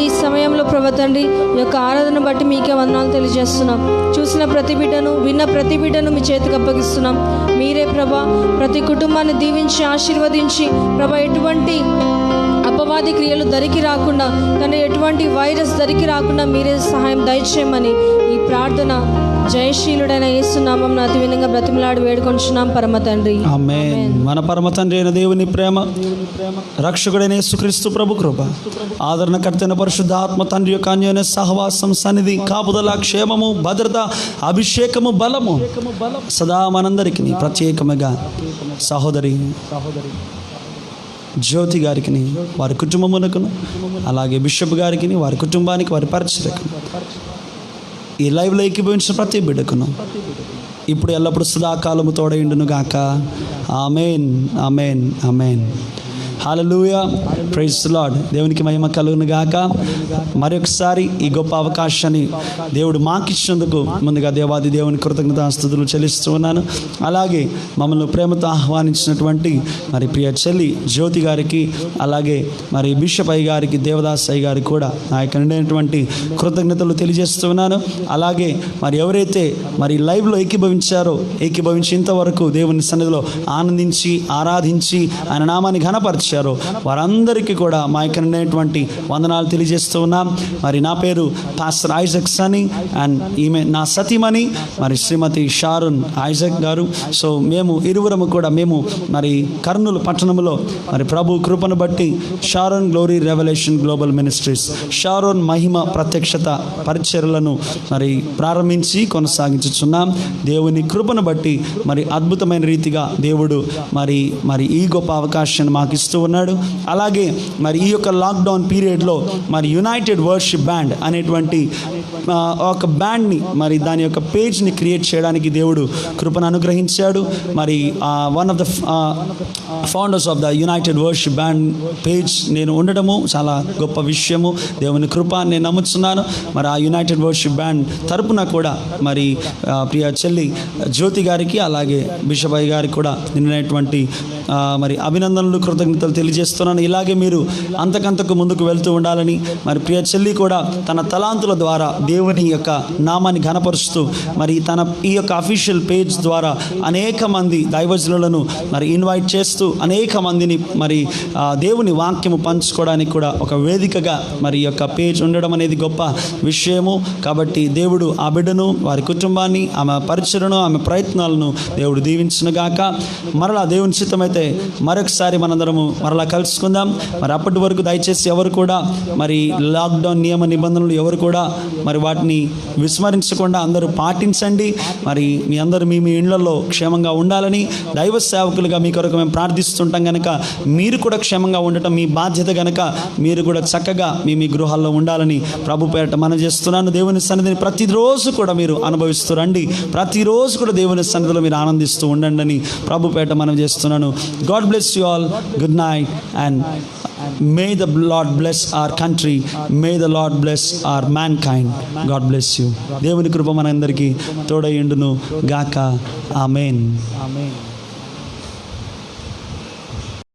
ఈ సమయంలో ప్రభా తండ్రి, ఈ యొక్క ఆరాధన బట్టి మీకే వందనాలు తెలియజేస్తున్నాం. చూసిన ప్రతి బిడ్డను, విన్న ప్రతి బిడ్డను మీ చేతికి అప్పగిస్తున్నాం. మీరే ప్రభా ప్రతి కుటుంబాన్ని దీవించి ఆశీర్వదించి ప్రభా, ఎటువంటి అపవాది క్రియలు దరికి రాకుండా తండ్రి, ఎటువంటి వైరస్ దరికి రాకుండా మీరే సహాయం దయచేయమని ఈ ప్రార్థన జయశీలుడైన యేసు నామమున అతి వినంగా బ్రతిమలాడి వేడుకొంచున్నాం పరమ తండ్రి. ఆమేన్. మన పరమ తండ్రి అయిన దేవుని ప్రేమ, రక్షకుడైన యేసుక్రీస్తు ప్రభు కృప, ఆదరణకర్తైన పరిశుద్ధాత్మ తండ్రి యొక్క అన్యోన్య సహవాసం, సన్నిధి, కాపుదల, క్షేమము, భద్రత, అభిషేకము, బలము సదా మనందరికీ, ప్రత్యేకముగా సహోదరి జ్యోతి గారికి, వారి కుటుంబమునకును, అలాగే బిషప్ గారికి, వారి కుటుంబానికి, వారి పరిచర్యకు, ఈ లైవ్లో ఎక్కిపోయించిన ప్రతి బిడ్డకును ఇప్పుడు ఎల్లప్పుడు సదాకాలము తోడైండును గాక. ఆమేన్, ఆమేన్, ఆమేన్. హల్లెలూయా, ప్రైజ్ ది లార్డ్. దేవునికి మహిమ కలుగును గాక. మరొకసారి ఈ గొప్ప అవకాశాన్ని దేవుడు మాకిచ్చినందుకు ముందుగా దేవాది దేవుని కృతజ్ఞతాస్తుతులు చెల్లిస్తూ ఉన్నాను. అలాగే మమ్మల్ని ప్రేమతో ఆహ్వానించినటువంటి మరి ప్రియ చెల్లి జ్యోతి గారికి, అలాగే మరి బిషప్ అయ్య గారికి, దేవదాస్ అయ్య గారికి కూడా నా యొక్క నిండైనటువంటి కృతజ్ఞతలు తెలియజేస్తూ ఉన్నాను. అలాగే మరి ఎవరైతే మరి లైవ్లో ఏకీభవించి ఇంతవరకు దేవుని సన్నిధిలో ఆనందించి, ఆరాధించి, ఆయన నామాన్ని ఘనపరిచారో వారందరి అందరికీ కూడా మా యొక్క వందనాలు తెలియజేస్తూ ఉన్నాం. మరి నా పేరు పాస్టర్ ఐజక్ సనీ అండ్ ఈమె నా సతీమణి మరి శ్రీమతి షారోన్ ఐజక్ గారు. సో మేము ఇరువురము కూడా మేము మరి కర్నూలు పట్టణంలో మరి ప్రభు కృపను బట్టి Sharon glory revolution global ministries, Sharon మహిమ ప్రత్యక్షత పరిచర్యలను మరి ప్రారంభించి కొనసాగించుచున్నాం. దేవుని కృపను బట్టి మరి అద్భుతమైన రీతిగా దేవుడు మరి మరి ఈ గొప్ప అవకాశాన్ని మాకు ఇస్తూ ఉన్నాడు. అలాగే మరి ఈ యొక్క లాక్డౌన్ పీరియడ్లో మరి యునైటెడ్ వర్షిప్ బ్యాండ్ అనేటువంటి ఒక బ్యాండ్ని మరి దాని యొక్క పేజ్ని క్రియేట్ చేయడానికి దేవుడు కృపను అనుగ్రహించాడు. మరి one of the founders of the United worship band page నేను ఉండడము చాలా గొప్ప విషయము. దేవుని కృప నేను నమ్ముతున్నాను. మరి ఆ యునైటెడ్ వర్షిప్ బ్యాండ్ తరపున కూడా మరి ప్రియ చెల్లి జ్యోతి గారికి అలాగే బిషప్ అయ్య గారికి కూడా నిన్నటువంటి మరి అభినందనలు కృతజ్ఞతలు తెలియజేస్తున్నాను. ఇలాగే మీరు అంతకంతకు ముందుకు వెళ్తూ ఉండాలని మరి ప్రియ చెల్లి కూడా తన తలాంతుల ద్వారా దేవుని యొక్క నామాన్ని ఘనపరుస్తూ మరి తన ఈ యొక్క అఫీషియల్ పేజ్ ద్వారా అనేక మంది దైవజనులను మరి ఇన్వైట్ చేస్తూ అనేక మందిని మరి దేవుని వాక్యము పంచుకోవడానికి కూడా ఒక వేదికగా మరి ఈ యొక్క పేజ్ ఉండడం అనేది గొప్ప విషయము. కాబట్టి దేవుడు ఆ బిడ్డను వారి కుటుంబాన్ని ఆమె పరిచయను ఆమె ప్రయత్నాలను దేవుడు దీవించునుగాక. మరలా దేవుని చిత్తమైతే మరొకసారి మనందరము మరలా కలుసుకుందాం. మరి అప్పటి వరకు దయచేసి ఎవరు కూడా మరి లాక్డౌన్ నియమ నిబంధనలు ఎవరు కూడా మరి వాటిని విస్మరించకుండా అందరూ పాటించండి. మరి మీ అందరూ మీ ఇళ్లలో క్షేమంగా ఉండాలని దైవ సేవకులుగా మీ కొరకు మేము ప్రార్థిస్తుంటాం కనుక మీరు కూడా క్షేమంగా ఉండటం మీ బాధ్యత కనుక మీరు కూడా చక్కగా మీ గృహాల్లో ఉండాలని ప్రభు పేరట మనం చేస్తున్నాను. దేవుని సన్నిధిని ప్రతిరోజు కూడా మీరు అనుభవిస్తూ రండి. ప్రతిరోజు కూడా దేవుని సన్నిధిలో మీరు ఆనందిస్తూ ఉండండి అని ప్రభు పేరట మనం చేస్తున్నాను. God bless you all. Good night and may the Lord bless our country. May the Lord bless our mankind. God bless you. దేవుని కృప మనందరికీ తోడై ఉండును గాక. ఆమేన్.